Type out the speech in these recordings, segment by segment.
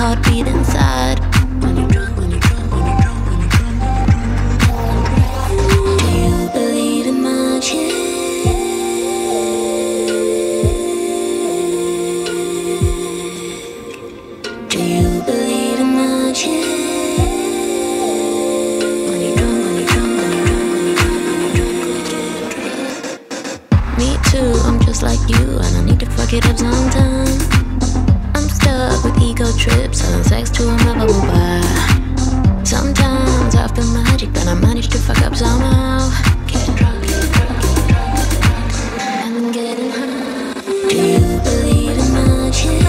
heartbeat inside. When you're drunk, when you're drunk, when you're drunk, when you're drunk, when you're drunk. Do you believe in magic? Do you believe in magic? When you're drunk, when you're drunk, when you're drunk, when you're drunk, when you're drunk. Me too, I'm just like you, and I need to fuck it up sometime. I'm stuck with ego trips, selling sex to a mother will buy. Sometimes I feel magic, then I manage to fuck up somehow. Get drunk, get drunk, get drunk, get drunk, and I'm getting high. Do you believe in magic?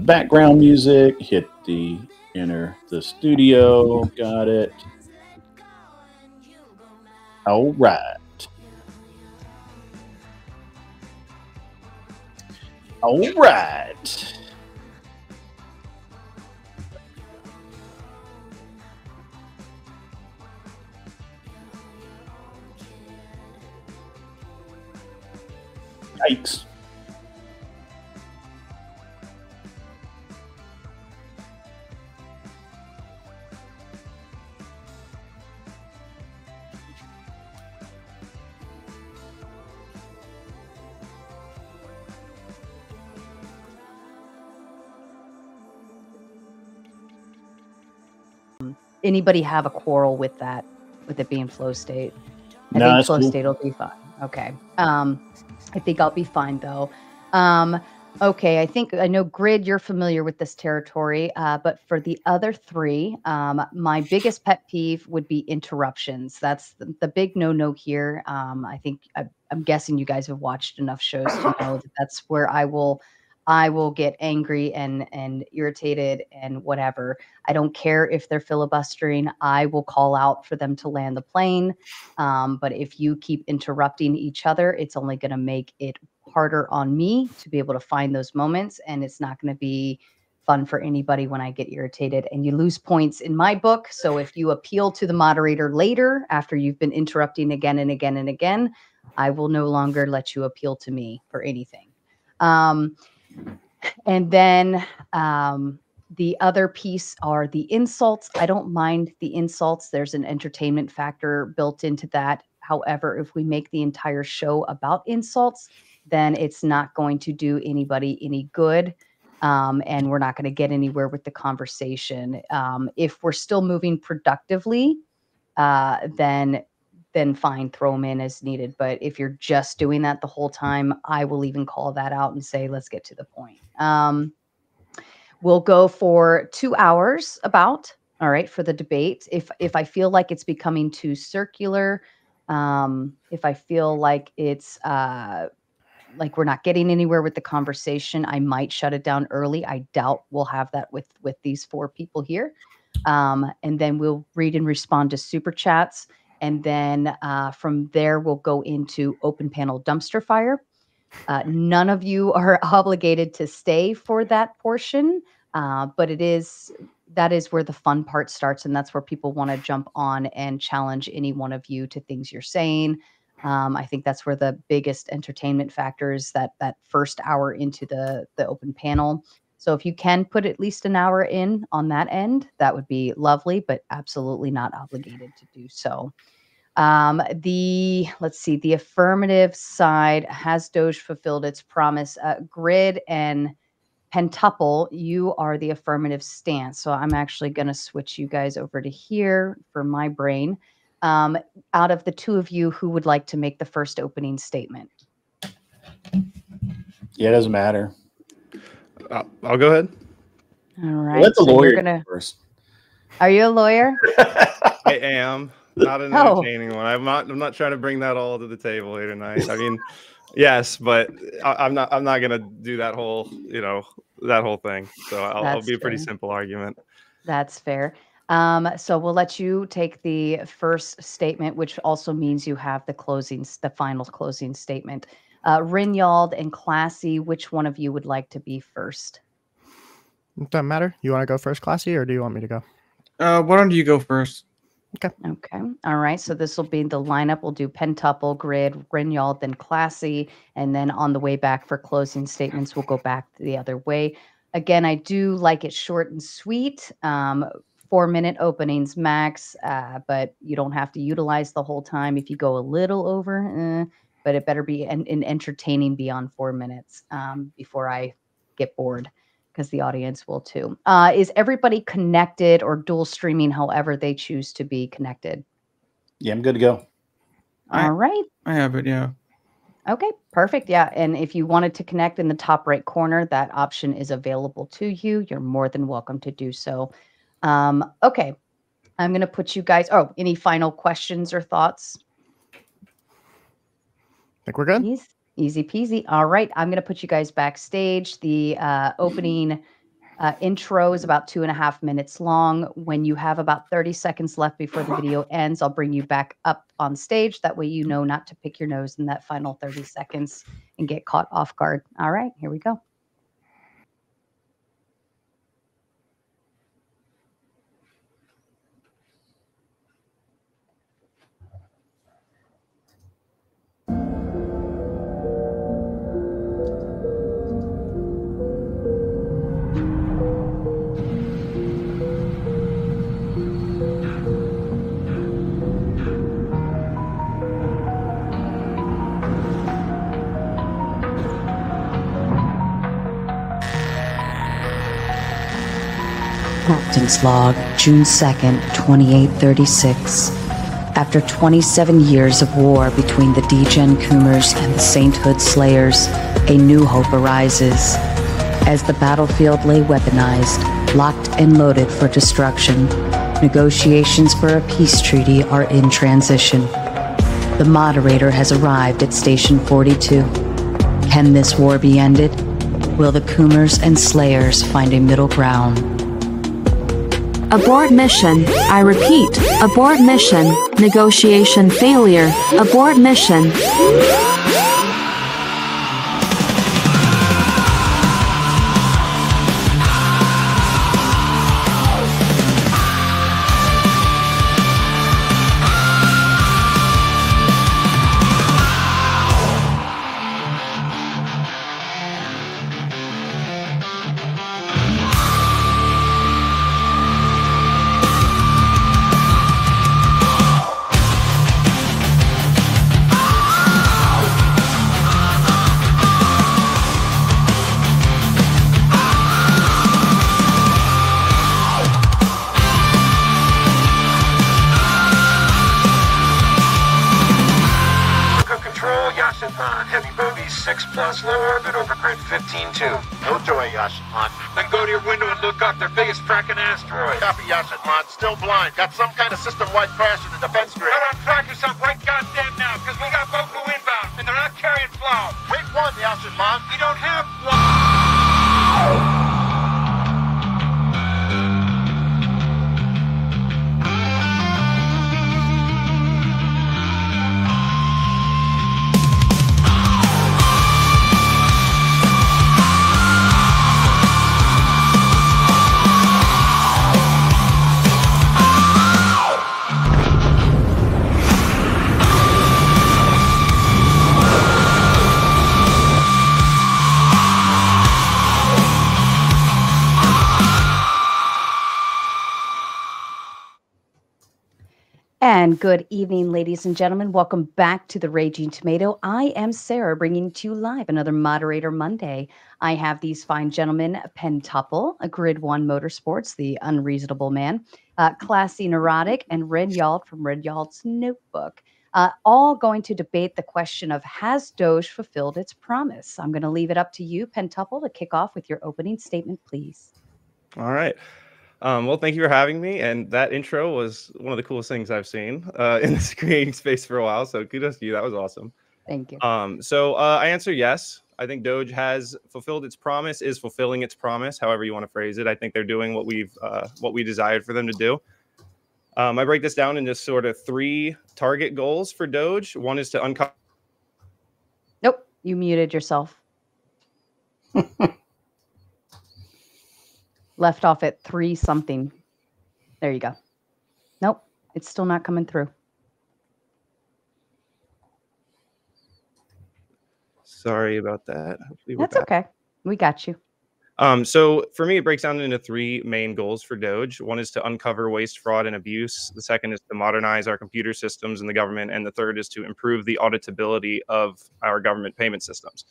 background music. Hit the enter the studio. Got it. All right. All right. Yikes. Anybody have a quarrel with that, with it being flow state? I No, think that's flow cool. state will be fine. Okay. I think I'll be fine though. Okay, I think I know Grid, you're familiar with this territory, but for the other three, my biggest pet peeve would be interruptions. That's the big no-no here. I think I'm guessing you guys have watched enough shows to know that that's where I will get angry and irritated and whatever. I don't care if they're filibustering. I will call out for them to land the plane. But if you keep interrupting each other, it's only going to make it harder on me to be able to find those moments. And it's not going to be fun for anybody when I get irritated. And you lose points in my book. So if you appeal to the moderator later, after you've been interrupting again and again and again, I will no longer let you appeal to me for anything. And then the other piece are the insults. I don't mind the insults. There's an entertainment factor built into that. However, if we make the entire show about insults, then it's not going to do anybody any good. And we're not going to get anywhere with the conversation. If we're still moving productively, then fine, throw them in as needed. But if you're just doing that the whole time, I will even call that out and say, let's get to the point. We'll go for 2 hours about, all right, for the debate. If I feel like it's becoming too circular, if I feel like it's like we're not getting anywhere with the conversation, I might shut it down early. I doubt we'll have that with these 4 people here. And then we'll read and respond to super chats. And then from there, we'll go into open panel dumpster fire. None of you are obligated to stay for that portion, but that is where the fun part starts, and that's where people want to jump on and challenge any one of you to things you're saying. I think that's where the biggest entertainment factor is, that first hour into the open panel. So if you can put at least an hour in on that end, that would be lovely, but absolutely not obligated to do so. Let's see, the affirmative side, has DOGE fulfilled its promise? Grid and Pentuple, you are the affirmative stance. So I'm actually going to switch you guys over to here for my brain. Out of the 2 of you, who would like to make the first opening statement? Yeah, it doesn't matter. I'll go ahead. All right. Well, let the so lawyer you're gonna. first. Are you a lawyer? I am not an entertaining one. I'm not trying to bring that all to the table here tonight. I mean, yes, but I'm not gonna do that whole thing. So I'll be a pretty simple argument. That's fair. So we'll let you take the first statement, which also means you have the final closing statement. Rinyald and Classy, which one of you would like to be first? It doesn't matter. You want to go first, Classy, or do you want me to go? Why don't you go first? Okay. All right. So this will be the lineup. We'll do Pentuple, Grid, Rinyald, then Classy. And then on the way back for closing statements, we'll go back the other way. Again, I do like it short and sweet. 4-minute openings max, but you don't have to utilize the whole time. If you go a little over, but it better be an entertaining beyond 4 minutes before I get bored, because the audience will too. Is everybody connected or dual streaming, however they choose to be connected? Yeah, I'm good to go. All right. I have it, yeah. Okay, perfect. Yeah. And if you wanted to connect in the top right corner, that option is available to you. You're more than welcome to do so. Okay. I'm going to put you guys. Oh, any final questions or thoughts? Think we're good? Easy peasy. All right. I'm going to put you guys backstage. The opening Intro is about 2.5 minutes long. When you have about 30 seconds left before the video ends, I'll bring you back up on stage. That way you know not to pick your nose in that final 30 seconds and get caught off guard. All right, here we go. Captain's log, June 2nd, 2836. After 27 years of war between the Degen Coomers and the Sainthood Slayers, a new hope arises. As the battlefield lay weaponized, locked and loaded for destruction, negotiations for a peace treaty are in transition. The moderator has arrived at Station 42. Can this war be ended? Will the Coomers and Slayers find a middle ground? Abort mission. I repeat, abort mission. Negotiation failure. Abort mission. Heavy bogey, 6 plus, low orbit, over grid 15-2. No joy, Yashin-Han. Then go to your window and look up their biggest fracking asteroid. Copy, Yashin-Han. Still blind. Got some kind of system-wide crash in the defense grid. Go on, track yourself right goddamn now, because we got Boku inbound, and they're not carrying flow. Wait one, Yashin-Han. We don't have one. And good evening, ladies and gentlemen. Welcome back to the Raging Tomato. I am Sarah, bringing to you live another Moderator Monday. I have these fine gentlemen, Pentuple, a Grid 1 Motorsports, the Unreasonable Man, Classy Neurotic, and Red Yalt from Red Yalt's Notebook, all going to debate the question of, has DOGE fulfilled its promise? I'm going to leave it up to you, Pentuple, to kick off with your opening statement, please. All right. Well, thank you for having me. And that intro was one of the coolest things I've seen in this creating space for a while. So kudos to you. That was awesome. Thank you. So I answer yes. I think DOGE has fulfilled its promise, is fulfilling its promise, however you want to phrase it. I think they're doing what we desired for them to do. I break this down into sort of 3 target goals for DOGE. One is to uncover. Nope, you muted yourself. Left off at 3 something. There you go. Nope, it's still not coming through. Sorry about that. That's okay. We got you. So for me, it breaks down into 3 main goals for DOGE. One is to uncover waste, fraud, and abuse. The second is to modernize our computer systems in the government. And the third is to improve the auditability of our government payment systems.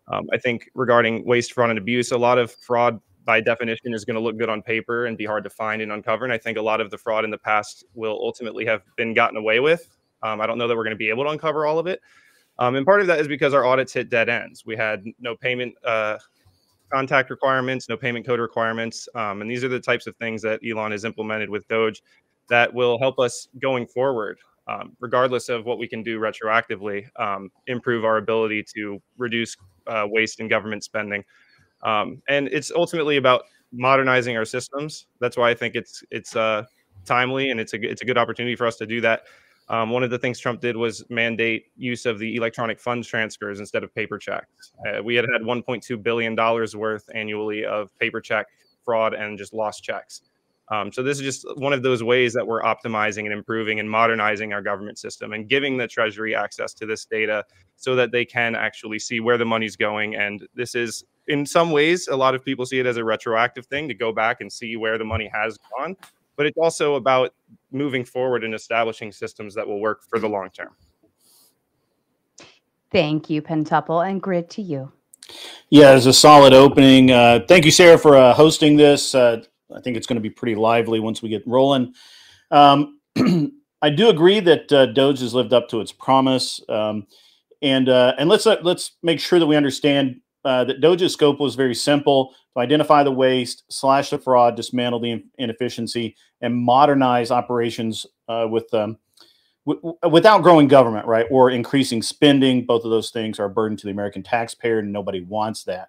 I think regarding waste, fraud, and abuse, a lot of fraud by definition is going to look good on paper and be hard to find and uncover. And I think a lot of the fraud in the past will ultimately have been gotten away with. I don't know that we're going to be able to uncover all of it. And part of that is because our audits hit dead ends. We had no payment contact requirements, no payment code requirements. And these are the types of things that Elon has implemented with DOGE that will help us going forward, regardless of what we can do retroactively, improve our ability to reduce waste in government spending. And it's ultimately about modernizing our systems. That's why I think it's timely, and it's a good opportunity for us to do that. One of the things Trump did was mandate use of the electronic funds transfers instead of paper checks. We had $1.2 billion worth annually of paper check fraud and just lost checks. So this is just one of those ways that we're optimizing and improving and modernizing our government system and giving the Treasury access to this data so that they can actually see where the money's going. And this is, in some ways, a lot of people see it as a retroactive thing to go back and see where the money has gone. But it's also about moving forward and establishing systems that will work for the long term. Thank you, Pentuple, and Grid to you. Yeah, it's a solid opening. Thank you, Sarah, for hosting this. I think it's going to be pretty lively once we get rolling. I do agree that DOGE has lived up to its promise, and let's make sure that we understand that DOGE's scope was very simple: to identify the waste, slash the fraud, dismantle the inefficiency, and modernize operations without growing government, right, or increasing spending. Both of those things are a burden to the American taxpayer, and nobody wants that.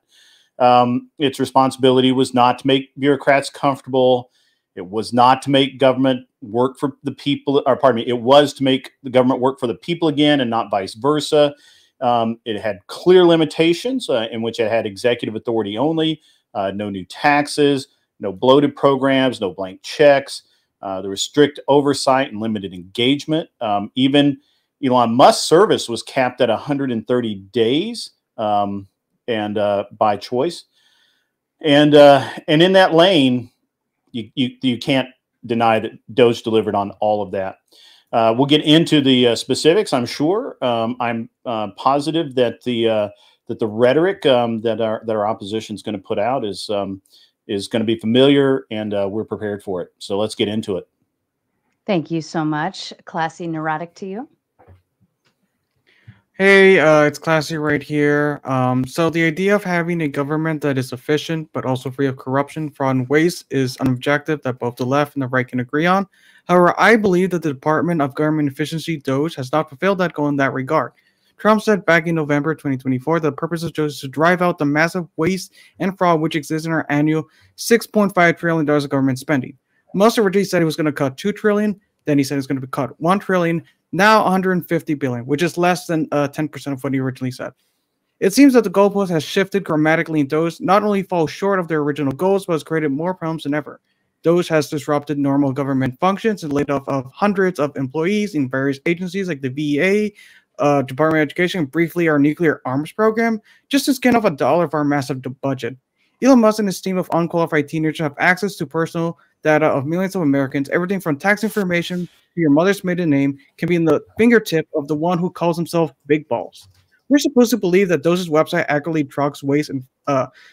Its responsibility was not to make bureaucrats comfortable. It was not to make government work for the people, or pardon me, it was to make the government work for the people again and not vice versa. It had clear limitations in which it had executive authority only, no new taxes, no bloated programs, no blank checks. There was strict oversight and limited engagement. Even Elon Musk's service was capped at 130 days. And by choice, and in that lane, you can't deny that DOGE delivered on all of that. We'll get into the specifics, I'm sure. I'm positive that the rhetoric that our opposition is going to put out is going to be familiar, and we're prepared for it. So let's get into it. Thank you so much. Classy Neurotic to you. Hey, it's Classy right here. So the idea of having a government that is efficient but also free of corruption, fraud, and waste is an objective that both the left and the right can agree on. However, I believe that the Department of Government Efficiency, DOGE, has not fulfilled that goal in that regard. Trump said back in November 2024 that the purpose of DOGE is to drive out the massive waste and fraud which exists in our annual $6.5 trillion of government spending. Musk originally said he was going to cut $2 trillion, then he said he was going to cut $1 trillion. Now 150 billion, which is less than 10% of what he originally said. It seems that the goalpost has shifted dramatically, and DOGE not only falls short of their original goals, but has created more problems than ever. DOGE has disrupted normal government functions and laid off of hundreds of employees in various agencies like the VA, Department of Education, and briefly our nuclear arms program, just to skin off $1 of our massive budget. Elon Musk and his team of unqualified teenagers have access to personal data of millions of Americans. Everything from tax information to your mother's maiden name can be in the fingertip of the one who calls himself Big Balls. We're supposed to believe that DOGE's website accurately tracks waste and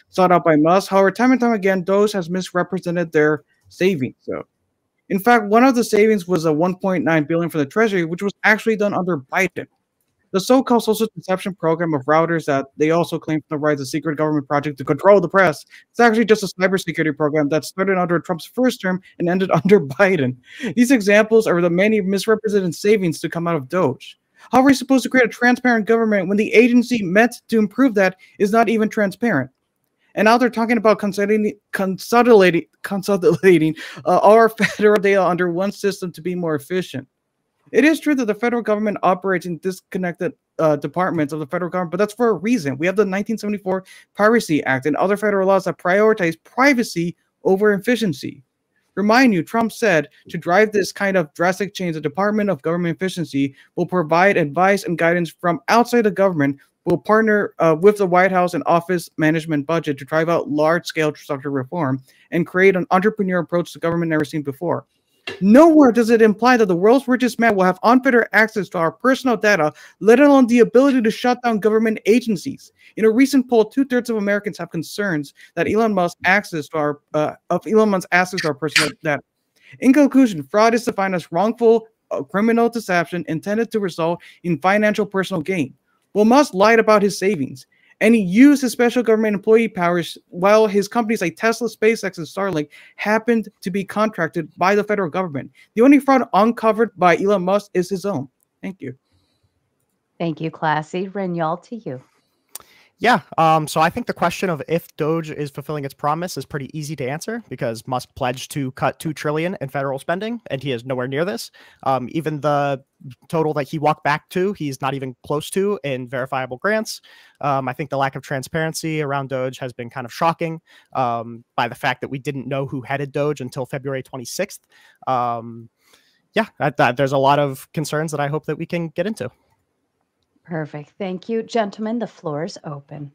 sought out by Musk. However, time and time again, DOGE has misrepresented their savings. So, in fact, one of the savings was a $1.9 billion for the Treasury, which was actually done under Biden. The so-called social deception program of routers that they also claim to rise a secret government project to control the press. It's actually just a cybersecurity program that started under Trump's first term and ended under Biden. These examples are the many misrepresented savings to come out of DOGE. How are we supposed to create a transparent government when the agency meant to improve that is not even transparent? And now they're talking about consolidating our federal data under one system to be more efficient. It is true that the federal government operates in disconnected departments of the federal government, but that's for a reason. We have the 1974 Piracy Act and other federal laws that prioritize privacy over efficiency. Remind you, Trump said to drive this kind of drastic change, the Department of Government Efficiency will provide advice and guidance from outside the government, will partner with the White House and office management budget to drive out large-scale structural reform and create an entrepreneurial approach to government never seen before. Nowhere does it imply that the world's richest man will have unfettered access to our personal data, let alone the ability to shut down government agencies. In a recent poll, 2/3 of Americans have concerns that Elon Musk's access to our personal data. In conclusion, fraud is defined as wrongful criminal deception intended to result in financial personal gain. Well, Musk lied about his savings, and he used his special government employee powers while his companies like Tesla, SpaceX, and Starlink happened to be contracted by the federal government. The only fraud uncovered by Elon Musk is his own. Thank you. Thank you, Classy. Renyal, to you. Yeah. So I think the question of if DOGE is fulfilling its promise is pretty easy to answer because Musk pledged to cut $2 trillion in federal spending, and he is nowhere near this. Even the total that he walked back to, he's not even close to in verifiable grants. I think the lack of transparency around DOGE has been kind of shocking by the fact that we didn't know who headed DOGE until February 26th. There's a lot of concerns that I hope that we can get into. Perfect. Thank you. Gentlemen, the floor is open.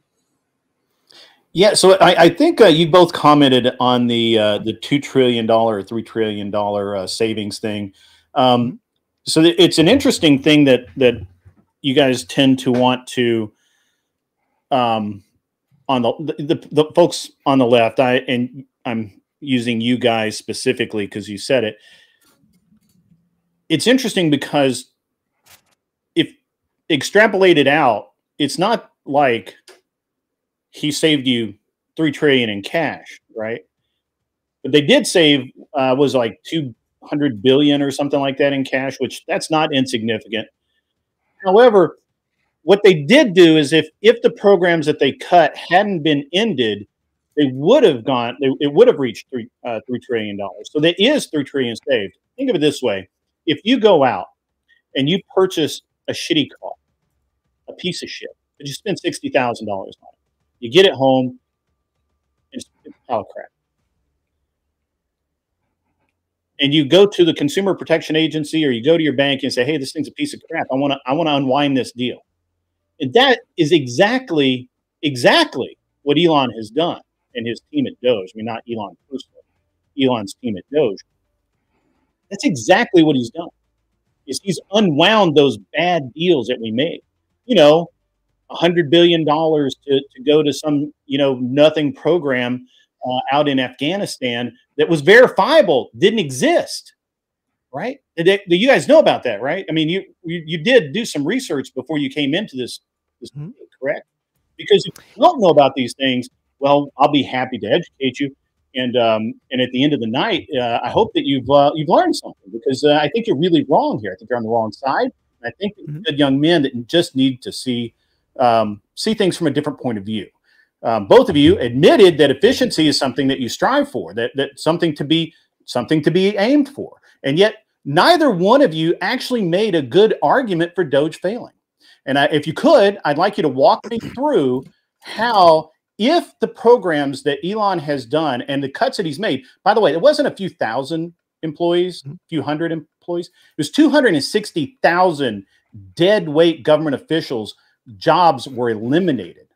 Yeah, so I think you both commented on the $2 trillion or $3 trillion savings thing. So it's an interesting thing that you guys tend to want to, on the folks on the left, I'm using you guys specifically because you said it. It's interesting because if extrapolated out, it's not like he saved you $3 trillion in cash, right? But they did save was like $200 billion or something like that in cash, which that's not insignificant. However, what they did do is if the programs that they cut hadn't been ended, they would have gone. It would have reached $3 trillion. So there is $3 trillion saved. Think of it this way: if you go out and you purchase a shitty car, a piece of shit, but you spend $60,000 on it, you get it home, and it's a pile of crap. And you go to the Consumer Protection Agency or you go to your bank and say, "Hey, this thing's a piece of crap. I want to unwind this deal." And that is exactly what Elon has done and his team at DOGE. I mean, not Elon personally, Elon's team at DOGE. That's exactly what he's done. Is he's unwound those bad deals that we made. You know, $100 billion to go to some, nothing program out in Afghanistan that was verifiable, didn't exist, right? You guys know about that, right? I mean, you did do some research before you came into this correct? Because if you don't know about these things, well, I'll be happy to educate you. And at the end of the night, I hope that you've learned something, because I think you're really wrong here. I think you're on the wrong side. And I think good young men that just need to see things from a different point of view. Both of you admitted that efficiency is something that you strive for, that something to be aimed for, and yet neither one of you actually made a good argument for DOGE failing. And if you could, I'd like you to walk me through how, if the programs that Elon has done and the cuts that he's made, by the way, it wasn't a few thousand employees, a few hundred employees, it was 260,000 dead weight government officials, jobs were eliminated.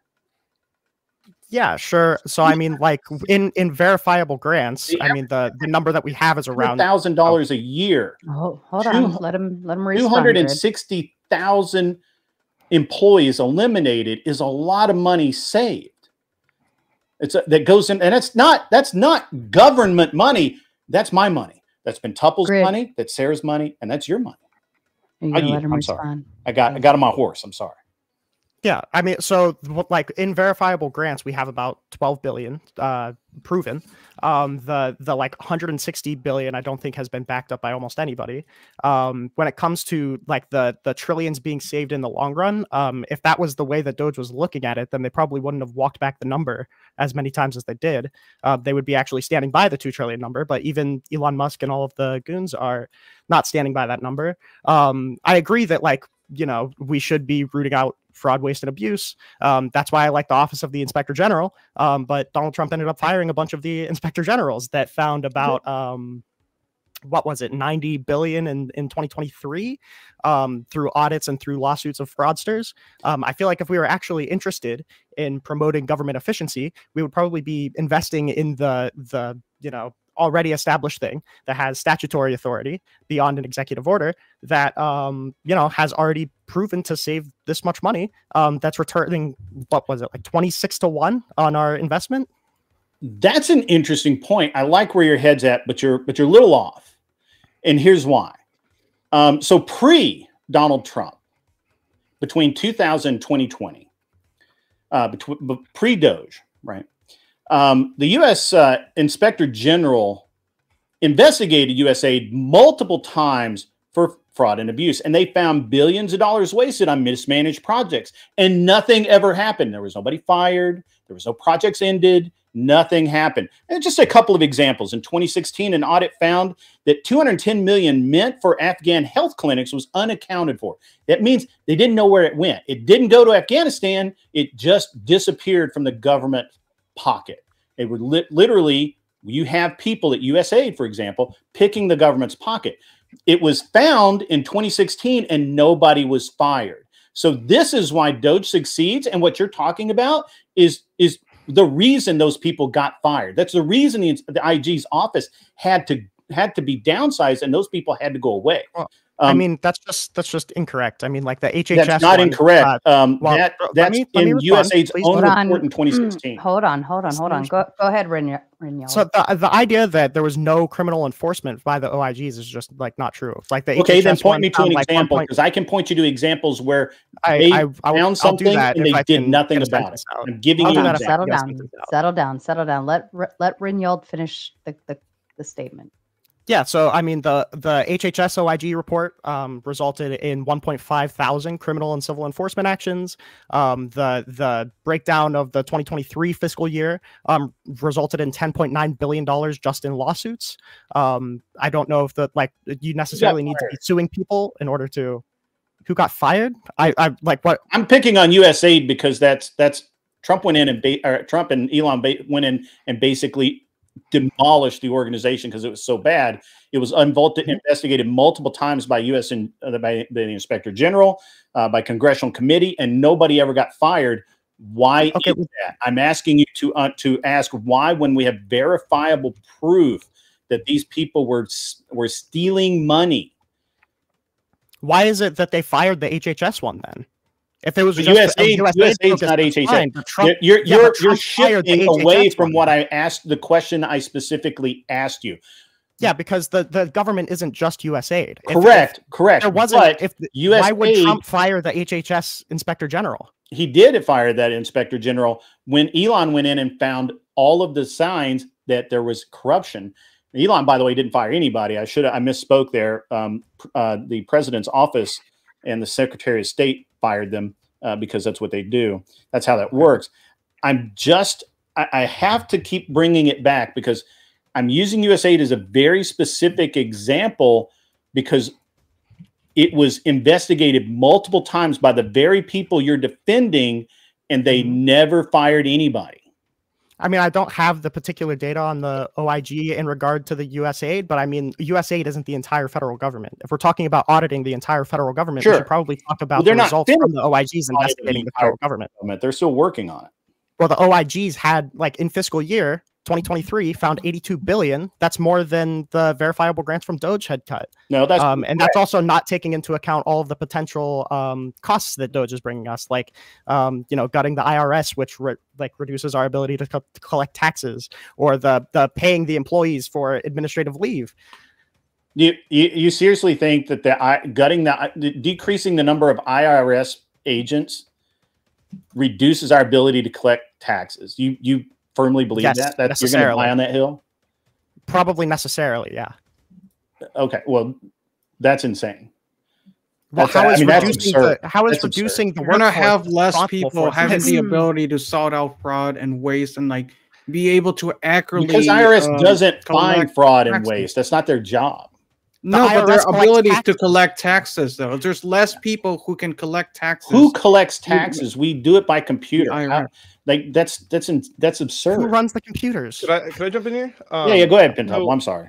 Yeah, sure. So I mean, like in verifiable grants, I mean the number that we have is around $1,000 a year. Oh, hold on. Let him respond. 260,000 employees eliminated is a lot of money saved. That goes in, and that's not government money. That's my money. That's Pentuple's money. That's Sarah's money, and that's your money. I'm sorry. I got on my horse. I'm sorry. Yeah, I mean, so like in verifiable grants, we have about 12 billion proven. The like 160 billion, I don't think has been backed up by almost anybody. When it comes to like the trillions being saved in the long run, if that was the way that DOGE was looking at it, then they probably wouldn't have walked back the number as many times as they did. They would be actually standing by the 2 trillion number, but even Elon Musk and all of the goons are not standing by that number. I agree that we should be rooting out fraud, waste, and abuse. That's why I like the Office of the Inspector General. But Donald Trump ended up firing a bunch of the Inspector Generals that found about, 90 billion in 2023 through audits and through lawsuits of fraudsters. I feel like if we were actually interested in promoting government efficiency, we would probably be investing in the already established thing that has statutory authority beyond an executive order that has already proven to save this much money, that's returning, what was it, like 26-1 on our investment. That's an interesting point. I like where your head's at, but you're a little off, and here's why. So pre Donald Trump, between 2000 and 2020, pre DOGE, right? The U.S. Inspector General investigated USAID multiple times for fraud and abuse. And they found billions of dollars wasted on mismanaged projects, and nothing ever happened. There was nobody fired. There was no projects ended. Nothing happened. And just a couple of examples. In 2016, an audit found that 210 million meant for Afghan health clinics was unaccounted for. That means they didn't know where it went. It didn't go to Afghanistan. It just disappeared from the government pocket. It would literally, you have people at USAID, for example, picking the government's pocket. It was found in 2016 and nobody was fired. So this is why DOGE succeeds. And what you're talking about is the reason those people got fired. That's the reason the IG's office had to be downsized, and those people had to go away. Well, I mean, that's just incorrect. I mean, like the HHS. That's not incorrect. That's in USAID's own report in 2016. Hold on. Go ahead, Rinyal. So the idea that there was no criminal enforcement by the OIGs is just like not true. Like the Okay, HHS then point me to an like example, because I can point you to examles where they found something and they did nothing about it. I'm giving you an example. Settle down. Let Rinyal finish the statement. Yeah, so I mean, the HHS OIG report resulted in 1.5 thousand criminal and civil enforcement actions. The breakdown of the 2023 fiscal year resulted in $10.9 billion just in lawsuits. I don't know if you necessarily need to be suing people in order to. Who got fired? I like what I'm picking on USAID because that's Trump went in and Trump and Elon went in and basically demolished the organization because it was so bad. It was investigated multiple times by by the Inspector General, by congressional committee, and nobody ever got fired. Why is that? I'm asking you to ask why, when we have verifiable proof that these people were stealing money. Why is it that they fired the HHS one then? If it was USAID is not HHS. You're shifting away from what I asked, the question I specifically asked you. Yeah, because the government isn't just USAID. Correct. There wasn't. Why would Trump fire the HHS Inspector General? He did fire that Inspector General when Elon went in and found all of the signs that there was corruption. Elon, by the way, didn't fire anybody. I misspoke there. The president's office and the Secretary of State fired them because that's what they do. That's how that works. I have to keep bringing it back because I'm using USAID as a very specific example because it was investigated multiple times by the very people you're defending, and they never fired anybody. I mean, I don't have the particular data on the OIG in regard to the USAID, but I mean, USAID isn't the entire federal government. If we're talking about auditing the entire federal government, we should probably talk about the results from the OIGs investigating the federal government. They're still working on it. Well, the OIGs had, like, in fiscal year 2023, found $82 billion. That's more than the verifiable grants from DOGE had cut. No, that's and that's also not taking into account all of the potential costs that DOGE is bringing us, like gutting the IRS, which reduces our ability to collect taxes, or the paying the employees for administrative leave. You seriously think that decreasing the number of IRS agents reduces our ability to collect taxes? You firmly believe that you're going to die on that hill? Probably necessarily, yeah. Okay, well, that's insane. Well, how is reducing the we're going to have less people having the ability to sort out fraud and waste and be able to accurately, because IRS doesn't find fraud and waste. That's not their job. No, but their ability to collect taxes, though. There's less people who can collect taxes. Who collects taxes? We do it by computer. That's absurd. Who runs the computers? Could I jump in here? Yeah, go ahead, Pentuple. I'm sorry.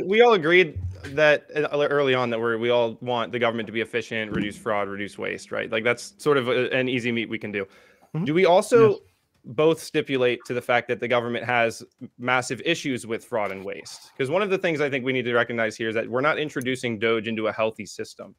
We all agreed that early on that we all want the government to be efficient, reduce fraud, reduce waste, right? Like that's sort of an easy meat we can do. Mm-hmm. Do we also both stipulate to the fact that the government has massive issues with fraud and waste? Because one of the things I think we need to recognize here is that we're not introducing DOGE into a healthy system.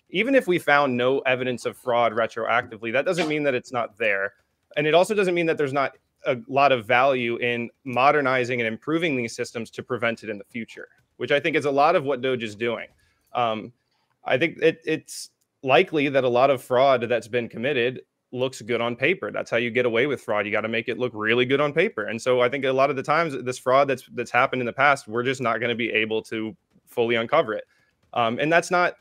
Even if we found no evidence of fraud retroactively, that doesn't mean that it's not there. And it also doesn't mean that there's not a lot of value in modernizing and improving these systems to prevent it in the future, which I think is a lot of what DOGE is doing. I think it's likely that a lot of fraud that's been committed looks good on paper. That's how you get away with fraud. You got to make it look really good on paper. And so I think a lot of the times this fraud that's happened in the past, we're just not going to be able to fully uncover it. And that's not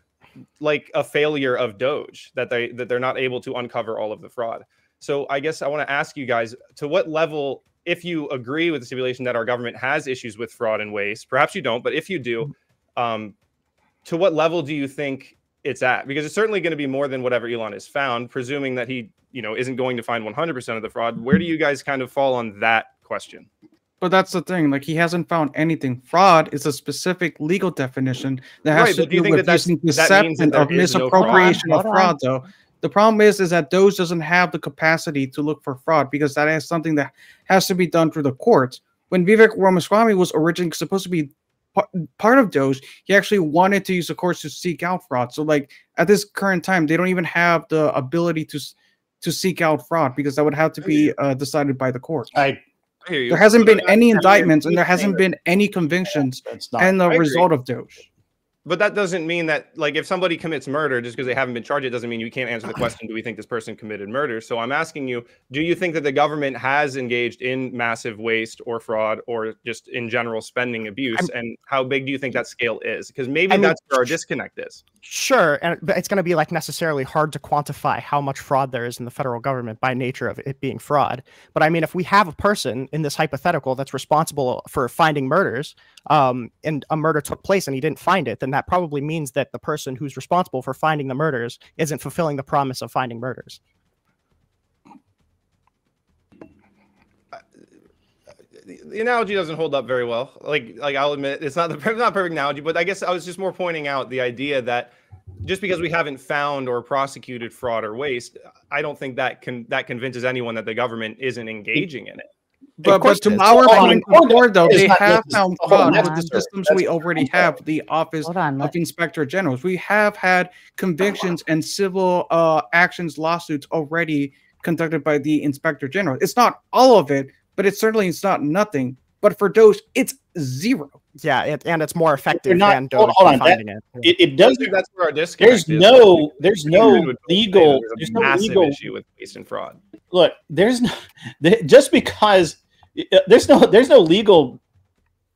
like a failure of DOGE that they're not able to uncover all of the fraud. So I guess I want to ask you guys, to what level, if you agree with the stipulation that our government has issues with fraud and waste, perhaps you don't, but if you do, to what level do you think it's at? Because it's certainly going to be more than whatever Elon has found, presuming that he, isn't going to find 100% of the fraud. Where do you guys kind of fall on that question? But that's the thing. Like, he hasn't found anything. Fraud is a specific legal definition that has to do with using deception of misappropriation of fraud, though. The problem is that DOGE doesn't have the capacity to look for fraud, because that is something that has to be done through the courts. When Vivek Ramaswamy was originally supposed to be part of DOGE, he actually wanted to use the courts to seek out fraud. So, like, at this current time, they don't even have the ability to seek out fraud, because that would have to be decided by the courts. There hasn't been any indictments, and there hasn't been any convictions, and the result of DOGE. But that doesn't mean that, like, if somebody commits murder just because they haven't been charged, it doesn't mean you can't answer the question, do we think this person committed murder? So I'm asking you, do you think that the government has engaged in massive waste or fraud or just in general spending abuse? And how big do you think that scale is? Because maybe that's where our disconnect is. Sure. But it's going to be like necessarily hard to quantify how much fraud there is in the federal government by nature of it being fraud. But I mean, if we have a person in this hypothetical that's responsible for finding murders, and a murder took place and he didn't find it, then that probably means that the person who's responsible for finding the murders isn't fulfilling the promise of finding murders. The analogy doesn't hold up very well. Like I'll admit, it's not the not perfect analogy, but I guess I was just more pointing out the idea that just because we haven't found or prosecuted fraud or waste, I don't think that convinces anyone that the government isn't engaging in it. But to our point before, though, they have found fraud with the systems we already have, the Office of Inspector Generals. We have had convictions and civil actions lawsuits already conducted by the Inspector General. It's not all of it, but it's not nothing. But for DOGE, it's zero. Yeah, and it's more effective than DOGE finding it. It does. That's where our disconnect is. There's no legal issue with waste and fraud. Look, just because there's no legal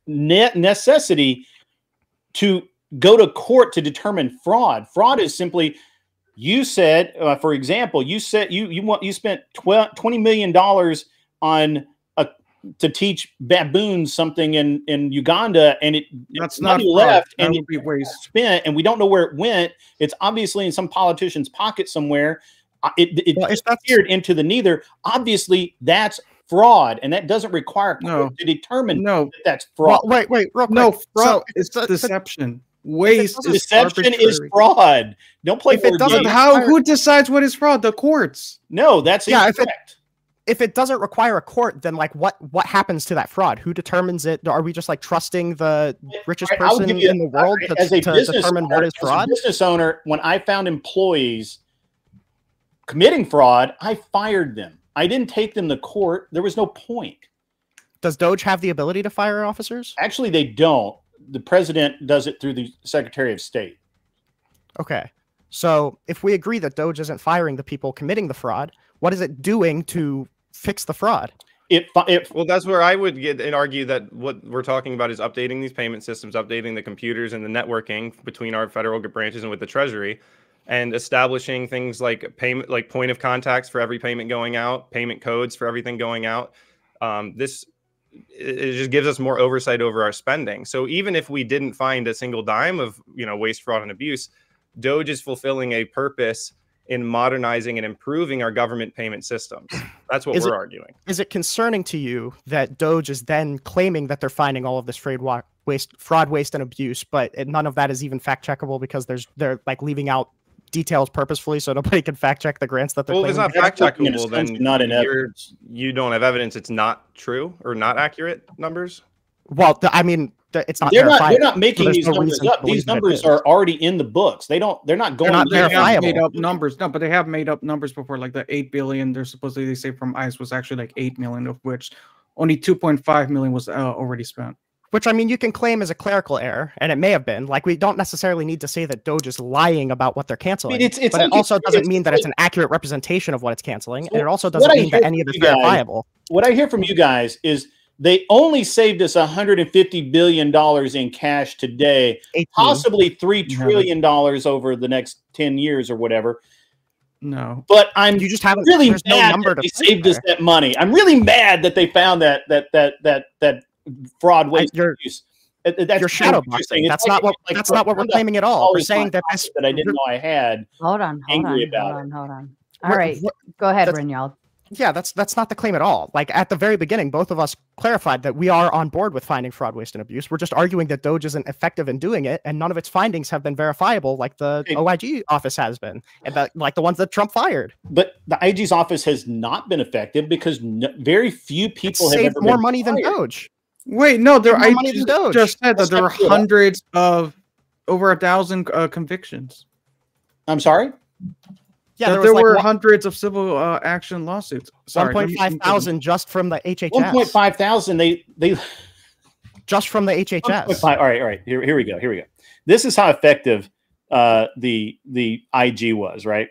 necessity to go to court to determine fraud. Fraud is simply, you said, for example, you said you spent $20 million on to teach baboons something in Uganda, and that's not left, and it would be waste spent, and we don't know where it went. It's obviously in some politician's pocket somewhere. It disappeared into the neither. Obviously, that's fraud, and that doesn't require court to determine that that's fraud. Well, wait, real quick. No, fraud is deception. Waste deception is fraud. Don't play. If it doesn't, who decides what is fraud? The courts. No, that's incorrect. If it doesn't require a court, then like what happens to that fraud? Who determines it? Are we just like trusting the richest person in the world to determine what is fraud? As a business owner, when I found employees committing fraud, I fired them. I didn't take them to court. There was no point. Does DOGE have the ability to fire officers? Actually, they don't. The president does it through the Secretary of State. Okay. So if we agree that DOGE isn't firing the people committing the fraud, what is it doing to fix the fraud? Well, that's where I would get and argue that what we're talking about is updating these payment systems, updating the computers and the networking between our federal branches and with the Treasury, and establishing things like payment, like point of contacts for every payment going out, payment codes for everything going out. It just gives us more oversight over our spending. So even if we didn't find a single dime of waste, fraud, and abuse, DOGE is fulfilling a purpose in modernizing and improving our government payment systems. That's what we're arguing. Is it concerning to you that DOGE is then claiming that they're finding all of this fraud, waste, and abuse, but none of that is even fact checkable because they're like leaving out details purposefully so nobody can fact check the grants that they're claiming? If it's not fact checkable, then you don't have evidence it's not true or not accurate numbers? Well, I mean, it's not. They're not making these numbers up. These numbers are already in the books. They're not going. They have made up numbers. No, but they have made up numbers before, like the 8 billion. They're supposedly, they say from ICE was actually like 8 million, of which only 2.5 million was already spent. Which, I mean, you can claim as a clerical error, and it may have been. Like, we don't necessarily need to say that DOGE is lying about what they're canceling. But it also doesn't mean that it's an accurate representation of what it's canceling. And it also doesn't mean that any of it's verifiable. What I hear from you guys is They only saved us $150 billion in cash today, 18. possibly $3 trillion over the next 10 years or whatever. No, but I'm you just haven't really there's no mad number that to they saved us that money. I'm really mad that they found that fraud, waste, abuse. That's you're shadow boxing. That's not what we're claiming at all. We're saying that this that I didn't know I had. Hold on. All right, go ahead, Brynjald. Yeah, that's not the claim at all. Like at the very beginning, both of us clarified that we are on board with finding fraud, waste, and abuse. We're just arguing that DOGE isn't effective in doing it, and none of its findings have been verifiable, like the OIG office has been, and like the ones that Trump fired. But the IG's office has not been effective because very few people have saved ever more been money fired. than DOGE. Wait, no, I just said that That's there were not true. hundreds of over 1,000 convictions. I'm sorry? Yeah, there were hundreds of civil action lawsuits. 1.5 thousand just from the HHS. 1.5 thousand. They just from the HHS. All right. Here we go. This is how effective the IG was, right?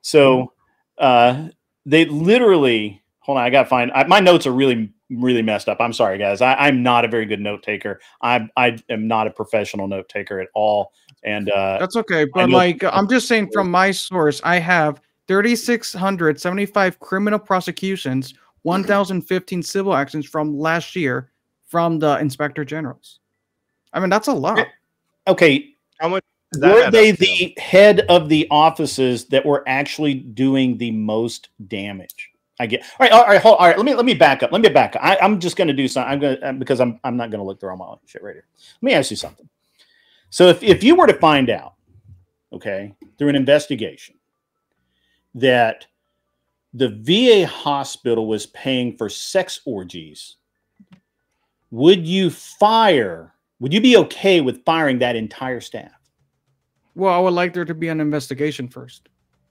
So they literally. Hold on, I gotta find. My notes are really messed up. I'm sorry, guys. I'm not a very good note taker. I am not a professional note taker at all. And that's okay. But I'm just saying, from my source, I have 3,675 criminal prosecutions, 1,015 civil actions from last year from the inspector generals. I mean, that's a lot. Okay, how much were they the head of the offices that were actually doing the most damage? I get all right. All right. Let me back up. I'm just going to do something. Because I'm not going to look through all my shit right here. Let me ask you something. So if you were to find out, okay, through an investigation, that the VA hospital was paying for sex orgies, would you be okay with firing that entire staff? Well, I would like there to be an investigation first.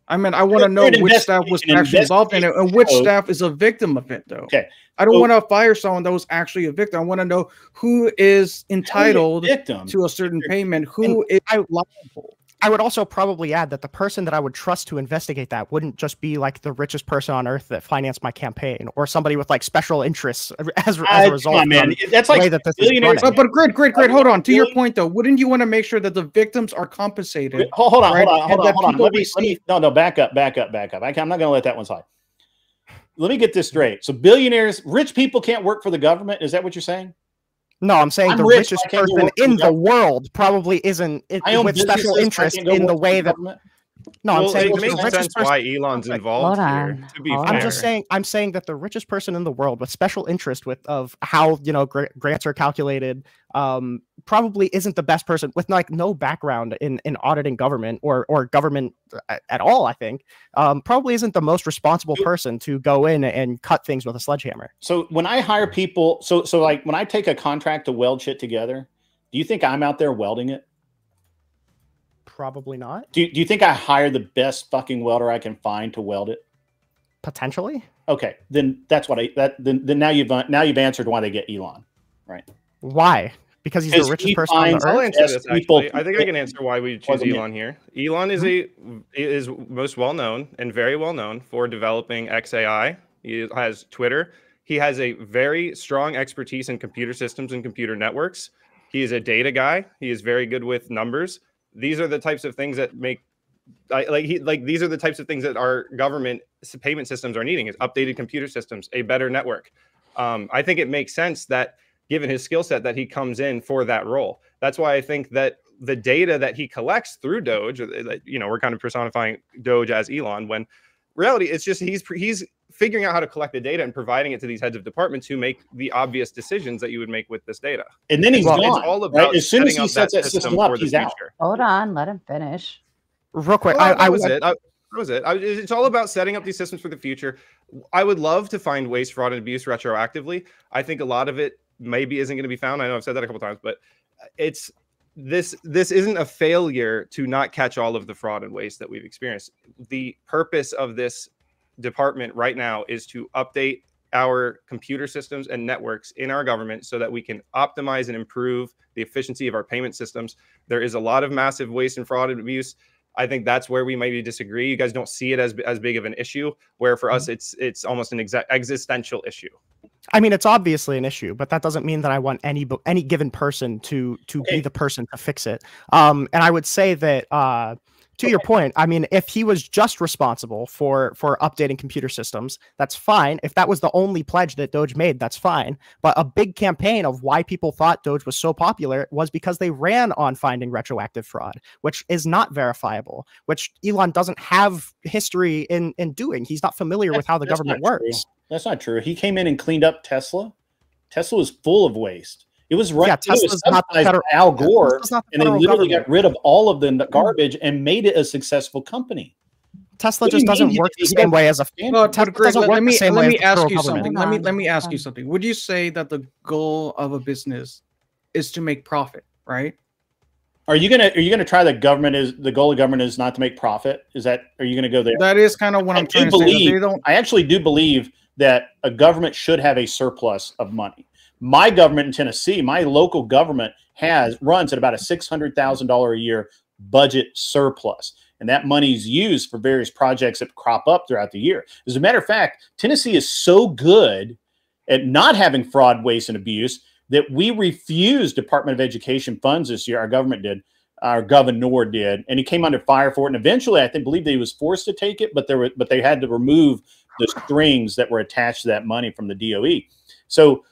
I mean, I want to know which staff was actually involved in it and which staff is a victim of it, though. Okay. I don't want to fire someone that was actually a victim. I want to know who is entitled to a certain payment, who is liable. I would also probably add that the person that I would trust to investigate that wouldn't just be like the richest person on earth that financed my campaign, or somebody with like special interests as a result. On, man. That's like billionaires. But great. Hold on. To your point, though, wouldn't you want to make sure that the victims are compensated? Hold on. No, back up. I'm not going to let that one slide. Let me get this straight. So billionaires, rich people can't work for the government. Is that what you're saying? No, I'm saying the richest person in the world probably isn't with special interest in the way that. No, I'm saying it makes sense why Elon's involved here. To be fair, I'm saying that the richest person in the world with special interest of how grants are calculated probably isn't the best person with like no background in auditing government or government at all. I think probably isn't the most responsible person to go in and cut things with a sledgehammer. So when I hire people, so like when I take a contract to weld shit together, do you think I'm out there welding it? Probably not. Do you think I hire the best fucking welder I can find to weld it? Potentially. Okay, then that's what then now you've answered why they get Elon, right? Why? Because he's the richest person on the earth. I'll answer this. Actually, I think I can answer why we choose Elon here. Elon is most well known and very well known for developing XAI. He has Twitter. He has a very strong expertise in computer systems and computer networks. He is a data guy. He is very good with numbers. These are the types of things that make these are the types of things that our government payment systems are needing: is updated computer systems, a better network. I think it makes sense that, given his skill set, that he comes in for that role. That's why I think that the data that he collects through DOGE, we're kind of personifying DOGE as Elon, when reality it's just he's figuring out how to collect the data and providing it to these heads of departments who make the obvious decisions that you would make with this data. And then he's gone. It's all about as soon as he sets that system up, he's out. Hold on, let him finish. Real quick, it's all about setting up these systems for the future. I would love to find waste, fraud, and abuse retroactively. I think a lot of it maybe isn't going to be found. I know I've said that a couple times, but this isn't a failure to not catch all of the fraud and waste that we've experienced. The purpose of this department right now is to update our computer systems and networks in our government so that we can optimize and improve the efficiency of our payment systems. There is a lot of massive waste and fraud and abuse. I think that's where we maybe disagree. You guys don't see it as big of an issue, where for us it's almost an existential issue. I mean, it's obviously an issue, but that doesn't mean that I want any given person to be the person to fix it. And I would say that to your point, I mean, if he was just responsible for updating computer systems, that's fine. If that was the only pledge that Doge made, that's fine. But a big campaign of why people thought Doge was so popular was because they ran on finding retroactive fraud, which is not verifiable, which Elon doesn't have history in doing. He's not familiar with how the government works. True. That's not true. He came in and cleaned up Tesla. Tesla was full of waste. It was right. Yeah, Tesla's not by Al Gore, and they literally got rid of all of the garbage and made it a successful company. Tesla just doesn't work the same way as a. Let me ask you something. Let me ask you something. Would you say that the goal of a business is to make profit, right? Are you gonna try the goal of government is not to make profit? Are you gonna go there? That is kind of what I'm trying to say. I actually do believe that a government should have a surplus of money. My government in Tennessee, my local government runs at about a $600,000 a year budget surplus. And that money is used for various projects that crop up throughout the year. As a matter of fact, Tennessee is so good at not having fraud, waste, and abuse that we refused Department of Education funds this year. Our government did. Our governor did. And he came under fire for it. And eventually, I believe that he was forced to take it, but they had to remove the strings that were attached to that money from the DOE. So,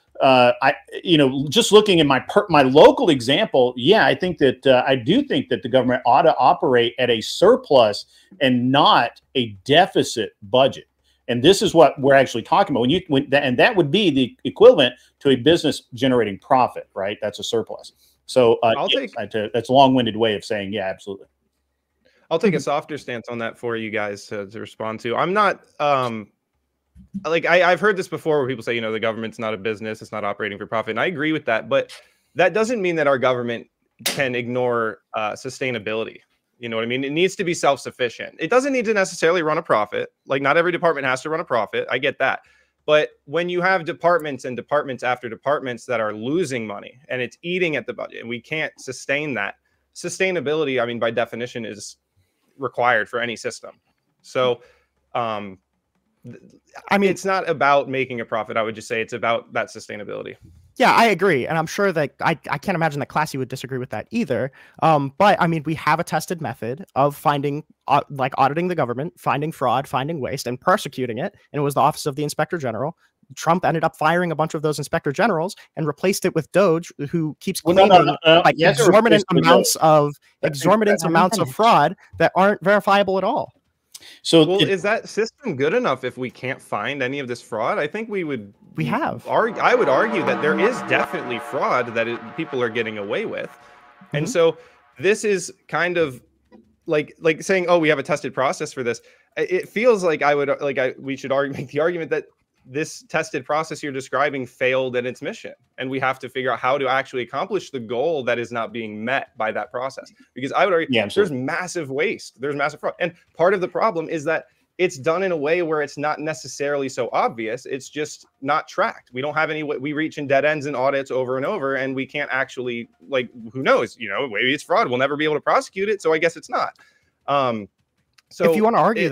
just looking at my local example, yeah, I think that I do think that the government ought to operate at a surplus and not a deficit budget. And this is what we're actually talking about. And that would be the equivalent to a business generating profit, right? That's a surplus. So that's a long-winded way of saying, yeah, absolutely. I'll take a softer stance on that for you guys to respond to. I'm not I've heard this before where people say, the government's not a business, it's not operating for profit. And I agree with that, but that doesn't mean that our government can ignore sustainability. You know what I mean? It needs to be self-sufficient. It doesn't need to necessarily run a profit. Like, not every department has to run a profit. I get that. But when you have departments and departments after departments that are losing money and it's eating at the budget and we can't sustain that, sustainability, I mean, by definition, is required for any system. So, it's not about making a profit. I would just say it's about that sustainability. Yeah, I agree. And I'm sure that I can't imagine that Classy would disagree with that either. But I mean, we have a tested method of finding, auditing the government, finding fraud, finding waste, and prosecuting it. And it was the Office of the Inspector General. Trump ended up firing a bunch of those inspector generals and replaced it with DOGE, who keeps claiming exorbitant amounts of fraud that aren't verifiable at all. So is that system good enough if we can't find any of this fraud? I think I would argue that there is definitely fraud that people are getting away with. Mm-hmm. And so this is kind of like saying, oh, we have a tested process for this. It feels like we should make the argument that this tested process you're describing failed in its mission. And we have to figure out how to actually accomplish the goal that is not being met by that process. Because I would argue there's massive waste, there's massive fraud. And part of the problem is that it's done in a way where it's not necessarily so obvious. It's just not tracked. We don't have we reach in dead ends and audits over and over, and we can't actually, who knows, maybe it's fraud. We'll never be able to prosecute it. So I guess it's not. So if you want to argue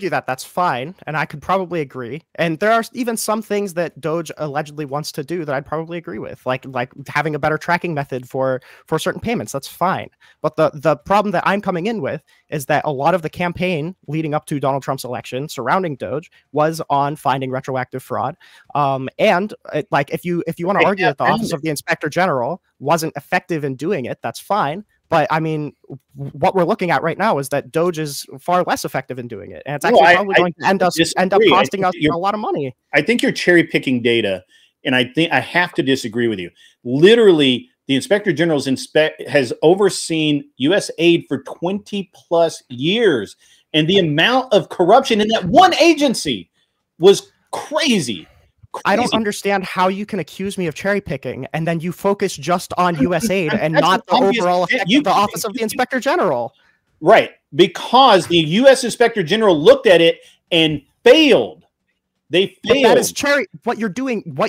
that's fine, and I could probably agree. And there are even some things that DOGE allegedly wants to do that I'd probably agree with, like having a better tracking method for certain payments. That's fine. But the problem that I'm coming in with is that a lot of the campaign leading up to Donald Trump's election surrounding DOGE was on finding retroactive fraud. If you want to argue that the Office of the Inspector General wasn't effective in doing it, that's fine. But I mean, what we're looking at right now is that DOGE is far less effective in doing it, and it's actually probably going to end up costing us a lot of money. I think you're cherry picking data, and I think I have to disagree with you. Literally, the Inspector General has overseen U.S. aid for 20 plus years, and the amount of corruption in that one agency was crazy. I don't understand how you can accuse me of cherry picking and then you focus just on U.S. aid and not the overall effect of the Office of the Inspector General. Right. Because the U.S. Inspector General looked at it and failed. They failed. But that is what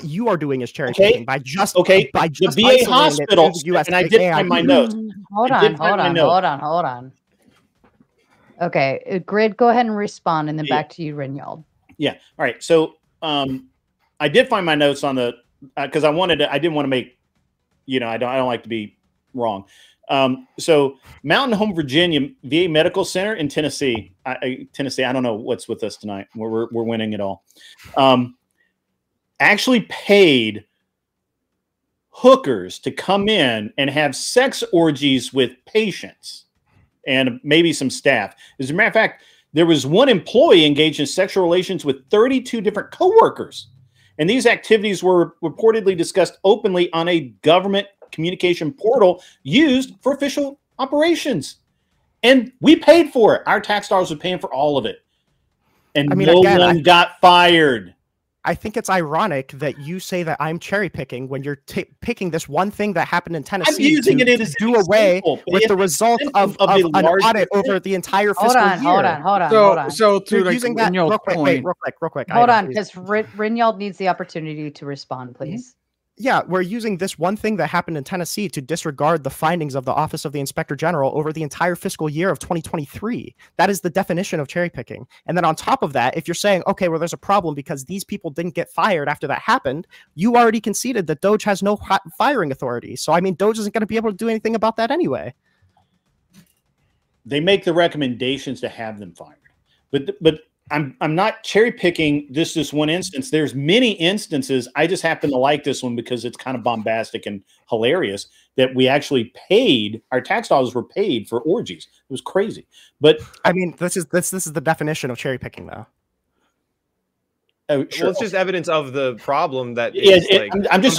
you are doing is cherry picking by just the VA hospital. And I did find my notes. Hold on. Okay, Grid, go ahead and respond, and then back to you, Renyald. Yeah. All right. So I did find my notes on the because I didn't want to make, I don't like to be wrong. So Mountain Home Virginia VA Medical Center in Tennessee, Tennessee. I don't know what's with us tonight. We're winning it all. Actually paid hookers to come in and have sex orgies with patients and maybe some staff. As a matter of fact, there was one employee engaged in sexual relations with 32 different coworkers. And these activities were reportedly discussed openly on a government communication portal used for official operations. And we paid for it. Our tax dollars were paying for all of it. And no one got fired. I think it's ironic that you say that I'm cherry picking when you're picking this one thing that happened in Tennessee to do away with the result of an audit over the entire fiscal year. Hold on. So you're using that real quick. Hold on, because Rinyald needs the opportunity to respond, please. Yeah, we're using this one thing that happened in Tennessee to disregard the findings of the Office of the Inspector General over the entire fiscal year of 2023. That is the definition of cherry picking. And then on top of that, if you're saying, okay, well, there's a problem because these people didn't get fired after that happened, you already conceded that DOGE has no firing authority. So, I mean, DOGE isn't going to be able to do anything about that anyway. They make the recommendations to have them fired. But I'm not cherry picking this one instance. There's many instances. I just happen to like this one because it's kind of bombastic and hilarious that we actually paid, our tax dollars were paid for orgies. It was crazy. But I mean, this is the definition of cherry picking, though. Sure. Well, it's just evidence of the problem that I'm just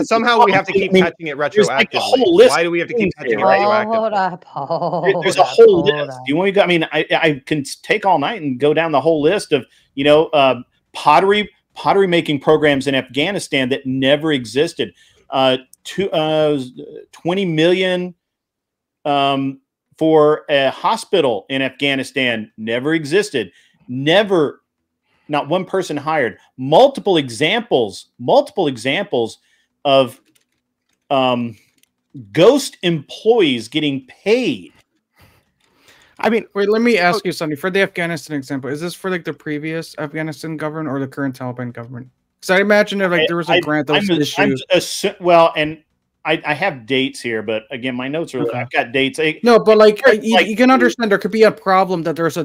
somehow we have to keep catching it retroactively. Why do we have to keep catching it retroactively? There's a whole list. Do you want me to go? I mean, I can take all night and go down the whole list of pottery making programs in Afghanistan that never existed. 20 million for a hospital in Afghanistan never existed. Not one person hired. Multiple examples of ghost employees getting paid. I mean, wait, let me ask you something. For the Afghanistan example, is this for like the previous Afghanistan government or the current Taliban government? Because I imagine if there was a grant that was issued. And I have dates here, but again, my notes are. Okay. I've got dates. No, but you can understand there could be a problem that there's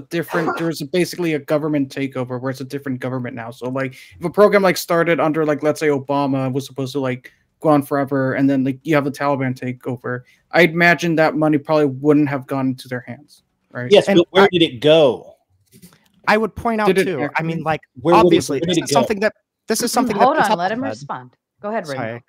basically a government takeover where it's a different government now. So like if a program started under let's say Obama was supposed to go on forever, and then you have the Taliban takeover, I'd imagine that money probably wouldn't have gone into their hands, right? Yes, but where did it go? I would point out too. I mean, obviously, this is something that. Hold on, let him respond. Go ahead, Ray.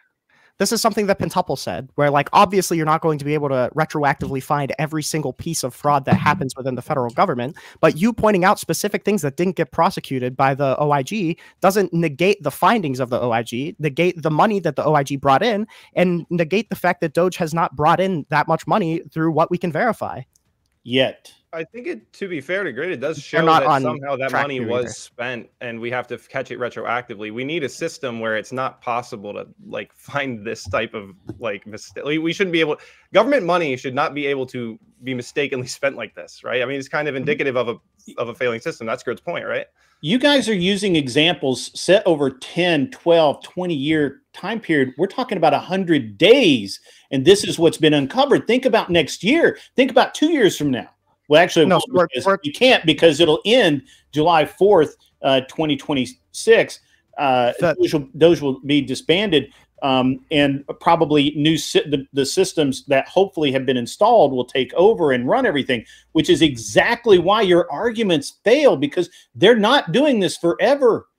This is something that Pentuple said, where obviously you're not going to be able to retroactively find every single piece of fraud that happens within the federal government, but you pointing out specific things that didn't get prosecuted by the OIG doesn't negate the findings of the OIG, negate the money that the OIG brought in, and negate the fact that DOGE has not brought in that much money through what we can verify. Yet. I think to be fair to Grid, it does show that somehow that money was spent and we have to catch it retroactively. We need a system where it's not possible to find this type of mistake. We shouldn't be able, government money should not be able to be mistakenly spent like this, right? I mean, it's kind of indicative of a failing system. That's Grid's point, right? You guys are using examples set over 10, 12, 20-year time period. We're talking about 100 days, and this is what's been uncovered. Think about next year. Think about 2 years from now. Well, actually, no, you can't because it'll end July 4th, 2026. DOGE will be disbanded, and probably the systems that hopefully have been installed will take over and run everything, which is exactly why your arguments fail, because they're not doing this forever.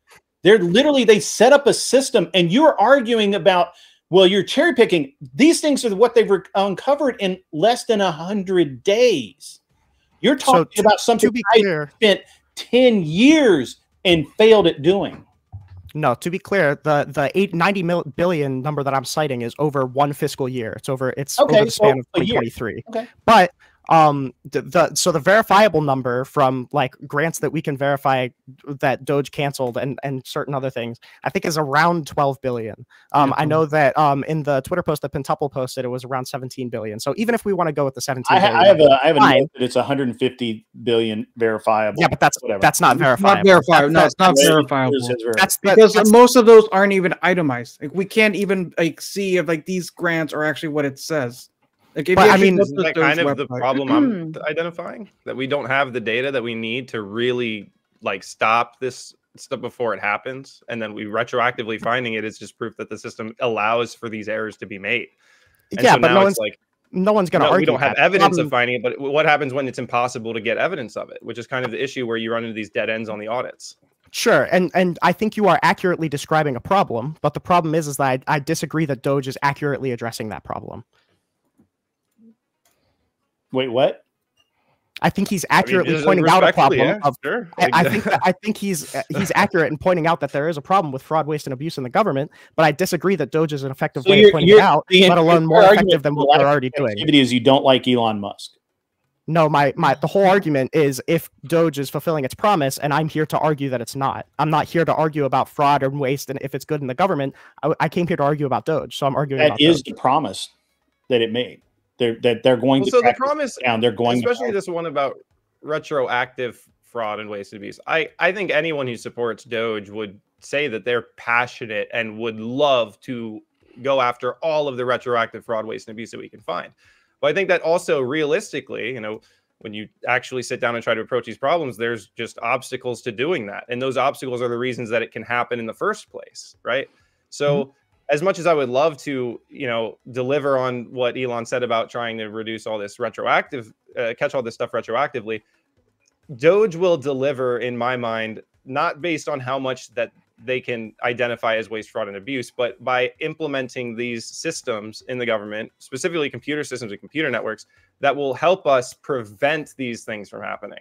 They set up a system, and you're arguing about, well, you're cherry picking. These things are what they've uncovered in less than 100 days. You're talking about something I spent 10 years and failed at doing. No, to be clear, the 90 billion number that I'm citing is over one fiscal year. It's over the span of 2023. Okay. But So the verifiable number from like grants that we can verify that DOGE canceled and certain other things, I think is around 12 billion. I know that in the Twitter post that Pentuple posted, it was around 17 billion. So even if we want to go with the 17 billion, I have a note that it's 150 billion verifiable. Yeah, but that's not verifiable. Not verifiable. No, it's not verifiable. Because most of those aren't even itemized. Like we can't even like see if like these grants are actually what it says. Like, but I mean, isn't that kind of the problem I'm identifying? That we don't have the data that we need to really like stop this stuff before it happens, and then we retroactively finding it is just proof that the system allows for these errors to be made. And yeah, so but now it's like no one's going to argue. We don't have evidence of finding it, but what happens when it's impossible to get evidence of it? Which is kind of the issue where you run into these dead ends on the audits. Sure, and I think you are accurately describing a problem, but the problem is that I disagree that DOGE is accurately addressing that problem. Wait, what? I think he's accurately pointing out a problem. Yeah, sure. I think he's accurate in pointing out that there is a problem with fraud, waste, and abuse in the government. But I disagree that DOGE is an effective way of pointing it out, let alone more effective than what we're already doing. Is you don't like Elon Musk. No, the whole argument is if DOGE is fulfilling its promise, and I'm here to argue that it's not. I'm not here to argue about fraud or waste and if it's good in the government. I came here to argue about DOGE, so I'm arguing about that is DOGE. the promise that it made. They're going to. So the promise, down. They're going, especially this one about retroactive fraud and waste and abuse. I think anyone who supports DOGE would say that they're passionate and would love to go after all of the retroactive fraud, waste, and abuse that we can find. But I think that also realistically, when you actually sit down and try to approach these problems, there's just obstacles to doing that. And those obstacles are the reasons that it can happen in the first place, right? So as much as I would love to, deliver on what Elon said about trying to reduce all this retroactive, catch all this stuff retroactively, DOGE will deliver, in my mind, not based on how much that they can identify as waste, fraud, and abuse, but by implementing these systems in the government, specifically computer systems and computer networks, that will help us prevent these things from happening.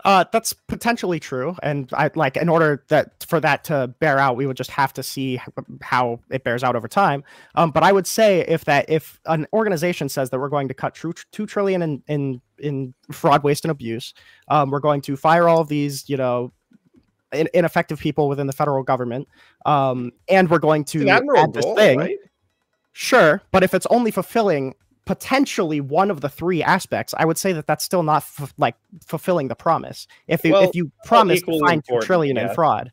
That's potentially true, and in order for that to bear out, we would just have to see how it bears out over time. But I would say if an organization says that we're going to cut $2 trillion in fraud, waste, and abuse, we're going to fire all of these, ineffective people within the federal government, and we're going to add this thing. Right? Sure, but if it's only fulfilling potentially one of the three aspects, I would say that that's still not fulfilling the promise. If you promise to find $2 trillion in fraud,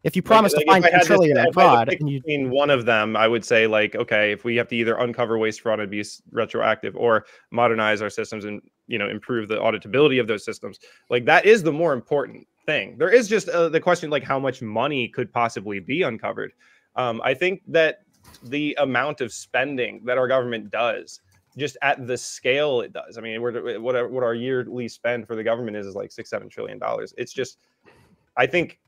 if you promise to find $2 trillion in fraud, and you mean one of them, I would say okay, if we have to either uncover waste, fraud, and abuse retroactive, or modernize our systems and improve the auditability of those systems, that is the more important thing. There is just the question how much money could possibly be uncovered. I think that the amount of spending that our government does, just at the scale it does. I mean, what our yearly spend for the government is $6-7 trillion. It's just, I think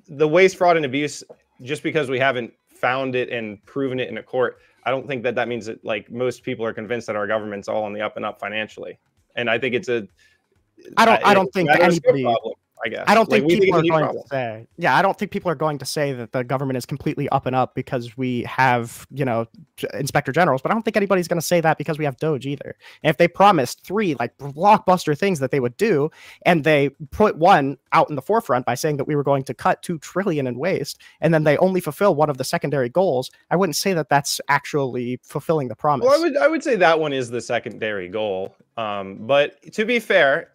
the waste, fraud, and abuse, just because we haven't found it and proven it in a court, I don't think that means that most people are convinced that our government's all on the up and up financially. And I think it's I don't think anybody. Problem, I guess. I don't think people are going to say. Yeah, I don't think people are going to say that the government is completely up and up because we have, inspector generals. But I don't think anybody's going to say that because we have DOGE either. And if they promised three blockbuster things that they would do, and they put one out in the forefront by saying that we were going to cut $2 trillion in waste, and then they only fulfill one of the secondary goals, I wouldn't say that that's actually fulfilling the promise. Well, I would say that one is the secondary goal. But to be fair,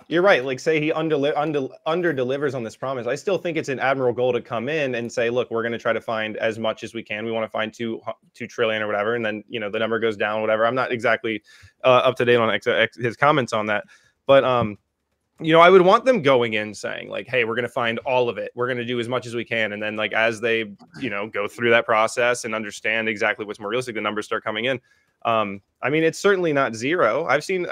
you're right. Say he under delivers on this promise. I still think it's an admirable goal to come in and say, look, we're going to try to find as much as we can. We want to find $2 trillion or whatever. And then, the number goes down, whatever. I'm not exactly up to date on his comments on that. But, I would want them going in saying hey, we're going to find all of it. We're going to do as much as we can. And then as they, go through that process and understand exactly what's more realistic, the numbers start coming in. I mean, it's certainly not zero. I've seen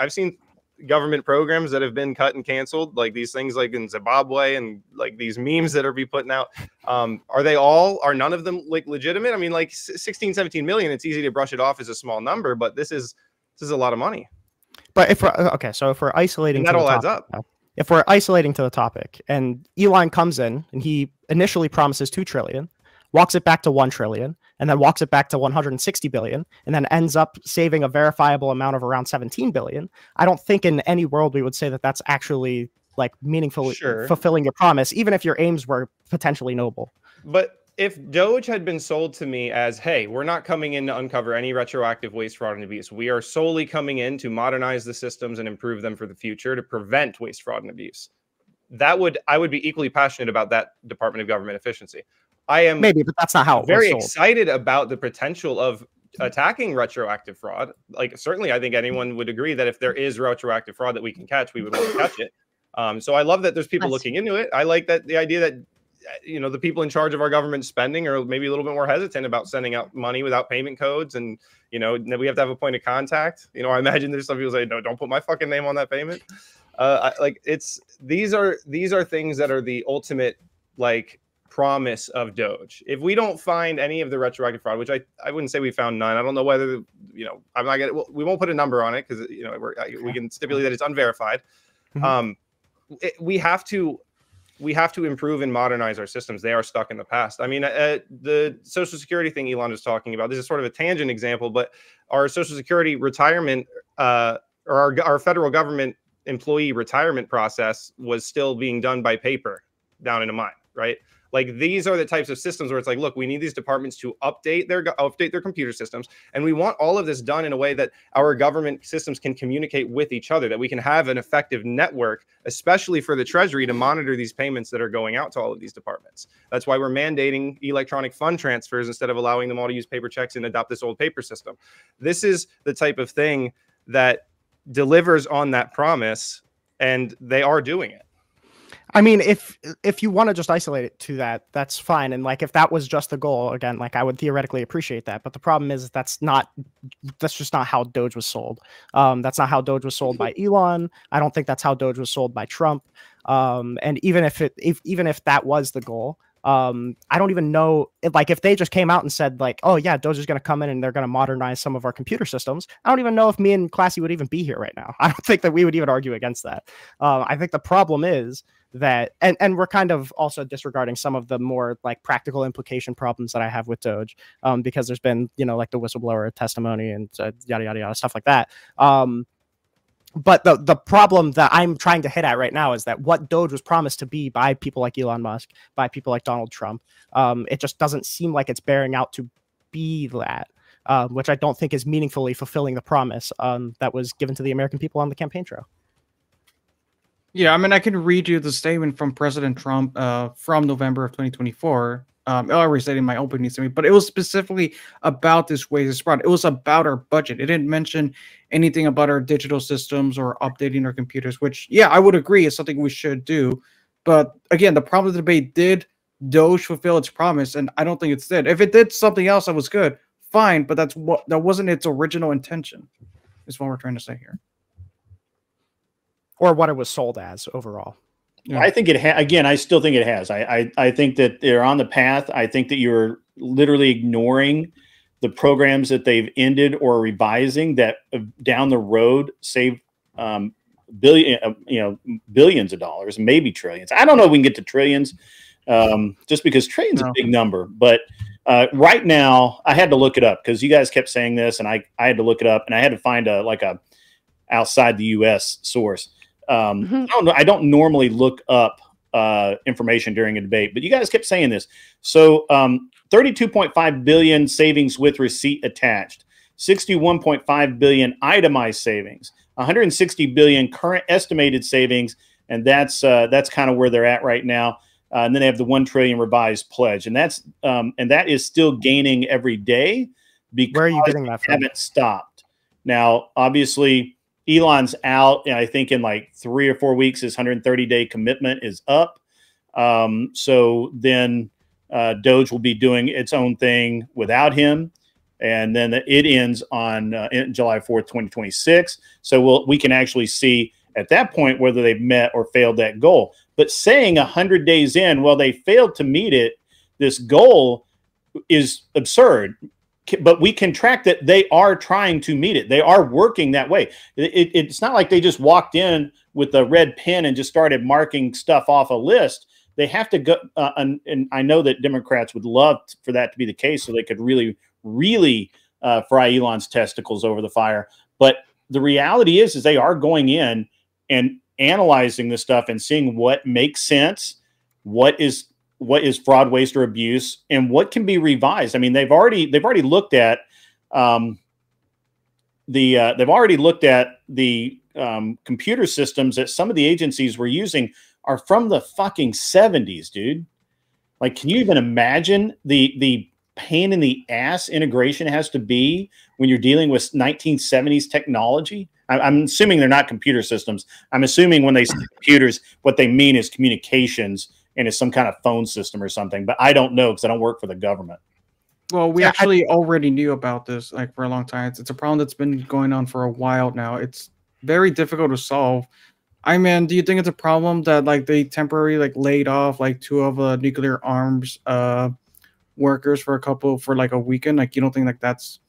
government programs that have been cut and canceled, these things in Zimbabwe and these memes that are be putting out. Are none of them legitimate? I mean, 16-17 million, it's easy to brush it off as a small number, but this is a lot of money. But if we're isolating, and that all adds up. If we're isolating to the topic, and Elon comes in and he initially promises $2 trillion, walks it back to $1 trillion, and then walks it back to 160 billion, and then ends up saving a verifiable amount of around 17 billion. I don't think in any world we would say that that's actually like meaningfully fulfilling your promise, even if your aims were potentially noble. But if DOGE had been sold to me as, hey, we're not coming in to uncover any retroactive waste, fraud, and abuse. We are solely coming in to modernize the systems and improve them for the future to prevent waste, fraud, and abuse. I would be equally passionate about that Department of Government efficiency. I am maybe, but that's not how it very was sold. excited about the potential of attacking retroactive fraud. Like, certainly, I think anyone would agree that if there is retroactive fraud that we can catch, we would want to catch it. So I love that there's people looking into it. I like that the idea that the people in charge of our government spending are maybe a little bit more hesitant about sending out money without payment codes, and we have to have a point of contact. I imagine there's some people say, no, don't put my fucking name on that payment. These are things that are the ultimate promise of DOGE. If we don't find any of the retroactive fraud, which I wouldn't say we found none. I don't know whether I'm not gonna. We won't put a number on it because we can stipulate that it's unverified. Mm-hmm. We have to improve and modernize our systems. They are stuck in the past. I mean, the Social Security thing Elon was talking about, this is sort of a tangent example, but our Social Security retirement or our federal government employee retirement process was still being done by paper down in a mine, right? Like, these are the types of systems where it's like, look, we need these departments to update their computer systems, and we want all of this done in a way that our government systems can communicate with each other, that we can have an effective network, especially for the Treasury, to monitor these payments that are going out to all of these departments. That's why we're mandating electronic fund transfers instead of allowing them all to use paper checks and adopt this old paper system. This is the type of thing that delivers on that promise, and they are doing it. I mean, if you want to just isolate it to that, that's fine. And if that was just the goal, again, I would theoretically appreciate that. But the problem is that's just not how DOGE was sold. That's not how DOGE was sold by Elon. I don't think that's how DOGE was sold by Trump. And even if that was the goal, I don't even know if they just came out and said oh yeah, DOGE is going to come in and they're going to modernize some of our computer systems. I don't even know if me and Classy would even be here right now. I don't think that we would even argue against that. I think the problem is that, and we're kind of also disregarding some of the more practical implication problems that I have with DOGE, because there's been, the whistleblower testimony and yada, yada, yada, stuff like that. But the problem that I'm trying to hit at right now is that what DOGE was promised to be by people like Elon Musk, by people like Donald Trump, it just doesn't seem like it's bearing out to be that, which I don't think is meaningfully fulfilling the promise that was given to the American people on the campaign trail. Yeah, I mean, I can read you the statement from President Trump from November of 2024. I already said in my opening statement, but it was specifically about this waste fraud. It was about our budget. It didn't mention anything about our digital systems or updating our computers, which, yeah, I would agree is something we should do. But again, the problem of the debate, did DOGE fulfill its promise? And I don't think it did. If it did something else that was good, fine, but that wasn't its original intention, is what we're trying to say here. Or what it was sold as overall. Yeah. I think again, I still think it has. I think that they're on the path. I think that you're literally ignoring the programs that they've ended or revising that down the road save billions of dollars, maybe trillions. I don't know if we can get to trillions, just because trillions is a big number. But right now, I had to look it up because you guys kept saying this, and I had to look it up, and I had to find a outside the U.S. source. I don't normally look up information during a debate, but you guys kept saying this. So 32.5 billion savings with receipt attached, 61.5 billion itemized savings, 160 billion current estimated savings, and that's kind of where they're at right now. And then they have the 1 trillion revised pledge, and that is still gaining every day because where are you getting that from? Haven't stopped. Now, obviously, Elon's out, and I think in 3 or 4 weeks, his 130-day commitment is up. So then DOGE will be doing its own thing without him. And then it ends on July 4th, 2026. So we can actually see at that point whether they've met or failed that goal. But saying 100 days in, well, they failed to meet it, this goal is absurd. But we can track that they are trying to meet it. They are working that way. It's not like they just walked in with a red pen and just started marking stuff off a list. they have to go. And I know that Democrats would love for that to be the case, so they could really, really fry Elon's testicles over the fire. But the reality is they are going in and analyzing this stuff and seeing what makes sense, what is fraud, waste, or abuse, and what can be revised. I mean, they've already looked at the computer systems that some of the agencies were using are from the fucking 70s, dude. Like, can you even imagine the pain in the ass integration has to be when you're dealing with 1970s technology? I'm assuming they're not computer systems. I'm assuming when they say computers, what they mean is communications and it's some kind of phone system or something. But I don't know because I don't work for the government. Well, we actually already knew about this like for a long time. It's a problem that's been going on for a while now. It's very difficult to solve. I mean, do you think it's a problem that like they temporarily like laid off like 2 of nuclear arms workers for a weekend? Like, you don't think like that's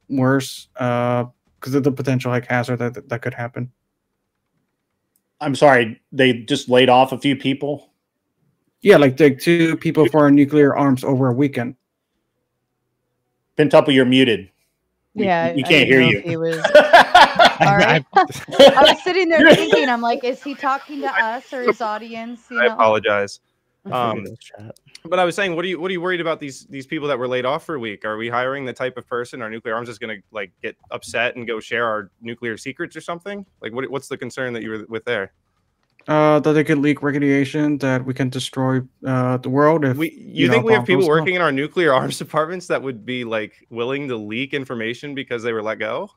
worse because of the potential like hazard that could happen? I'm sorry, they just laid off a few people. Yeah, like 2 people for nuclear arms over a weekend. Pentuple, you're muted. Yeah, we can't hear you. He was... All right. I was sitting there thinking, I'm like, is he talking to us or his audience? I apologize. But I was saying, what are you worried about these people that were laid off for a week? Are we hiring the type of person our nuclear arms is going to like get upset and go share our nuclear secrets or something? Like, what's the concern that you were with there? That they could leak radiation, that we can destroy the world. If you think we have people working in our nuclear arms departments that would be like willing to leak information because they were let go?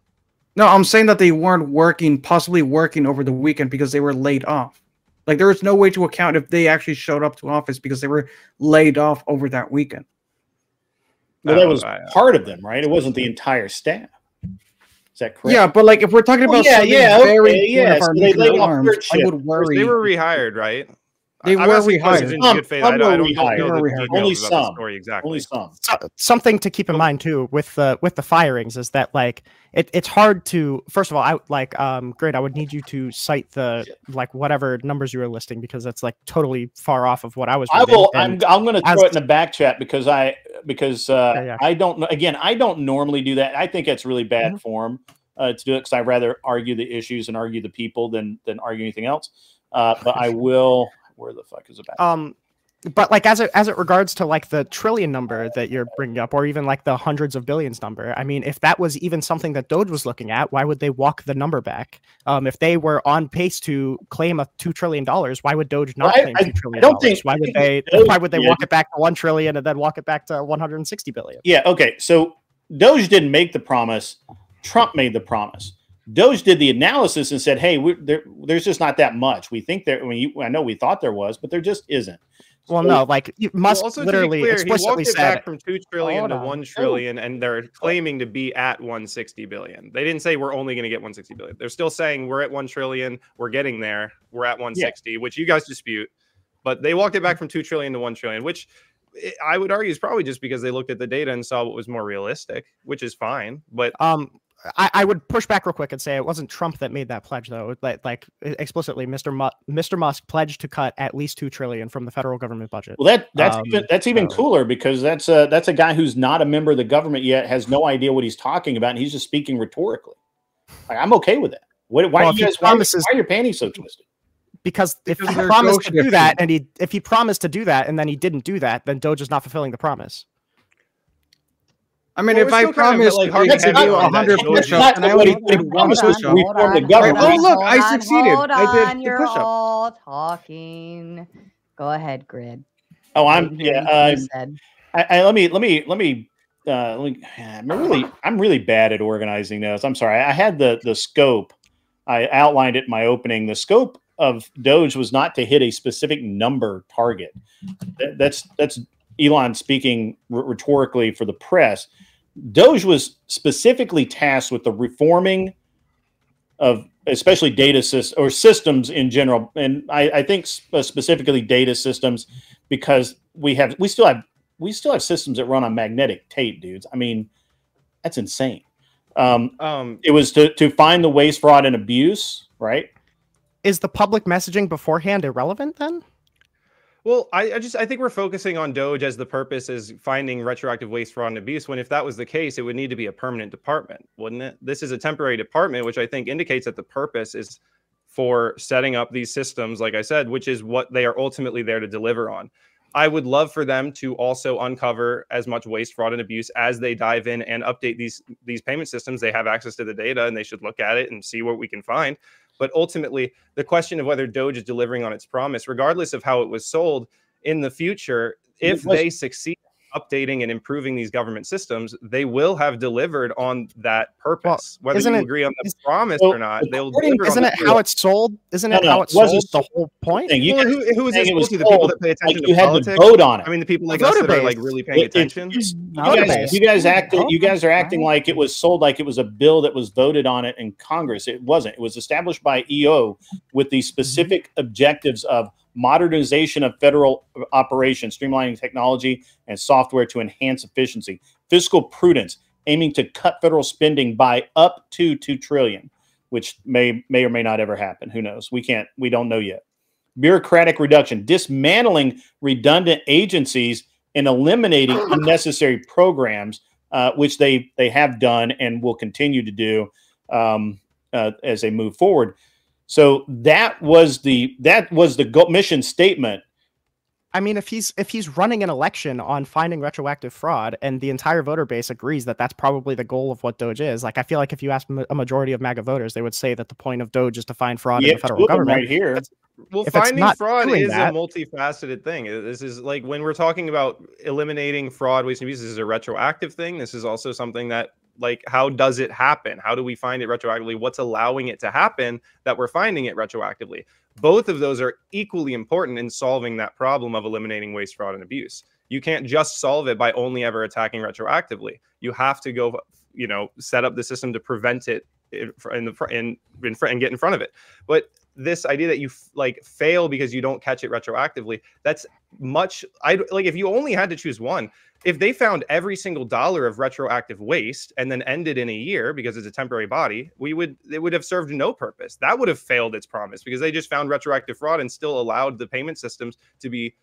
No, I'm saying that they weren't possibly working over the weekend because they were laid off. Like, there was no way to account if they actually showed up to office because they were laid off over that weekend. Well, that was part of them, right? It wasn't the entire staff. Is that correct? Yeah, but like if we're talking about nuclear arms, I would worry. They were rehired, right? They were rehired. I don't know only some. Exactly. Only some. Something to keep in mind too with the firings is that like it's hard to, first of all, great, I would need you to cite the like whatever numbers you were listing because that's like totally far off of what I was reading. I will. I'm going to throw it in the back chat because I don't know. Again, I don't normally do that. I think it's really bad form to do it because I'd rather argue the issues and argue the people than argue anything else. But I will. Where the fuck is it back? But like as it regards to like the trillion number that you're bringing up, or even like the hundreds of billions number, I mean, if that was even something that DOGE was looking at, why would they walk the number back? If they were on pace to claim $2 trillion, why would DOGE not claim $2 trillion? I don't think. Why would they walk it back to 1 trillion and then walk it back to 160 billion? Yeah. Okay. So DOGE didn't make the promise. Trump made the promise. DOGE did the analysis and said, "Hey, there's just not that much. We think there. I know we thought there was, but there just isn't." Well, no, like Musk literally explicitly said back from 2 trillion to 1 trillion, and they're claiming to be at 160 billion. They didn't say we're only going to get 160 billion. They're still saying we're at 1 trillion. We're getting there. We're at 160, which you guys dispute. But they walked it back from 2 trillion to 1 trillion, which I would argue is probably just because they looked at the data and saw what was more realistic, which is fine. But I would push back real quick and say it wasn't Trump that made that pledge, though. Like explicitly, Mr. Musk pledged to cut at least $2 trillion from the federal government budget. Well, that's even cooler because that's a guy who's not a member of the government yet, has no idea what he's talking about, and he's just speaking rhetorically. Like, I'm okay with that. Why are your panties so twisted? Because if he promised to do that, and if he promised to do that, and then he didn't do that, then DOGE is not fulfilling the promise. I mean, if I promise to do 100 push-ups, and I only did 1 push-up. Oh, look, I succeeded. I did the push-up. All talking. Go ahead, Grid. Oh, I'm really bad at organizing this. I'm sorry. I had the scope. I outlined it in my opening. The scope of DOGE was not to hit a specific number target. That's Elon speaking rhetorically for the press. DOGE was specifically tasked with the reforming of especially data systems in general, and I think specifically data systems because we still have systems that run on magnetic tape, dudes. I mean, that's insane. It was to find the waste, fraud, and abuse, right? Is the public messaging beforehand irrelevant then? Well, I think we're focusing on DOGE as the purpose is finding retroactive waste, fraud, and abuse, when if that was the case, it would need to be a permanent department, wouldn't it? This is a temporary department, which I think indicates that the purpose is for setting up these systems, like I said, which is what they are ultimately there to deliver on. I would love for them to also uncover as much waste, fraud, and abuse as they dive in and update these payment systems. They have access to the data and they should look at it and see what we can find. But ultimately, the question of whether DOGE is delivering on its promise, regardless of how it was sold in the future, if they succeed updating and improving these government systems, they will have delivered on that purpose. Well, whether you agree on the promise or not, they'll deliver. Isn't it how it's sold? Isn't it how it's sold? The whole point. Who is it supposed to be? The people that pay attention to politics? You had to vote on it. I mean, the people like us that are like really paying attention. You guys are acting like it was sold, like it was a bill that was voted on it in Congress. It wasn't. It was established by EO with the specific objectives of modernization of federal operations, streamlining technology and software to enhance efficiency, fiscal prudence, aiming to cut federal spending by up to $2 trillion, which may or may not ever happen. Who knows? We don't know yet. Bureaucratic reduction, dismantling redundant agencies and eliminating unnecessary programs, which they have done and will continue to do as they move forward. So that was the mission statement. I mean, if he's running an election on finding retroactive fraud, and the entire voter base agrees that that's probably the goal of what DOGE is, like I feel like if you ask a majority of MAGA voters, they would say that the point of DOGE is to find fraud in the federal government. Right here. Well, finding fraud is a multifaceted thing. This is like when we're talking about eliminating fraud, waste, and abuse. This is a retroactive thing. This is also something that, like, how does it happen? How do we find it retroactively? What's allowing it to happen that we're finding it retroactively? Both of those are equally important in solving that problem of eliminating waste, fraud, and abuse. You can't just solve it by only ever attacking retroactively. You have to go, set up the system to prevent it and get in front of it. But this idea that you fail because you don't catch it retroactively, that's if you only had to choose one, if they found every single dollar of retroactive waste and then ended in a year because it's a temporary body, it would have served no purpose. That would have failed its promise because they just found retroactive fraud and still allowed the payment systems to be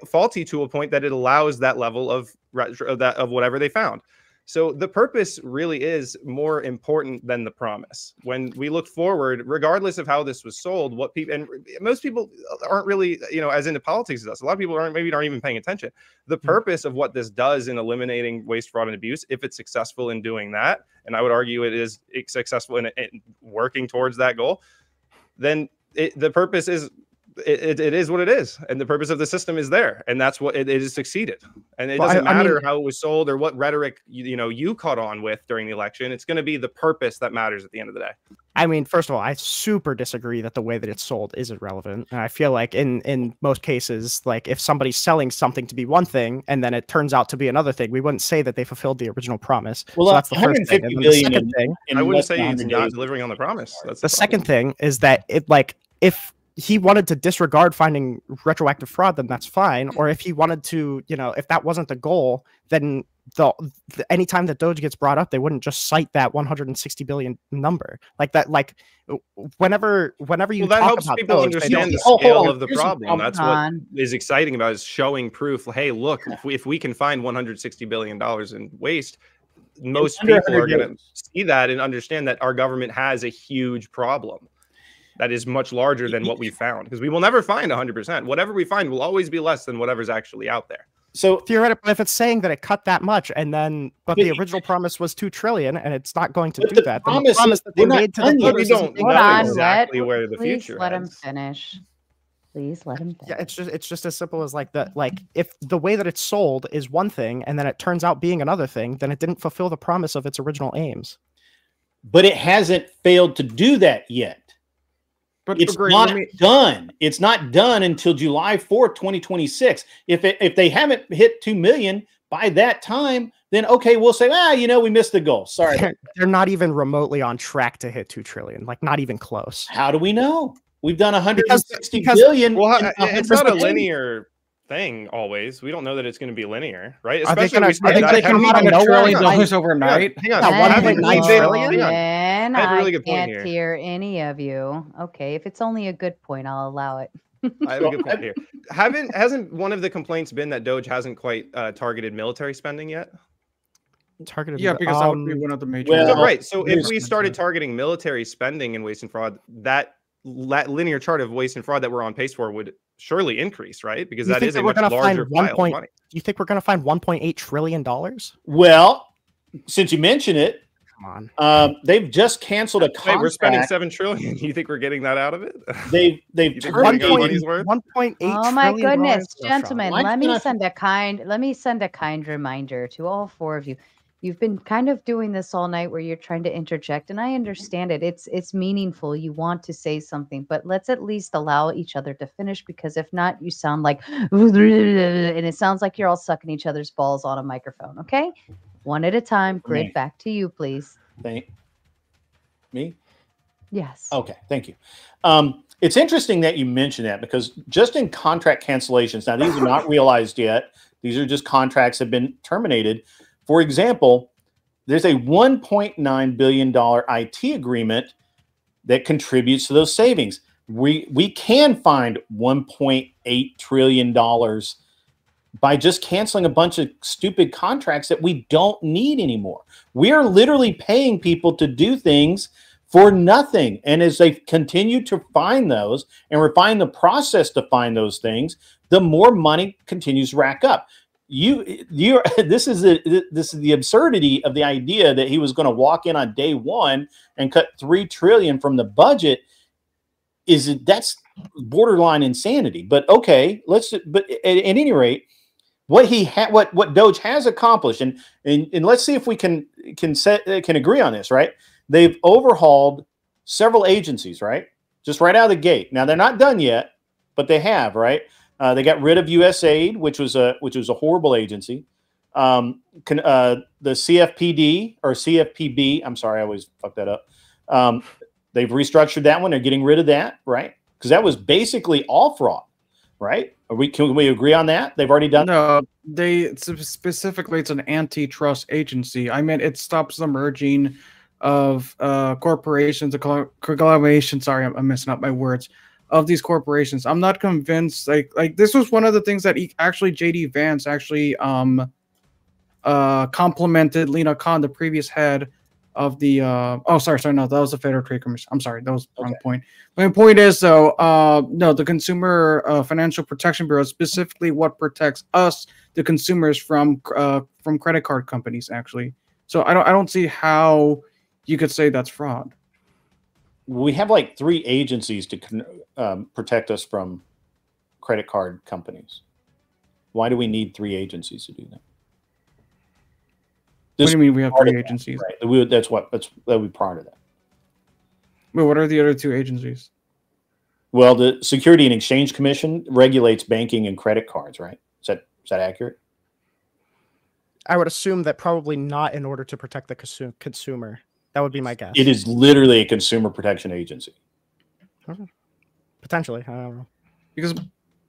faulty to a point that it allows that level of whatever they found. So the purpose really is more important than the promise. When we look forward, regardless of how this was sold, most people aren't really, as into politics as us. A lot of people aren't even paying attention. The purpose of what this does in eliminating waste, fraud, and abuse, if it's successful in doing that, and I would argue it is successful in working towards that goal, then the purpose is it is what it is, and the purpose of the system is there, and that's what it has succeeded. And it doesn't matter how it was sold or what rhetoric you caught on with during the election. It's going to be the purpose that matters at the end of the day. I mean, first of all, I super disagree that the way that it's sold is irrelevant. And I feel like in most cases, like if somebody's selling something to be one thing and then it turns out to be another thing, we wouldn't say that they fulfilled the original promise. Well, so that's the first thing. And the second thing, I wouldn't say it's not delivering on the promise. That's the second thing is that if he wanted to disregard finding retroactive fraud, then that's fine. Or if he wanted to, if that wasn't the goal, then anytime that DOGE gets brought up, they wouldn't just cite that 160 billion number like that. Like whenever you that talk helps about people DOGE, understand the scale of the problem. That's what is exciting about it, is showing proof. Hey, look, if we can find 160 billion dollars in waste, most people are going to see that and understand that our government has a huge problem that is much larger than what we found, because we will never find 100%. Whatever we find will always be less than whatever's actually out there. So theoretically, if it's saying that it cut that much, but the original promise was $2 trillion, and it's not going to do that, then the promise that they made to the voters, we don't know exactly where the future is. Let him finish. Please let him finish. Yeah, it's just as simple as if the way that it's sold is one thing, and then it turns out being another thing, then it didn't fulfill the promise of its original aims. But it hasn't failed to do that yet. But it's not done. It's not done until July 4th, 2026. If they haven't hit 2 million by that time, then okay, we'll say, we missed the goal. Sorry. They're not even remotely on track to hit 2 trillion. Like, not even close. How do we know? We've done 160 billion. Well, it's not a linear thing always. We don't know that it's going to be linear, right? Especially I think they can come out of nowhere overnight. Hang on. 1.9 trillion. I really can't hear any of you. Okay, if it's only a good point, I'll allow it. I have a good point here. Hasn't one of the complaints been that DOGE hasn't quite targeted military spending yet? Targeted. Yeah, because that would be one of the major. Well, So, right. So if we started targeting military spending in waste and fraud, that linear chart of waste and fraud that we're on pace for would surely increase, right? Because that is a much larger pile of money. Do you think we're going to find $1.8 trillion? Well, since you mention it, come on. They've just canceled a contract. Wait, we're spending $7 trillion. You think we're getting that out of it? They've money's worth? $1.8 Oh my trillion goodness, so gentlemen, Why let me can't send a kind reminder to all four of you. You've been kind of doing this all night where you're trying to interject, and I understand it. It's meaningful. You want to say something, but let's at least allow each other to finish, because if not, you sound like and it sounds like you're all sucking each other's balls on a microphone. Okay? One at a time. Grid, back to you, please. Thank me. Yes. Okay, thank you. It's interesting that you mentioned that, because just in contract cancellations, now these are not realized yet. These are just contracts that have been terminated. For example, there's a $1.9 billion IT agreement that contributes to those savings. We can find $1.8 trillion by just canceling a bunch of stupid contracts that we don't need anymore. We are literally paying people to do things for nothing. And as they continue to find those and refine the process to find those things, the more money continues to rack up. This is the absurdity of the idea that he was going to walk in on day one and cut $3 trillion from the budget. That's borderline insanity? But okay, but at any rate, what DOGE has accomplished, and let's see if we can agree on this, right? They've overhauled several agencies, right? Just right out of the gate. Now they're not done yet, but they have, right? They got rid of USAID, which was a horrible agency. The CFPD or CFPB, I'm sorry, I always fuck that up. They've restructured that one. They're getting rid of that, right? Because that was basically all fraud, right? Can we agree on that? They've already done. No, specifically it's an antitrust agency. I mean, it stops the merging of corporations, collaboration. Sorry, I'm messing up my words. Of these corporations, I'm not convinced. Like this was one of the things that JD Vance actually complimented Lena Khan, the previous head of the sorry, no, that was the Federal Trade Commission. I'm sorry, that was the wrong point. My point is though, no, the Consumer Financial Protection Bureau is specifically what protects us, the consumers, from credit card companies actually. So I don't see how you could say that's fraud. We have like 3 agencies to protect us from credit card companies. Why do we need 3 agencies to do that? What do you mean we have 3 agencies? That, right. That would be part of that. Well, what are the other 2 agencies? Well, the Security and Exchange Commission regulates banking and credit cards, right? Is that accurate? I would assume that probably not in order to protect the consumer. That would be my guess. It is literally a consumer protection agency. Potentially, I don't know. Because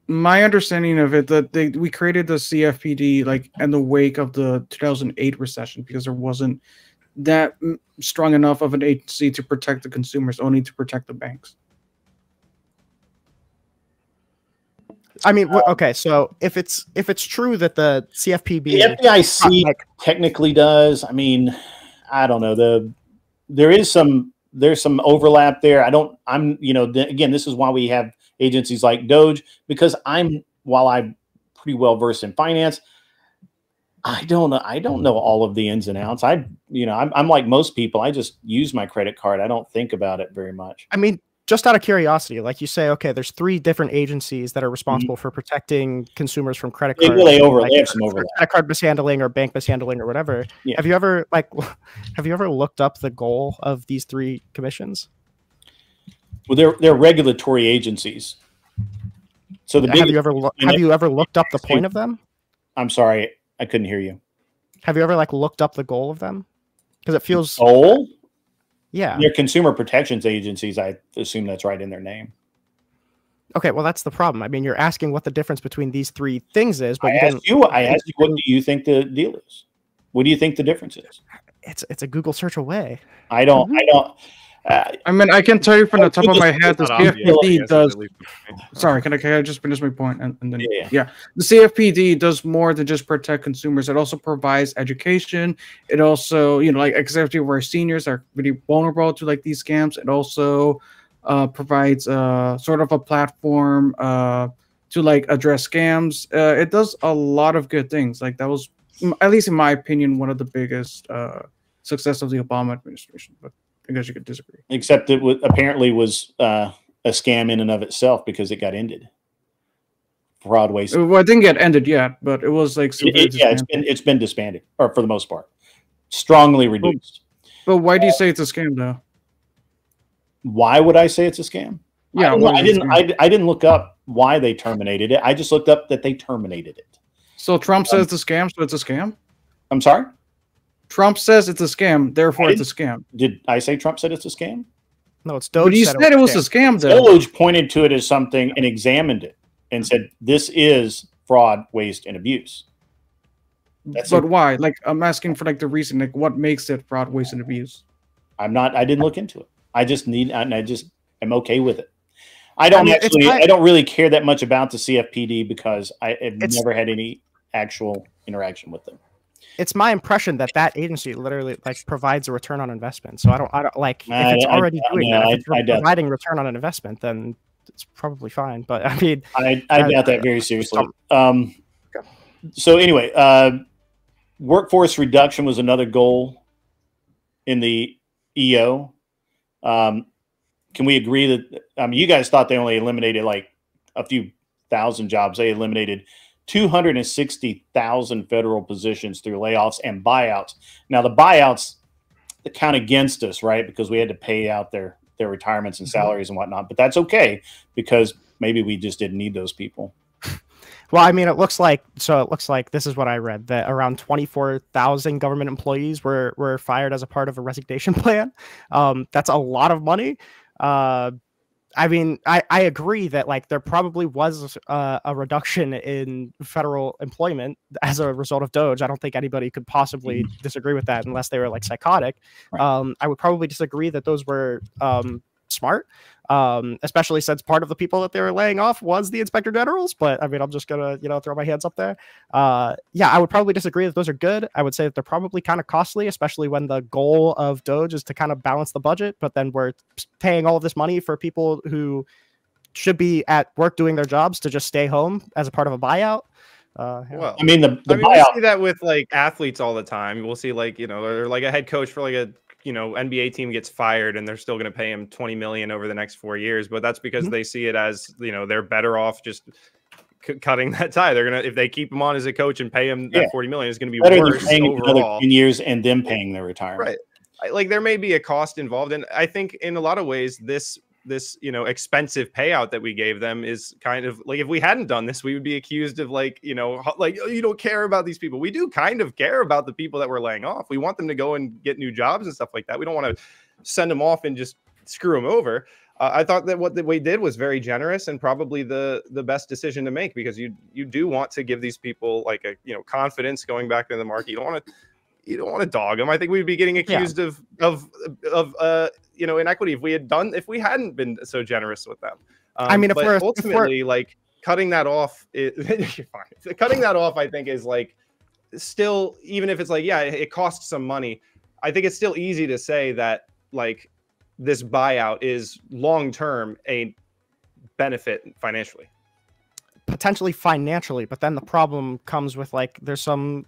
my understanding of it, that we created the CFPD like in the wake of the 2008 recession, because there wasn't that strong enough of an agency to protect the consumers, only to protect the banks. I mean, okay, so if it's true that the CFPB, the FDIC technically does. I mean, I don't know. There's some overlap there. Again, this is why we have agencies like DOGE, because while I'm pretty well versed in finance, I don't know all of the ins and outs. I'm like most people. I just use my credit card. I don't think about it very much. I mean, just out of curiosity, like you say, okay, there's 3 different agencies that are responsible for protecting consumers from credit cards. They have some overlap. Credit card mishandling or bank mishandling or whatever. Yeah. Have you ever looked up the goal of these 3 commissions? Well, they're regulatory agencies. So have you ever looked up the point of them? I'm sorry, I couldn't hear you. Have you ever looked up the goal of them? Because it feels goal. Yeah, they're consumer protections agencies. I assume that's right in their name. Okay, well, that's the problem. I mean, you're asking what the difference between these 3 things is, but I asked you, what do you think the deal is? What do you think the difference is? It's a Google search away. I don't. I mean, I can tell you from the top of my head, the It's not obvious, I CFPD guess, does. at least. Sorry, can I just finish my point? And then Yeah. the CFPD does more than just protect consumers. It also provides education. It also, like especially where seniors are really vulnerable to like these scams. It also provides sort of a platform to like address scams. It does a lot of good things. Like that was, at least in my opinion, one of the biggest success of the Obama administration. But I guess you could disagree. Except it apparently was a scam in and of itself because it got ended. Fraud, waste. Well, it didn't get ended yet, but it was like it's been disbanded, or for the most part, strongly reduced. But why do you say it's a scam, though? Why would I say it's a scam? Yeah, I didn't look up why they terminated it. I just looked up that they terminated it. So Trump says it's a scam, so it's a scam? I'm sorry? Trump says it's a scam, therefore it's a scam. Did I say Trump said it's a scam? No, it's Doge. But you said it was a scam, though. DOGE pointed to it as something and examined it and said, this is fraud, waste, and abuse. But why? Like, I'm asking for like the reason, like what makes it fraud, waste, and abuse? I didn't look into it. I am okay with it. I don't really care that much about the CFPD because I've never had any actual interaction with them. It's my impression that agency literally like provides a return on investment. So I don't like if it's already doing that, if it's providing return on an investment, then it's probably fine. But I mean, I doubt that very seriously. So anyway, workforce reduction was another goal in the EO. Can we agree that you guys thought they only eliminated like a few thousand jobs? They eliminated 260,000 federal positions through layoffs and buyouts. Now the buyouts count against us, right? Because we had to pay out their retirements and salaries and whatnot. But that's okay because maybe we just didn't need those people. Well, I mean, it looks like this is what I read, that around 24,000 government employees were fired as a part of a resignation plan. That's a lot of money. I mean, I agree that like there probably was a reduction in federal employment as a result of DOGE. I don't think anybody could possibly disagree with that unless they were like psychotic. Right. I would probably disagree that those were smart, especially since part of the people that they were laying off was the inspector generals. But I mean, I'm just gonna throw my hands up there. Yeah, I would probably disagree that those are good. I would say that they're probably kind of costly, especially when the goal of DOGE is to kind of balance the budget, but then we're paying all of this money for people who should be at work doing their jobs to just stay home as a part of a buyout. Yeah. Well, I mean, the buyout. We see that with like athletes all the time. We'll see like or like a head coach for like a NBA team gets fired and they're still going to pay him $20 million over the next 4 years, but that's because they see it as they're better off just cutting that tie. They're gonna, if they keep him on as a coach and pay him that $40 million, is going to be better worse than paying overall. 10 years and then paying their retirement. Right. Like there may be a cost involved, and I think in a lot of ways this expensive payout that we gave them is kind of like, if we hadn't done this, we would be accused of like you don't care about these people. We do kind of care about the people that we're laying off. We want them to go and get new jobs and stuff like that. We don't want to send them off and just screw them over. I thought that what we did was very generous and probably the best decision to make, because you do want to give these people like a confidence going back into the market. You don't want to dog them. I think we'd be getting accused of inequity if we hadn't been so generous with them. I mean, ultimately like cutting that off, you're fine. Cutting that off, I think, is like still, even if it's like, it costs some money. I think it's still easy to say that like this buyout is long-term a benefit financially. Potentially financially, but then the problem comes with like, there's some,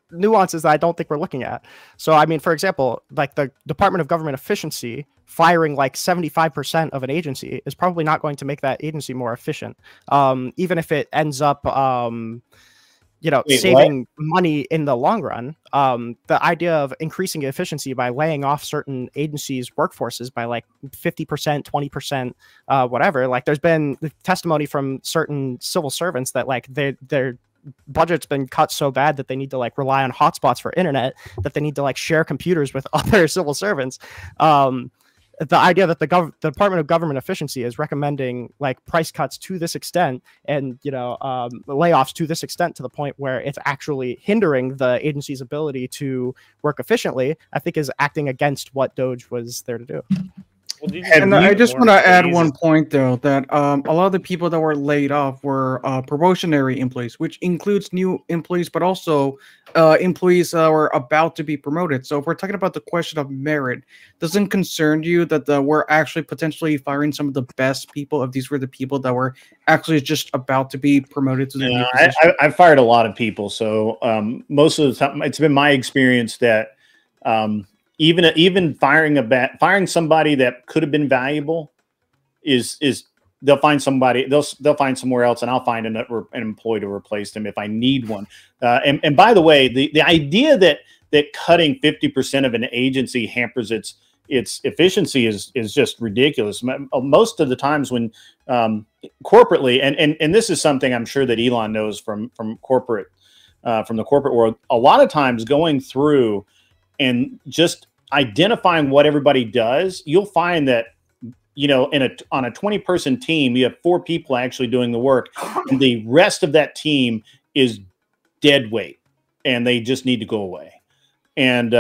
nuances that I don't think we're looking at. So, I mean, for example, like the Department of Government Efficiency firing like 75% of an agency is probably not going to make that agency more efficient. Even if it ends up, saving money in the long run. The idea of increasing efficiency by laying off certain agencies' workforces by like 50%, 20%, whatever. Like there's been testimony from certain civil servants that like their budget's been cut so bad that they need to like rely on hotspots for internet, that they need to like share computers with other civil servants. the idea that the Department of Government Efficiency is recommending like price cuts to this extent and layoffs to this extent to the point where it's actually hindering the agency's ability to work efficiently, I think is acting against what DOGE was there to do. Well, and I just want to add one point, though, that a lot of the people that were laid off were probationary employees, which includes new employees, but also employees that were about to be promoted. So if we're talking about the question of merit, doesn't concern you that we're actually potentially firing some of the best people if these were the people that were actually just about to be promoted to the new position? I've fired a lot of people. So most of the time, it's been my experience that even firing somebody that could have been valuable is they'll find somebody, they'll find somewhere else, and I'll find an employee to replace them if I need one. And by the way, the idea that cutting 50% of an agency hampers its efficiency is just ridiculous. Most of the times when corporately, and this is something I'm sure that Elon knows from the corporate world, a lot of times going through and just identifying what everybody does, you'll find that, on a 20-person team, you have 4 people actually doing the work, and the rest of that team is dead weight, and they just need to go away. And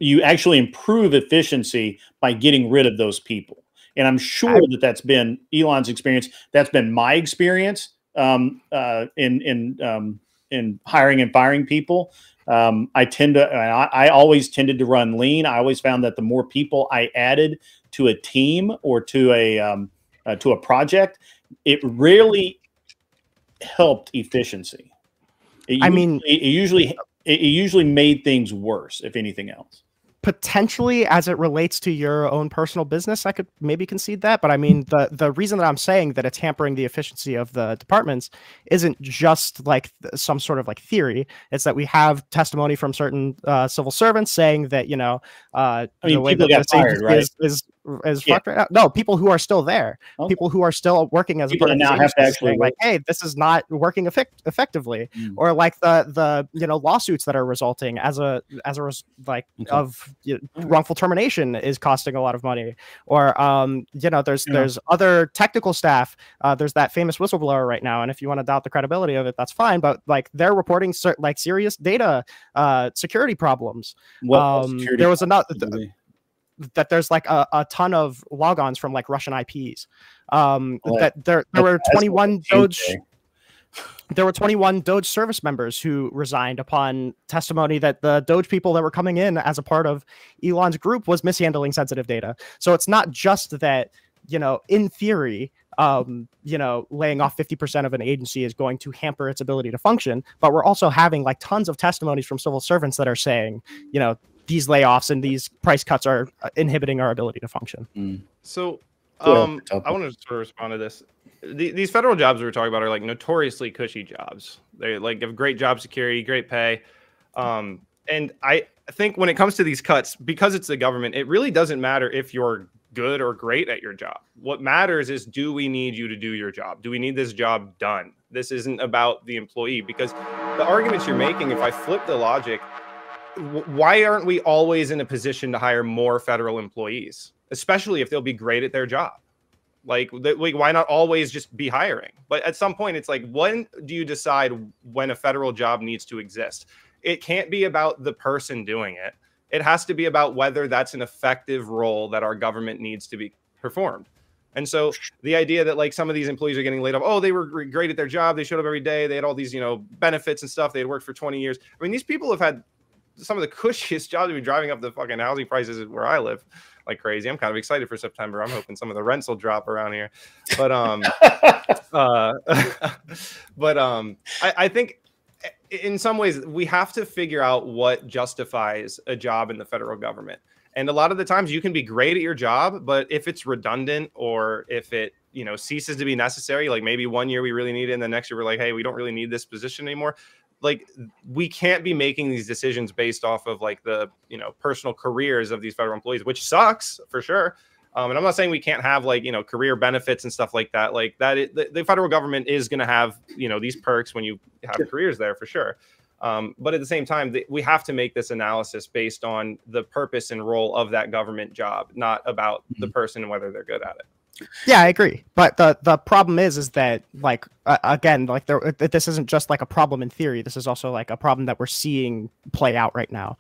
you actually improve efficiency by getting rid of those people. And I'm sure that's been Elon's experience. That's been my experience in hiring and firing people. I always tended to run lean. I always found that the more people I added to a team or to a project, it rarely helped efficiency. It usually made things worse, if anything else. Potentially, as it relates to your own personal business, I could maybe concede that. But I mean, the reason that I'm saying that it's hampering the efficiency of the departments isn't just like some sort of like theory. It's that we have testimony from certain civil servants saying that, the way that got fired, right? is fucked right now. No, people who are still there, people who are still working as a part of now have to actually like, hey, this is not working effectively, or like the lawsuits that are resulting of wrongful termination is costing a lot of money, or there's other technical staff. There's that famous whistleblower right now, and if you want to doubt the credibility of it, that's fine. But like they're reporting serious data security problems. There was another. That there's like a ton of logons from like Russian IPs. That there were 21 DOGE. There were 21 DOGE service members who resigned upon testimony that the DOGE people that were coming in as a part of Elon's group was mishandling sensitive data. So it's not just that, in theory, laying off 50% of an agency is going to hamper its ability to function, but we're also having like tons of testimonies from civil servants that are saying, these layoffs and these price cuts are inhibiting our ability to function. So I want to sort of respond to this. These federal jobs we were talking about are like notoriously cushy jobs. They like have great job security, great pay. And I think when it comes to these cuts, because it's the government, it really doesn't matter if you're good or great at your job. What matters is, do we need you to do your job? Do we need this job done? This isn't about the employee, because the arguments you're making, if I flip the logic, why aren't we always in a position to hire more federal employees, especially if they'll be great at their job? Like, why not always just be hiring? But at some point, it's like, when do you decide when a federal job needs to exist? It can't be about the person doing it. It has to be about whether that's an effective role that our government needs to be performed. And so the idea that like some of these employees are getting laid off, oh, they were great at their job, they showed up every day, they had all these, benefits and stuff, they had worked for 20 years. I mean, these people have had some of the cushiest jobs to be driving up the fucking housing prices where I live like crazy. I'm kind of excited for September. I'm hoping some of the rents will drop around here. But I think in some ways we have to figure out what justifies a job in the federal government. And a lot of the times you can be great at your job, but if it's redundant or if it, ceases to be necessary, like maybe one year we really need it and the next year we're like, hey, we don't really need this position anymore. Like, we can't be making these decisions based off of like the, personal careers of these federal employees, which sucks for sure. And I'm not saying we can't have like, career benefits and stuff like that. Like that, the federal government is going to have, these perks when you have careers there for sure. But at the same time, we have to make this analysis based on the purpose and role of that government job, not about the person and whether they're good at it. Yeah, I agree. But the problem is that, like, again, like, this isn't just like a problem in theory. This is also like a problem that we're seeing play out right now.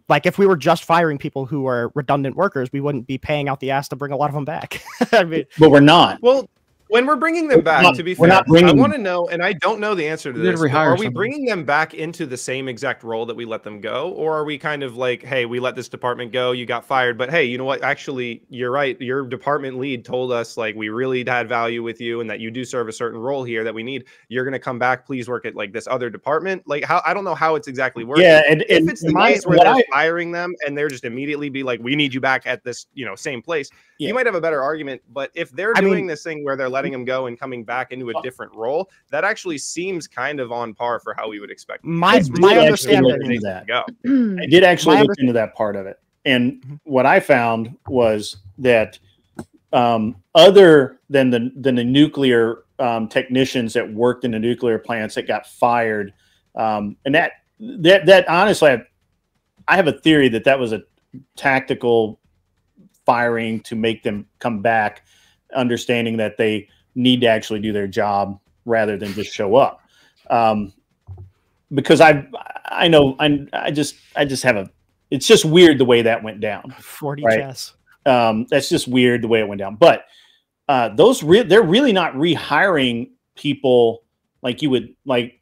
Like, if we were just firing people who are redundant workers, we wouldn't be paying out the ass to bring a lot of them back. I mean, but we're not. Well, when we're bringing them back, to be fair, I want to know, and I don't know the answer to this, are we bringing them back into the same exact role that we let them go? Or are we kind of like, hey, we let this department go, you got fired, but hey, you know what? Actually, you're right. Your department lead told us, like, we really had value with you and that you do serve a certain role here that we need. You're going to come back. Please work at, like, this other department. Like, how, I don't know how it's exactly working. Yeah, and if it's the case where they're firing them and they're just immediately be like, we need you back at this, same place, you might have a better argument. But if they're doing this thing where they're letting them go and coming back into a different role, that actually seems kind of on par for how we would expect. My understanding is that I did actually look into that part of it, and what I found was that other than the nuclear technicians that worked in the nuclear plants that got fired, and that honestly, I have a theory that was a tactical firing to make them come back, understanding that they need to actually do their job rather than just show up. Because I just have it's just weird the way that went down. 40 right? chess. That's just weird the way it went down. But they're really not rehiring people like you would like.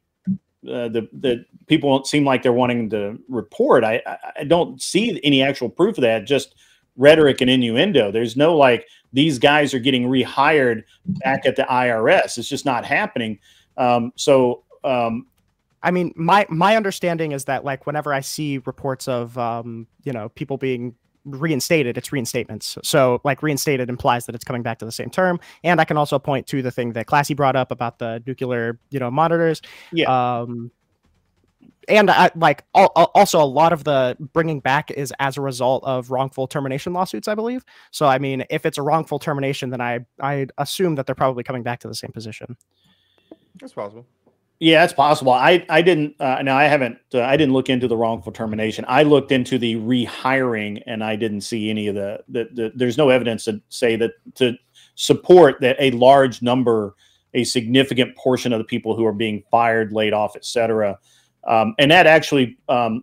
The people don't seem like they're wanting to report. I don't see any actual proof of that. Just rhetoric and innuendo. There's no like these guys are getting rehired back at the IRS. It's just not happening. I mean, my understanding is that, like, whenever I see reports of people being reinstated, it's reinstatements. So, like, reinstated implies that it's coming back to the same term. And I can also point to the thing that Classy brought up about the nuclear monitors. Yeah. And also a lot of the bringing back is as a result of wrongful termination lawsuits, I believe. So, I mean, if it's a wrongful termination, then I assume that they're probably coming back to the same position. That's possible. Yeah, it's possible. I didn't. Now I haven't. I didn't look into the wrongful termination. I looked into the rehiring, and I didn't see any of the. There's no evidence to say that to support that a large number, a significant portion of the people who are being fired, laid off, etc. And that actually, I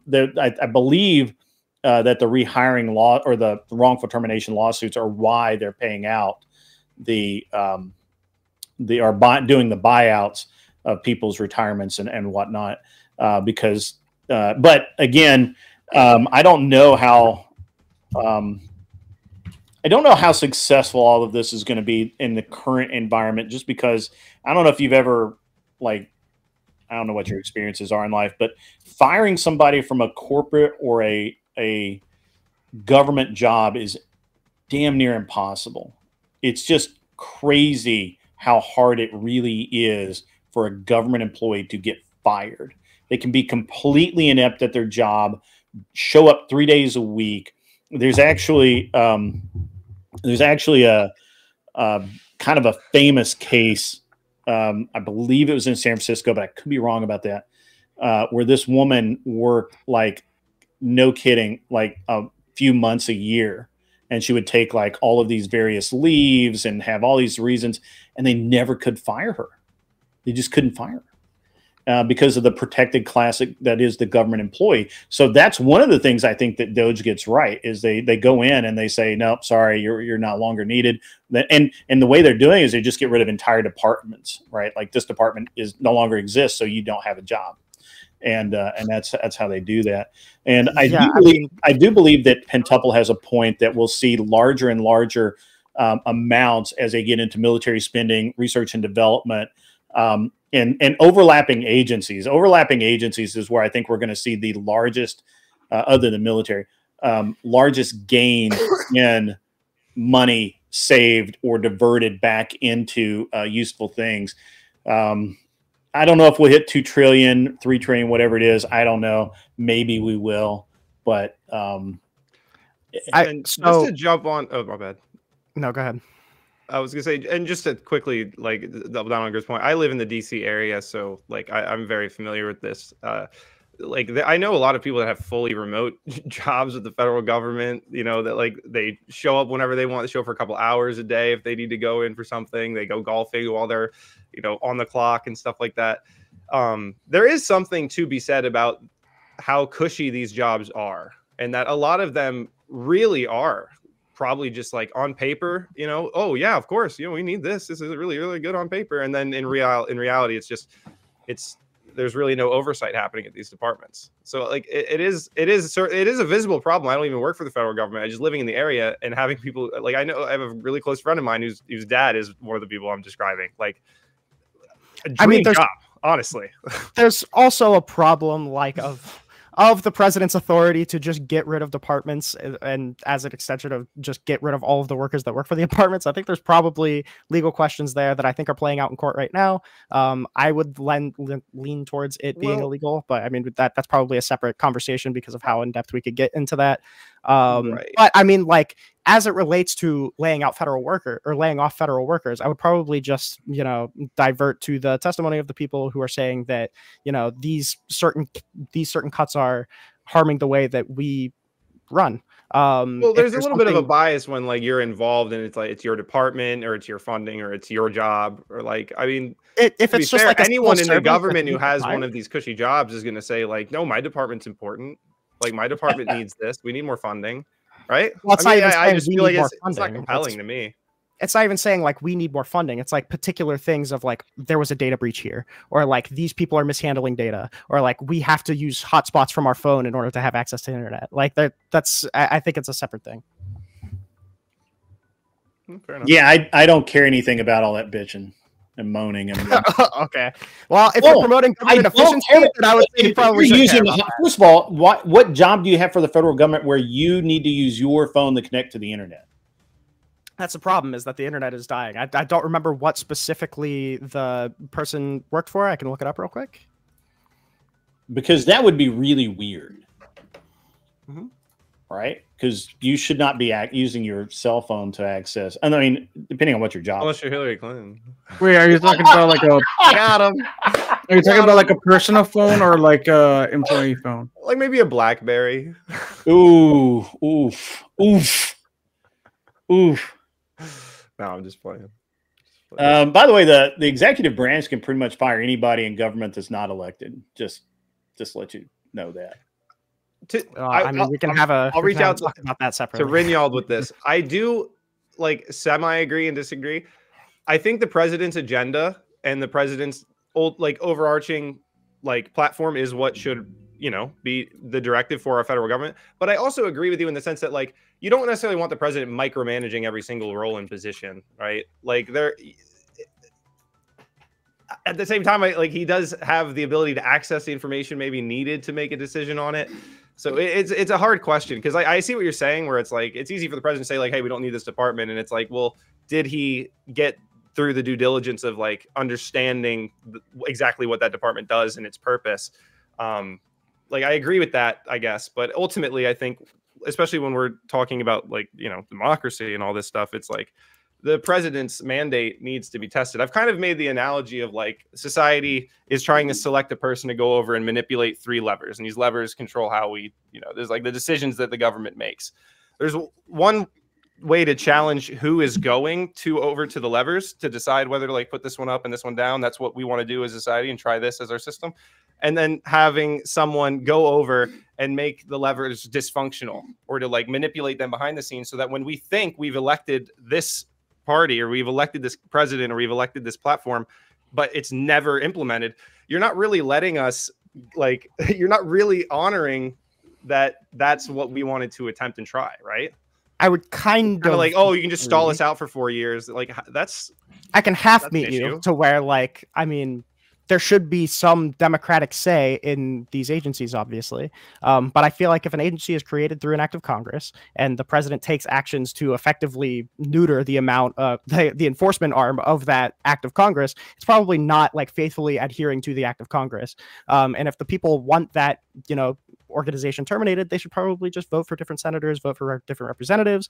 believe that the rehiring law or the wrongful termination lawsuits are why they're paying out doing the buyouts of people's retirements and whatnot. But again, I don't know how successful all of this is going to be in the current environment, just because I don't know if you've ever I don't know what your experiences are in life, but firing somebody from a corporate or a government job is damn near impossible. It's just crazy how hard it really is for a government employee to get fired. They can be completely inept at their job, show up 3 days a week. There's actually a kind of a famous case. I believe it was in San Francisco, but I could be wrong about that. Where this woman worked, like, no kidding, like a few months a year, and she would take like all of these various leaves and have all these reasons, and they never could fire her. They just couldn't fire her because of the protected class that is the government employee. So that's one of the things I think that DOGE gets right is they go in and they say, nope, sorry, you're not longer needed. And the way they're doing is they just get rid of entire departments, right? Like this department no longer exists, so you don't have a job. And that's how they do that. And I do believe that Pentuple has a point that we'll see larger and larger amounts as they get into military spending, research and development, and overlapping agencies. Overlapping agencies is where I think we're going to see the largest, other than military, largest gain in money saved or diverted back into useful things. I don't know if we'll hit 2 trillion, 3 trillion, whatever it is. I don't know. Maybe we will, but just to jump on. Oh, my bad. No, go ahead. I was gonna say, and just to quickly like double down on Griff's point, I live in the DC area, so like I'm very familiar with this. I know a lot of people that have fully remote jobs with the federal government, you know, that like they show up whenever they want to show for a couple hours a day. If they need to go in for something, they go golfing while they're, you know, on the clock and stuff like that. There is something to be said about how cushy these jobs are, and that a lot of them really are probably just like on paper, you know, oh yeah, of course, you know, we need this. This is really, really good on paper. And then in reality, it's there's really no oversight happening at these departments. So like it is a visible problem. I don't even work for the federal government. I just living in the area and having people like, I know I have a really close friend of mine whose dad is one of the people I'm describing. Like, I mean, job, honestly. There's also a problem like of the president's authority to just get rid of departments and as an extension of just get rid of all of the workers that work for the departments. I think there's probably legal questions there that I think are playing out in court right now. I would lean towards it being illegal, but I mean, that's probably a separate conversation because of how in depth we could get into that. Right. But I mean, like, as it relates to laying off federal workers, I would probably just, you know, divert to the testimony of the people who are saying that, you know, these certain cuts are harming the way that we run. Well, there's a little bit of a bias when like you're involved and it's like it's your department or it's your funding or it's your job or like, I mean, if it's just like anyone in the government who has one of these cushy jobs is going to say like, no, my department's important. Like my department needs this. We need more funding. Right. Well, I just feel like it's not compelling to me. It's not even saying like we need more funding. It's like particular things of like there was a data breach here, or like these people are mishandling data, or like we have to use hotspots from our phone in order to have access to the internet. Like I think it's a separate thing. Fair enough. Yeah, I don't care anything about all that bitching and moaning. Okay. Well, if you're promoting government efficiency, then I would say you probably should care about that. First of all, what job do you have for the federal government where you need to use your phone to connect to the internet? That's the problem, is that the internet is dying. I don't remember what specifically the person worked for. I can look it up real quick. Because that would be really weird. Mm-hmm. Right? Because you should not be using your cell phone to access. And I mean, depending on what your job. Unless you're Hillary Clinton. Wait, are you talking about like a? Got him. Are you talking about like a personal phone or like a employee phone? Like maybe a BlackBerry. Ooh, oof, oof, oof. No, I'm just playing. By the way, the executive branch can pretty much fire anybody in government that's not elected. Just let you know that. I mean, we can have a. I'll reach out talk about that separately. To Rinyald with this. I do like semi agree and disagree. I think the president's agenda and the president's overarching like platform is what should, you know, be the directive for our federal government. But I also agree with you in the sense that like you don't necessarily want the president micromanaging every single role and position, right? Like there. At the same time, he does have the ability to access the information maybe needed to make a decision on it. So it's a hard question because I see what you're saying, where it's like it's easy for the president to say like, hey, we don't need this department, and it's like, well, did he get through the due diligence of like understanding exactly what that department does and its purpose? Like I agree with that, I guess, but ultimately, I think, especially when we're talking about like, you know, democracy and all this stuff, it's like the president's mandate needs to be tested. I've kind of made the analogy of like society is trying to select a person to go over and manipulate 3 levers. And these levers control how we, you know, there's like the decisions that the government makes. There's one way to challenge who is going over to the levers to decide whether to like put this one up and this one down. That's what we want to do as a society and try this as our system. And then having someone go over and make the levers dysfunctional or to like manipulate them behind the scenes so that when we think we've elected this party or we've elected this president or we've elected this platform, but it's never implemented, you're not really letting us like, you're not really honoring that that's what we wanted to attempt and try, right? I would kind of like, oh, you can just stall us out for 4 years. Like that's, I can half meet you to where like, I mean, there should be some democratic say in these agencies, obviously. But I feel like if an agency is created through an act of Congress and the president takes actions to effectively neuter the amount of the enforcement arm of that act of Congress, it's probably not like faithfully adhering to the act of Congress. And if the people want that, you know, organization terminated, they should probably just vote for different senators, vote for different representatives.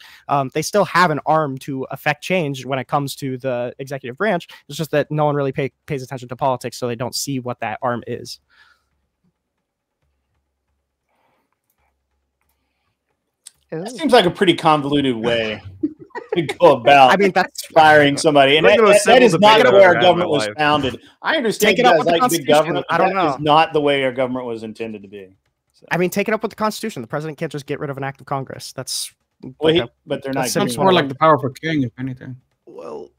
They still have an arm to affect change when it comes to the executive branch. It's just that no one really pays attention to politics, so they don't see what that arm is. That seems like a pretty convoluted way to go about. I mean, that's firing somebody, and that is not the way our government was founded. I understand you guys like big government. I don't know. That is not the way our government was intended to be. So. I mean, take it up with the Constitution. The president can't just get rid of an act of Congress. That's well, but they're not. It's more like the powerful king, if anything. Well,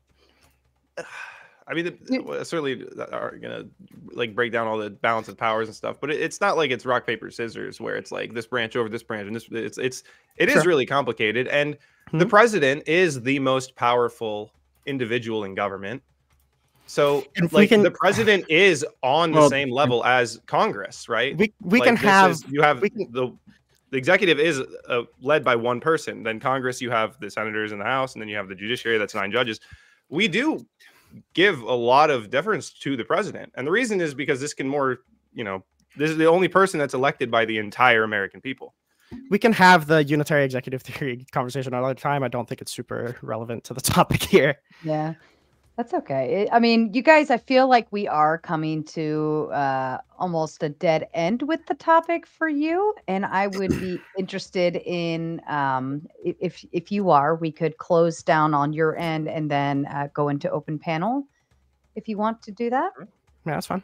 I mean, certainly are gonna like break down all the balance of powers and stuff, but it's not like it's rock paper scissors where it's like this branch over this branch, and it is really complicated. And the president is the most powerful individual in government, so like the president is on the same level as Congress, right? We can have the executive is led by one person. Then Congress, you have the senators in the House, and then you have the judiciary. That's 9 judges. We do give a lot of deference to the president, and the reason is because this is the only person that's elected by the entire American people. We can have the unitary executive theory conversation another time. I don't think it's super relevant to the topic here. Yeah, that's okay. I mean, you guys, I feel like we are coming to almost a dead end with the topic for you, and I would be interested in if you are, we could close down on your end and then go into open panel if you want to do that. Yeah, that's fine.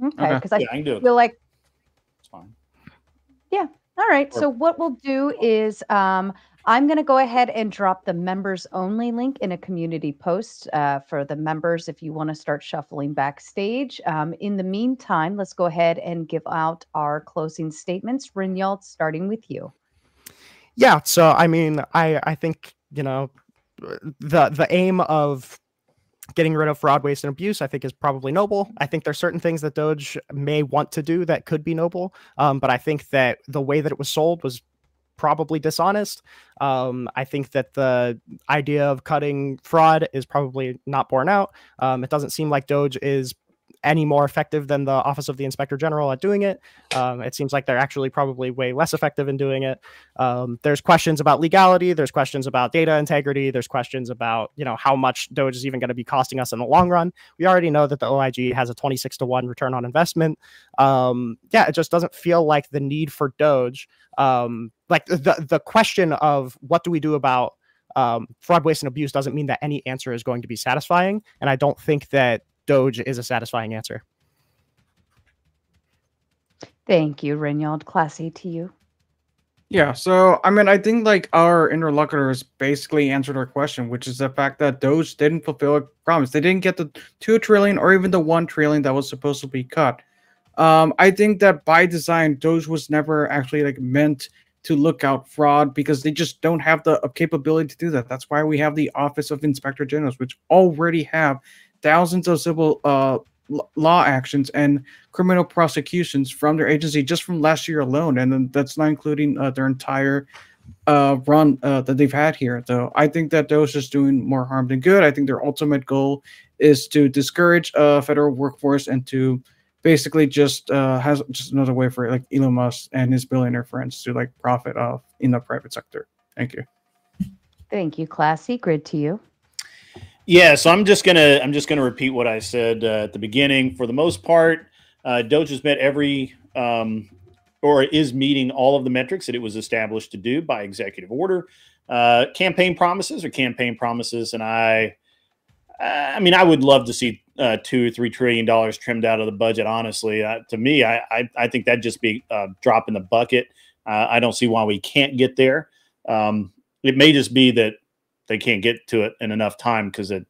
Okay, because I can do it. feel like it's fine. Yeah. All right. So what we'll do is I'm going to go ahead and drop the members only link in a community post for the members if you want to start shuffling backstage. In the meantime, let's go ahead and give out our closing statements. Rinyald, starting with you. Yeah. So, I mean, I think, the aim of getting rid of fraud, waste, and abuse, I think, is probably noble. I think there's certain things that DOGE may want to do that could be noble, but I think that the way that it was sold was probably dishonest. I think that the idea of cutting fraud is probably not borne out. It doesn't seem like DOGE is any more effective than the Office of the Inspector General at doing it. It seems like they're actually probably way less effective in doing it. There's questions about legality. There's questions about data integrity. There's questions about, how much DOGE is even going to be costing us in the long run. We already know that the OIG has a 26-to-1 return on investment. It just doesn't feel like the need for DOGE, like the question of what do we do about fraud, waste, and abuse doesn't mean that any answer is going to be satisfying. And I don't think that DOGE is a satisfying answer. Thank you, Rinyald. Classy, to you. Yeah, so I mean, I think like our interlocutors basically answered our question, which is the fact that DOGE didn't fulfill a promise. They didn't get the 2 trillion or even the 1 trillion that was supposed to be cut. I think that by design, DOGE was never actually like meant to look out fraud because they just don't have the capability to do that. That's why we have the Office of Inspector Generals, which already have thousands of civil law actions and criminal prosecutions from their agency just from last year alone, and then that's not including their entire run that they've had here. So I think that those is doing more harm than good. I think their ultimate goal is to discourage federal workforce and to basically just has just another way for like Elon Musk and his billionaire friends to like profit off in the private sector. Thank you. Thank you, Classy. Grid to you. Yeah, so I'm just gonna repeat what I said at the beginning. For the most part, DOGE has met every or is meeting all of the metrics that it was established to do by executive order. Campaign promises are campaign promises, and I mean, I would love to see $2 or $3 trillion trimmed out of the budget. Honestly, to me, I think that'd just be a drop in the bucket. I don't see why we can't get there. It may just be that they can't get to it in enough time because of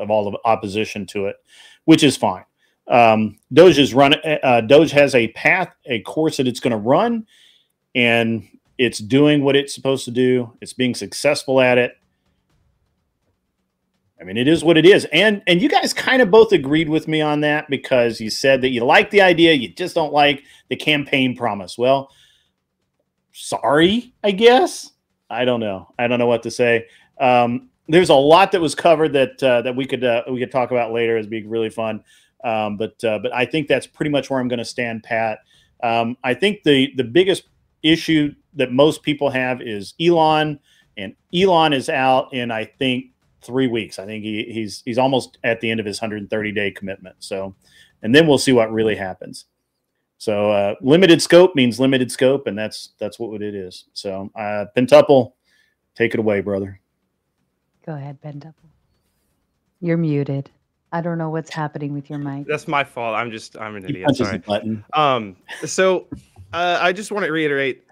all the opposition to it, which is fine. DOGE has a path, a course that it's going to run, and it's doing what it's supposed to do. It's being successful at it. I mean, it is what it is. And you guys kind of both agreed with me on that because you said that you like the idea, you just don't like the campaign promise. Well, sorry, I guess. I don't know. I don't know what to say. There's a lot that was covered that we could talk about later. It'd be really fun. But I think that's pretty much where I'm going to stand pat. I think the biggest issue that most people have is Elon, and Elon is out in, I think, 3 weeks. I think he's almost at the end of his 130-day commitment. So, and then we'll see what really happens. So limited scope means limited scope, and that's what it is. So Pentuple, take it away, brother. Go ahead, Pentuple. You're muted. I don't know what's happening with your mic. That's my fault. I'm an He idiot. punches Sorry. the button. So I just want to reiterate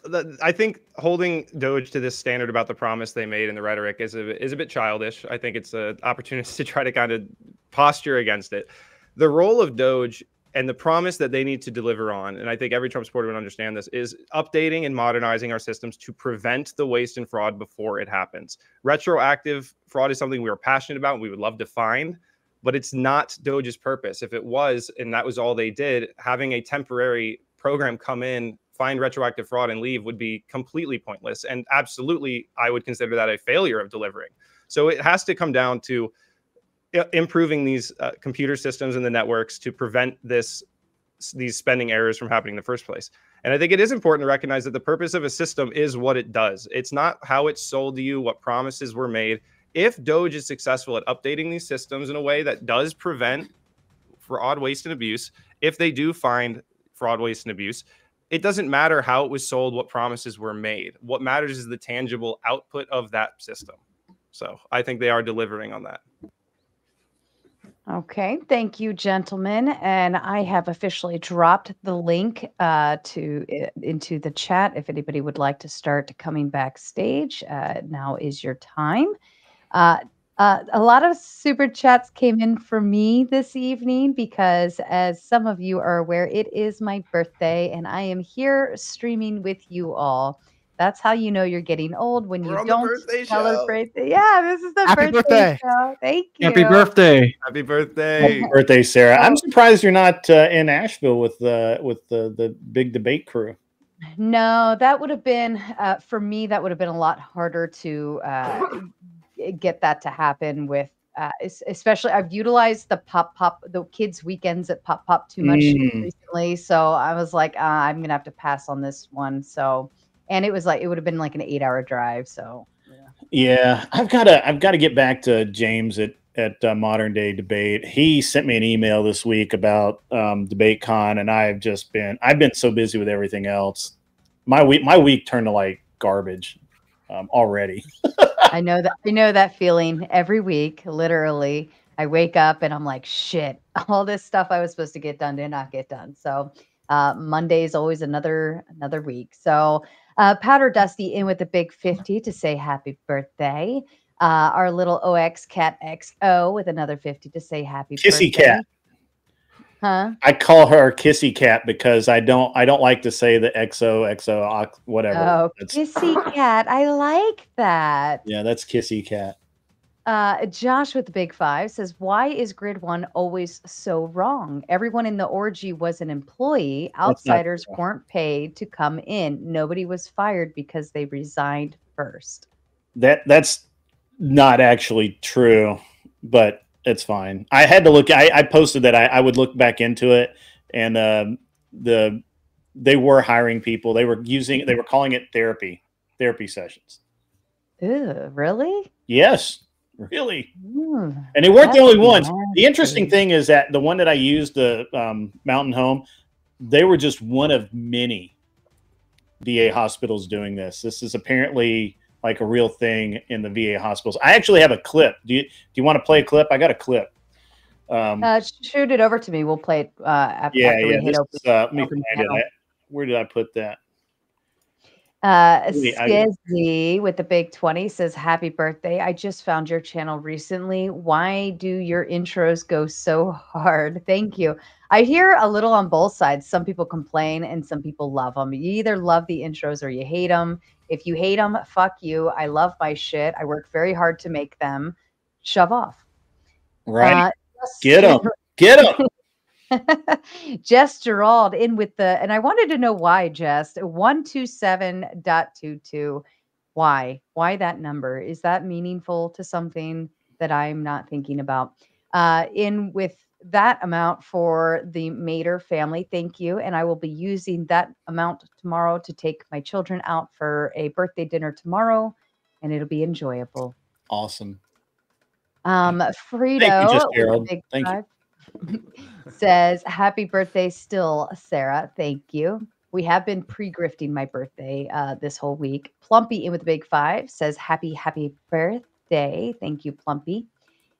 that I think holding DOGE to this standard about the promise they made and the rhetoric is a bit childish. I think it's an opportunity to try to kind of posture against it. The role of DOGE and the promise that they need to deliver on, and I think every Trump supporter would understand this, is updating and modernizing our systems to prevent the waste and fraud before it happens. Retroactive fraud is something we are passionate about and we would love to find, but it's not DOGE's purpose. If it was, and that was all they did, having a temporary program come in, find retroactive fraud and leave would be completely pointless. And absolutely, I would consider that a failure of delivering. So it has to come down to improving these computer systems and the networks to prevent these spending errors from happening in the first place. And I think it is important to recognize that the purpose of a system is what it does. It's not how it's sold to you, what promises were made. If DOGE is successful at updating these systems in a way that does prevent fraud, waste, and abuse, if they do find fraud, waste, and abuse, it doesn't matter how it was sold, what promises were made. What matters is the tangible output of that system. So I think they are delivering on that. Okay, thank you, gentlemen. And I have officially dropped the link into the chat. If anybody would like to start coming backstage, now is your time. A lot of super chats came in for me this evening because, as some of you are aware, it is my birthday, and I am here streaming with you all. That's how you know you're getting old, when We're you on the don't birthday celebrate. Yeah, this is the Happy birthday. show. Thank you. Happy birthday. Happy birthday. Happy birthday, Sarah. Oh. I'm surprised you're not in Asheville with the big debate crew. No, that would have been for me. That would have been a lot harder to get that to happen with. Especially, I've utilized the kids' weekends at Pop too much recently, so I was like, I'm gonna have to pass on this one. So, and it would have been like an 8-hour drive. So, Yeah, I've got to get back to James at Modern Day Debate. He sent me an email this week about DebateCon, and I've been so busy with everything else. My week turned to like garbage already. I know that feeling every week. Literally, I wake up and I'm like, shit, all this stuff I was supposed to get done did not get done. So Monday is always another week. So Powder Dusty in with the big 50 to say happy birthday. Our little OX Cat XO with another 50 to say happy Kissy birthday. Cat. Huh? I call her Kissy Cat because I don't like to say the XO whatever. Oh, Kissy Cat. I like that. Yeah, that's Kissy Cat. Josh with the big 5 says, why is Grid 1 always so wrong? Everyone in the orgy was an employee. Outsiders weren't paid to come in. Nobody was fired because they resigned first. That's not actually true, but it's fine. I had to look. I posted that I would look back into it, and they were hiring people. They were calling it therapy sessions. Ew, really? Yes, really. Mm, and they weren't the only ones. nasty. The interesting thing is that the one that I used, the Mountain Home, they were just one of many VA hospitals doing this. This is apparently like a real thing in the VA hospitals. I actually have a clip. Do you want to play a clip? I got a clip. Shoot it over to me. We'll play it after we hit open. Let me find it. Where did I put that? Skizzy with the big 20 says, happy birthday. I just found your channel recently. Why do your intros go so hard? Thank you. I hear a little on both sides. Some people complain and some people love them. You either love the intros or you hate them. If you hate them, fuck you. I love my shit. I work very hard to make them. Shove off. Right. Get them. Get them. Jess Gerald in with and I wanted to know why, Jess. 127.22. Why that number? Is that meaningful to something that I'm not thinking about? In with that amount for the Mater family. Thank you. And I will be using that amount tomorrow to take my children out for a birthday dinner tomorrow, and it'll be enjoyable. Awesome. Frito, Thank you, with a Gerald. big Thank you. 5, says, happy birthday still, Sarah. Thank you. We have been pre-grifting my birthday this whole week. Plumpy in with a big 5 says, happy birthday. Thank you, Plumpy.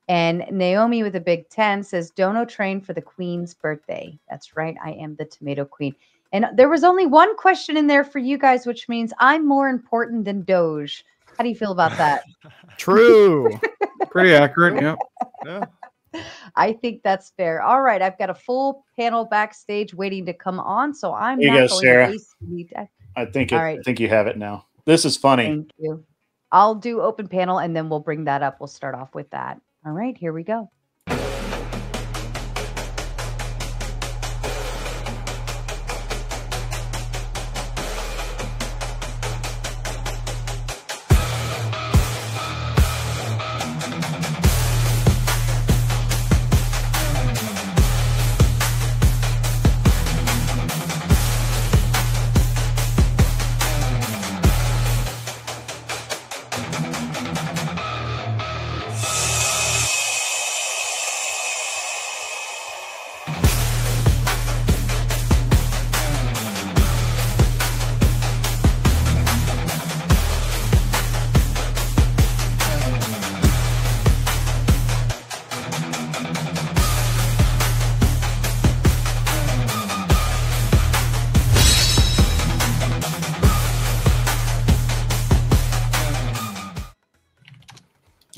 And Naomi with a big 10 says, Dono train for the Queen's birthday. That's right. I am the Tomato Queen. And there was only one question in there for you guys, which means I'm more important than Doge. How do you feel about that? True. Pretty accurate. Yep. Yeah. I think that's fair. All right. I've got a full panel backstage waiting to come on. So I'm There you not go, going Sarah. to waste any time. I think All right. I think you have it now. This is funny. Thank you. I'll do open panel and then we'll bring that up. We'll start off with that. All right, here we go.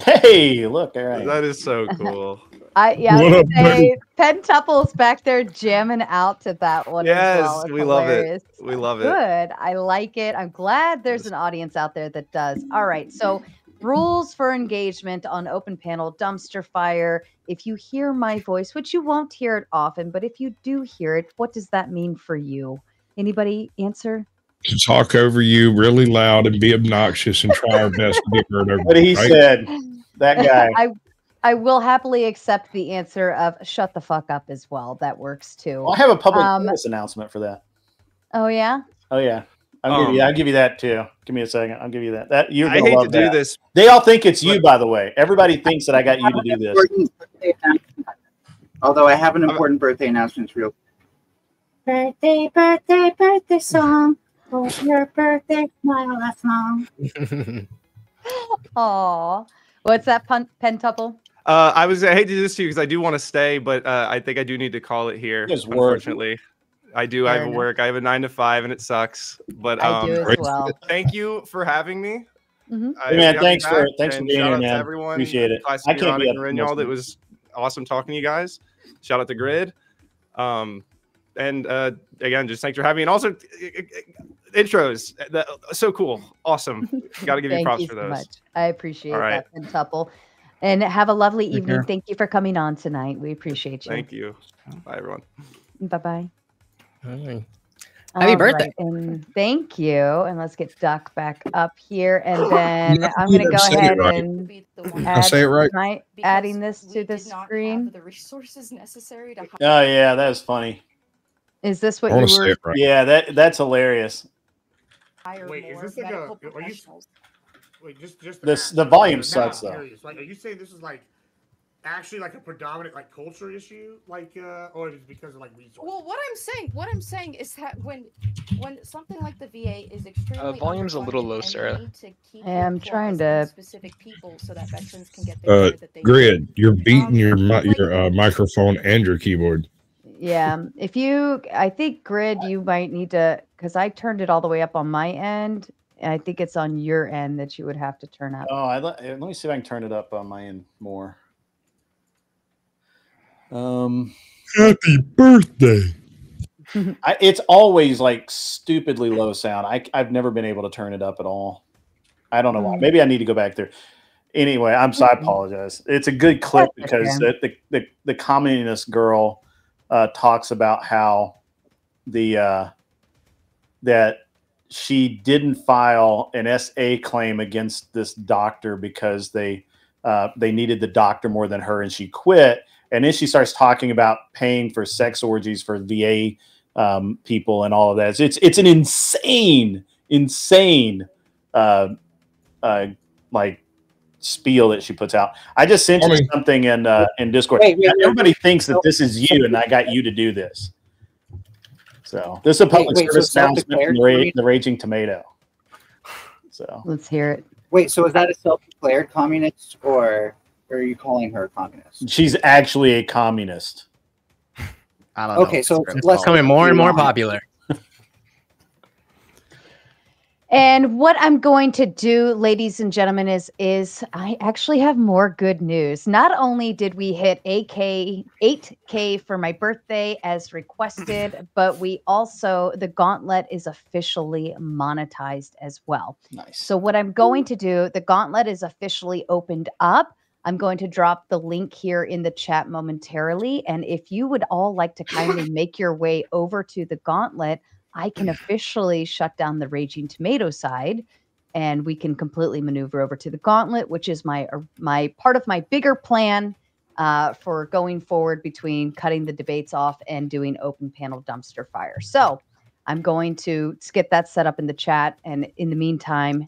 Hey, look, all right. That is so cool. I was gonna say Pentuple's back there jamming out to that one. Yes, as well. It's we love it. hilarious. We love it. Good. I like it. I'm glad there's an audience out there that does. All right. So rules for engagement on open panel dumpster fire. If you hear my voice, which you won't hear it often, but if you do hear it, what does that mean for you? Anybody answer? To talk over you really loud and be obnoxious and try our best to get heard over. What he right? said, that guy. I will happily accept the answer of shut the fuck up as well. That works too. Well, I have a public service announcement for that. Oh yeah. Oh yeah. I'll give you that too. Give me a second. I'll give you that. That you're I gonna hate love to do that. this. They all think it's you, by the way. Everybody thinks that I got you to do this. Although I have an important birthday announcement real. Birthday, birthday, birthday song. For your birthday, my last song. Aw. What's that, Pentuple? I hate to do this to you because I do want to stay, but I think I do need to call it here. Unfortunately, I do. I have work. I have a 9 to 5, and it sucks. But I do as well. Thank you for having me. Mm-hmm. Hey, man, thanks for being shout here, out man. to everyone. Appreciate it. I can't be y'all. That was awesome talking to you guys. Shout out to Grid. And again, just thanks for having me. And also, intros. So cool. Awesome. Got to give you props for those. Much. I appreciate that, Pentuple. And have a lovely evening. care. Thank you for coming on tonight. We appreciate you. Thank you. Bye, everyone. Bye-bye. Happy birthday. Right, and thank you. And let's get Duck back up here. And then I'm going to go ahead and I say it right. Adding this to the screen. The resources necessary to. Oh yeah, that was funny. Is this what I you want to say were? it right. Yeah, that's hilarious. Wait, is this like a? Are you? Wait, just The volume sucks though. Like, are you saying this is like actually like a predominant like culture issue, like, or is it because of like resources? Well, what I'm saying is that when something like the VA is extremely volume's a little low, Sarah. I'm trying to specific people so that veterans can get the care that they Grid, you're beating your microphone and your keyboard. Yeah, I think Grid, you might need to, because I turned it all the way up on my end. And I think it's on your end that you would have to turn up. Oh, let me see if I can turn it up on my end more. Happy birthday. It's always like stupidly low sound. I've never been able to turn it up at all. I don't know why. Maybe I need to go back there. Anyway, I apologize. It's a good clip because the communist girl talks about how that she didn't file an SA claim against this doctor because they needed the doctor more than her, and she quit. And then she starts talking about paying for sex orgies for VA people and all of that. It's an insane like spiel that she puts out. I just sent you something in Discord. Everybody thinks that this is you, and I got you to do this. So this is a public service announcement from the Raging Tomato. So let's hear it. Wait, so is that a self-declared communist, or are you calling her a communist? She's actually a communist. I don't know. Okay, so it's becoming more and more popular. And what I'm going to do, ladies and gentlemen, is I actually have more good news. Not only did we hit 8K for my birthday as requested, but we also, the gauntlet is officially monetized as well. Nice. So what I'm going to do, the gauntlet is officially opened up. I'm going to drop the link here in the chat momentarily. And if you would all like to kindly make your way over to the gauntlet, I can officially shut down the Raging Tomato side, and we can completely maneuver over to the gauntlet, which is my part of my bigger plan for going forward between cutting the debates off and doing open panel dumpster fire. So I'm going to get that set up in the chat. And in the meantime,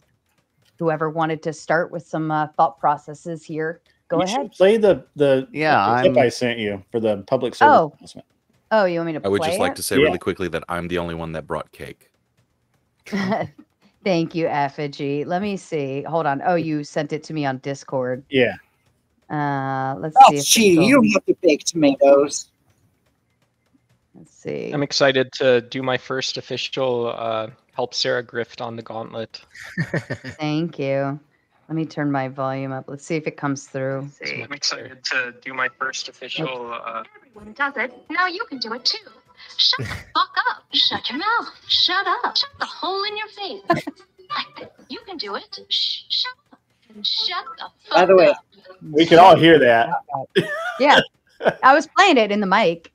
whoever wanted to start with some thought processes here, go ahead. Play the clip I sent you for the public service announcement. Oh, you want me to play I would just like it? to say really quickly that I'm the only one that brought cake. Thank you, Effigy. Let me see. Hold on. Oh, you sent it to me on Discord. Yeah. Let's see. That's cheating. You don't have to bake tomatoes. Let's see. I'm excited to do my first official help Sarah grift on the gauntlet. Thank you. Let me turn my volume up. Let's see if it comes through. I'm excited to do my first official. Everyone does it. Now you can do it too. Shut the fuck up. Shut your mouth. Shut up. Shut the hole in your face. You can do it. Shut up. And shut the fuck up. By the way, we can all hear that. Yeah. I was playing it in the mic.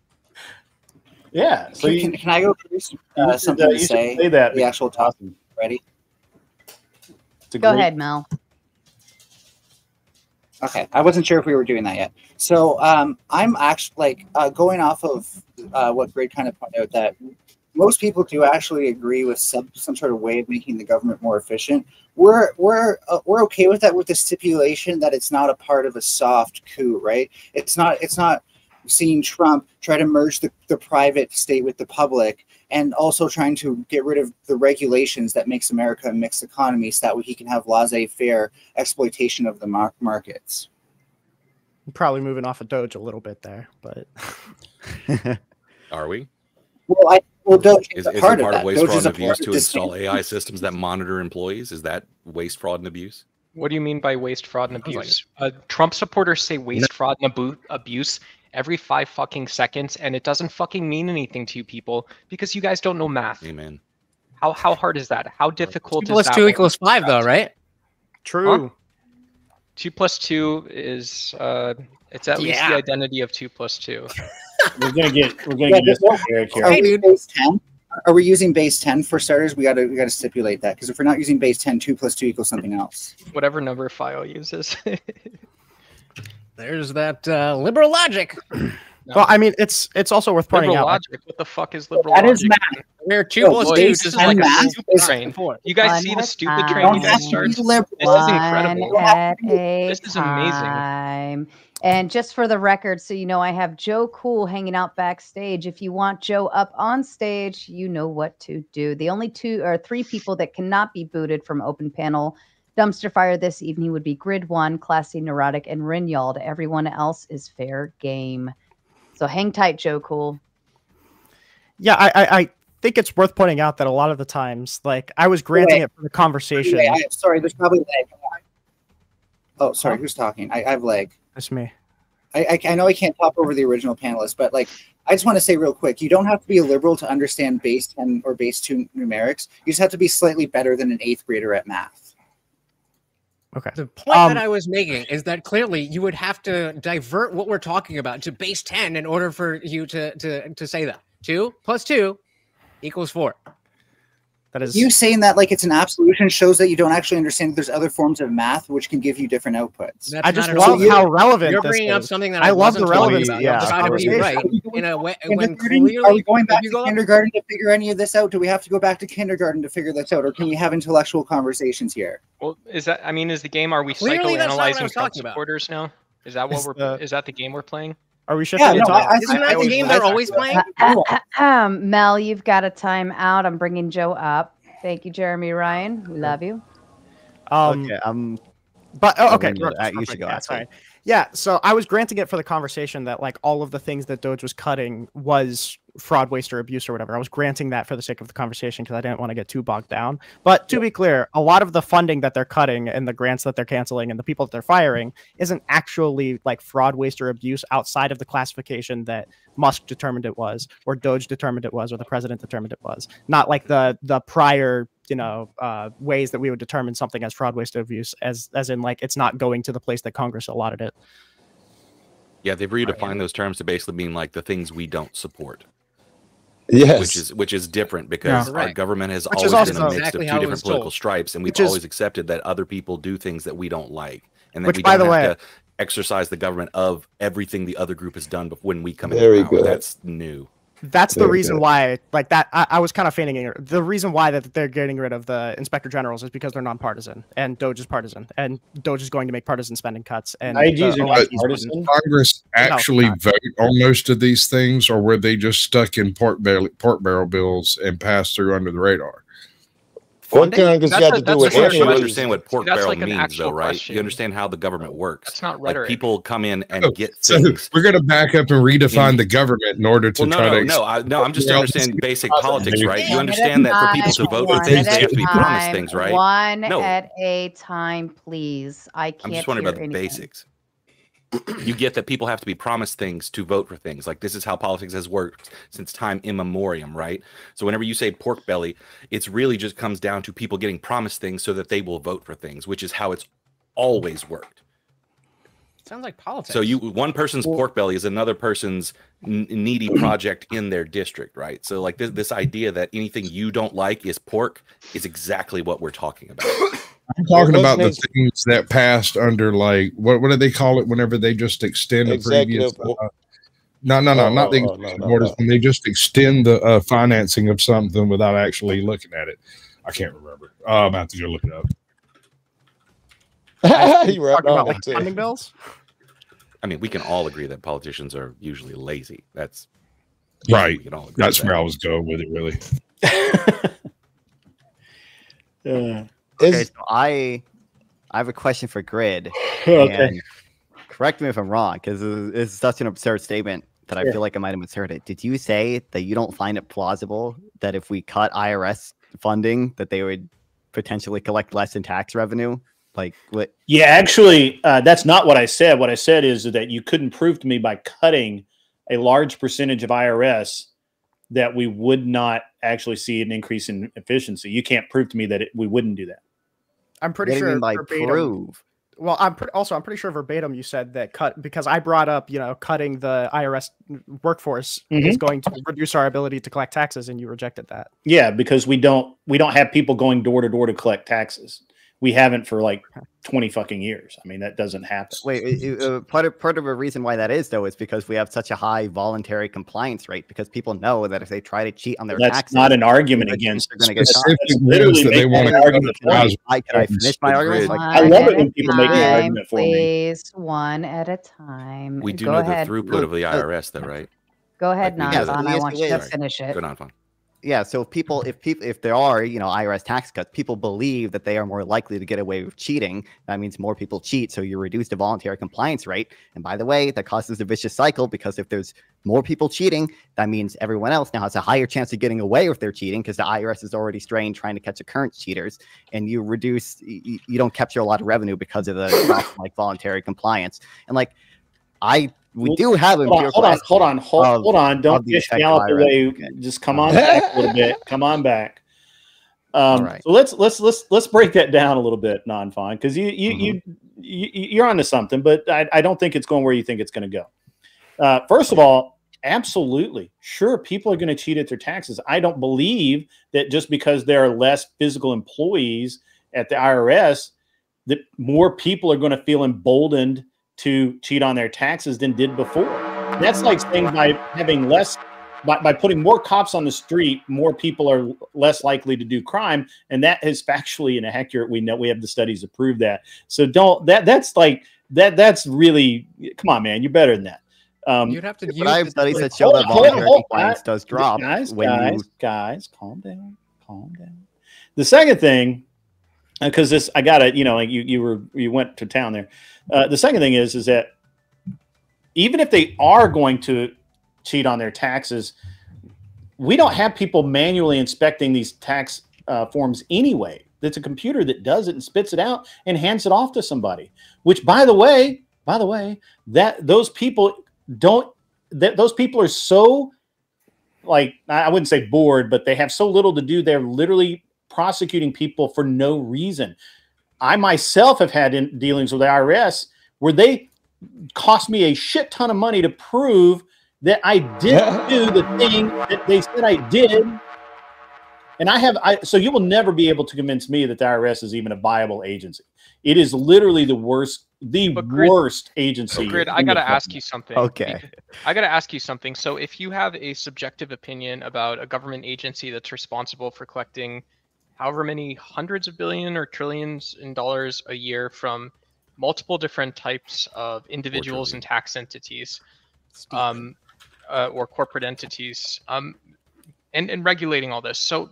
Yeah. So can I go through something to say? The actual topic. Ready? Go ahead, Mel. Okay, I wasn't sure if we were doing that yet. So I'm actually going off of what Grid kind of pointed out, that most people do actually agree with some sort of way of making the government more efficient. We're okay with that, with the stipulation that it's not a part of a soft coup, right? It's not seeing Trump try to merge the private state with the public, and also trying to get rid of the regulations that makes America a mixed economy, so that way he can have laissez-faire exploitation of the markets. Probably moving off of DOGE a little bit there, but Are we? Well, DOGE is a it part part of of waste, fraud, and abuse to this install AI systems that monitor employees? Is that waste, fraud, and abuse? What do you mean by waste, fraud, and abuse? Trump supporters say waste, fraud, and abuse every 5 fucking seconds, and it doesn't fucking mean anything to you people because you guys don't know math. Amen. How hard is that? How difficult 2 is that? 2 equals 5, though, right? True. Huh? 2 plus 2 is it's at least the identity of 2 plus 2. We're gonna get this Eric here. Are we base 10? Are we using base 10 for starters? We gotta stipulate that, because if we're not using base 10, 2 plus 2 equals something else. Whatever number file uses. There's that liberal logic. No. Well, I mean, it's also worth pointing liberal out. logic. What the fuck is liberal That logic? is math. Where 2 plus 2 this is is like math. a stupid train. You guys see the stupid train you guys start? This is incredible. This is amazing. And just for the record, so you know, I have Joe Cool hanging out backstage. If you want Joe up on stage, you know what to do. The only 2 or 3 people that cannot be booted from open panel dumpster fire this evening would be Grid 1, Classy Neurotic, and Rinyald. Everyone else is fair game. So hang tight, Joe Cool. Yeah, I think it's worth pointing out that a lot of the times, like, I was granting it for the conversation. Sorry, there's probably lag. Oh, sorry, who's talking? I have lag. That's me. I know I can't talk over the original panelists, but like, I just want to say real quick, you don't have to be a liberal to understand base 10 or base 2 numerics. You just have to be slightly better than an 8th grader at math. Okay. The point that I was making is that clearly you would have to divert what we're talking about to base 10 in order for you to say that. 2 plus 2 equals 4. That is you saying that like it's an absolution shows that you don't actually understand that there's other forms of math which can give you different outputs. I just love how relevant You're this bringing up is. something that I love the wasn't talking relevance. about. Yeah, I'm trying to be right in a way when clearly Are we going back if you to go up- kindergarten to figure any of this out? Do we have to go back to kindergarten to figure this out, or can we have intellectual conversations here? Well, is that? I mean, is the game? Are we Clearly, that's not what I psychoanalyzing was Trump talking about. supporters now? Is that what we're? Is that the game we're playing? Are we shifting Yeah, into? no, I Isn't that the game they're always playing? Mel, you've got a time out. I'm bringing Joe up. Thank you, Jeremy Ryan. We love you. Okay, But okay, you should go. Yeah, Ask sorry. him. Yeah, so I was granting it for the conversation that like all of the things that DOGE was cutting was fraud, waste, or abuse or whatever. I was granting that for the sake of the conversation because I didn't want to get too bogged down. But to be clear, a lot of the funding that they're cutting and the grants that they're canceling and the people that they're firing isn't actually like fraud, waste, or abuse outside of the classification that Musk determined it was, or DOGE determined it was, or the president determined it was. Not like the prior ways that we would determine something as fraud, waste, or abuse, as in like it's not going to the place that Congress allotted it. Yeah, they've redefined those terms to basically mean like the things we don't support. Yes. Which is different because our Right. government has Which is always been a also mix exactly of how two it different was political told. stripes, and we've Which is- always accepted that other people do things that we don't like, and that Which, we by don't the have way- to exercise the government of everything the other group has done when we come Very into power. good. That's new. That's the Very reason good. why, like that, I was kind of feigning it. The reason why that they're getting rid of the inspector generals is because they're nonpartisan, and DOGE is partisan, and DOGE is going to make partisan spending cuts. And IGs are OIGs partisan. wouldn't. Congress actually not. vote on most of these things, or were they just stuck in pork barrel bills and passed through under the radar? What Congress got to do that's with a You fair any actually of question. these? understand what pork That's barrel like an means, actual though, right? question. You understand how the government works. That's not Like rhetoric. people come in and Oh, get so things. we're going to back up and redefine the government in order to Well, try to. no. I'm just Well, understanding basic One politics, right? You One understand at that a for people to time, vote for one things, at they a have to be promised time, things, right? One No. at a time, please. I can't I'm just wondering hear about the anything. basics. You get that people have to be promised things to vote for things. Like this is how politics has worked since time immemorial, right? So whenever you say pork belly, it's really just comes down to people getting promised things so that they will vote for things, which is how it's always worked. Sounds like politics. So one person's pork belly is another person's needy project in their district, right? So like this idea that anything you don't like is pork is exactly what we're talking about. I'm talking Well, about the what's things that passed under like what do they call it whenever they just extend the previous Executive. not the no, executive no, orders no. when they just extend the financing of something without actually looking at it. I can't remember. I'm about to go look it up. You right Talking on about like it, too. funding bills. I mean, we can all agree that politicians are usually lazy. That's Right. We can all agree That's with where that. I was going with it, really. Okay, so I have a question for Grid. Okay. And correct me if I'm wrong, because it's such an absurd statement that I Sure. feel like I might have misheard it. Did you say that you don't find it plausible that if we cut IRS funding, that they would potentially collect less in tax revenue? Like what? Yeah, actually, that's not what I said. What I said is that you couldn't prove to me by cutting a large percentage of IRS that we would not actually see an increase in efficiency. You can't prove to me that we wouldn't do that. I'm pretty What do you sure mean by verbatim- prove? Well, I'm pretty sure verbatim you said that cut because I brought up cutting the IRS workforce is going to reduce our ability to collect taxes, and you rejected that. Yeah, because we don't have people going door to door to collect taxes. We haven't for like 20 fucking years. I mean, that doesn't happen. Wait, part of a reason why that is though is because we have such a high voluntary compliance rate because people know that if they try to cheat on their That's taxes, not an argument they're against. going to get caught. Specific literally means that they making want an to argument for me. Can I finish my argument? I love it when people make an argument for me. Please, one at a time. We do Go know ahead. the throughput of the IRS, though, right? Go ahead, Like, we know Nanfan. that. I want you to Yes, finish it. Go on, fine. Yeah, so if there are IRS tax cuts, people believe that they are more likely to get away with cheating. That means more people cheat, so you reduce the voluntary compliance rate. And by the way, that causes a vicious cycle because if there's more people cheating, that means everyone else now has a higher chance of getting away with their cheating because the IRS is already strained trying to catch the current cheaters. And you don't capture a lot of revenue because of the like voluntary compliance. And we do have Hold on. Don't fish gallop away. Just come on back a little bit. Come on back. Right. So let's break that down a little bit, non-fine, because you're onto something, but I don't think it's going where you think it's going to go. First of all, Absolutely. Sure, people are going to cheat at their taxes. I don't believe that just because there are less physical employees at the IRS, that more people are going to feel emboldened to cheat on their taxes than did before. That's like saying by having less, by putting more cops on the street, more people are less likely to do crime. And that is factually inaccurate. We know, we have the studies to prove that. So that's really, come on, man, you're better than that. You'd have to use. But I have studies that show that voluntary compliance does drop. Guys, calm down. The second thing, because this, I got it. You know, like you went to town there. The second thing is that even if they are going to cheat on their taxes, we don't have people manually inspecting these tax forms anyway. It's a computer that does it and spits it out and hands it off to somebody. Which, by the way, that those people are so, like, I wouldn't say bored, but they have so little to do. They're literally prosecuting people for no reason. I myself have had dealings with the IRS where they cost me a shit ton of money to prove that I didn't do the thing that they said I did. And so you will never be able to convince me that the IRS is even a viable agency. It is literally the worst agency. Grid, I got to ask you something. Okay. I got to ask you something. So if you have a subjective opinion about a government agency that's responsible for collecting however many hundreds of billion or trillions in dollars a year from multiple different types of individuals and tax entities, or corporate entities, and regulating all this. So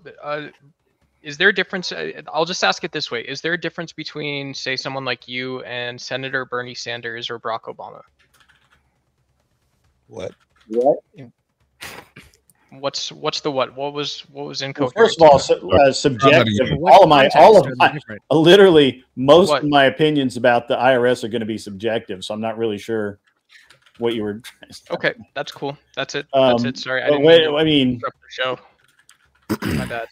is there a difference? I'll just ask it this way. Is there a difference between, say, someone like you and Senator Bernie Sanders or Barack Obama? What? What's the what? What was incoherent? Well, first of all, subjective. Literally, most of my opinions about the IRS are going to be subjective. So I'm not really sure what you were. Okay, that's cool. That's it. Sorry, I mean, interrupt the show. My bad.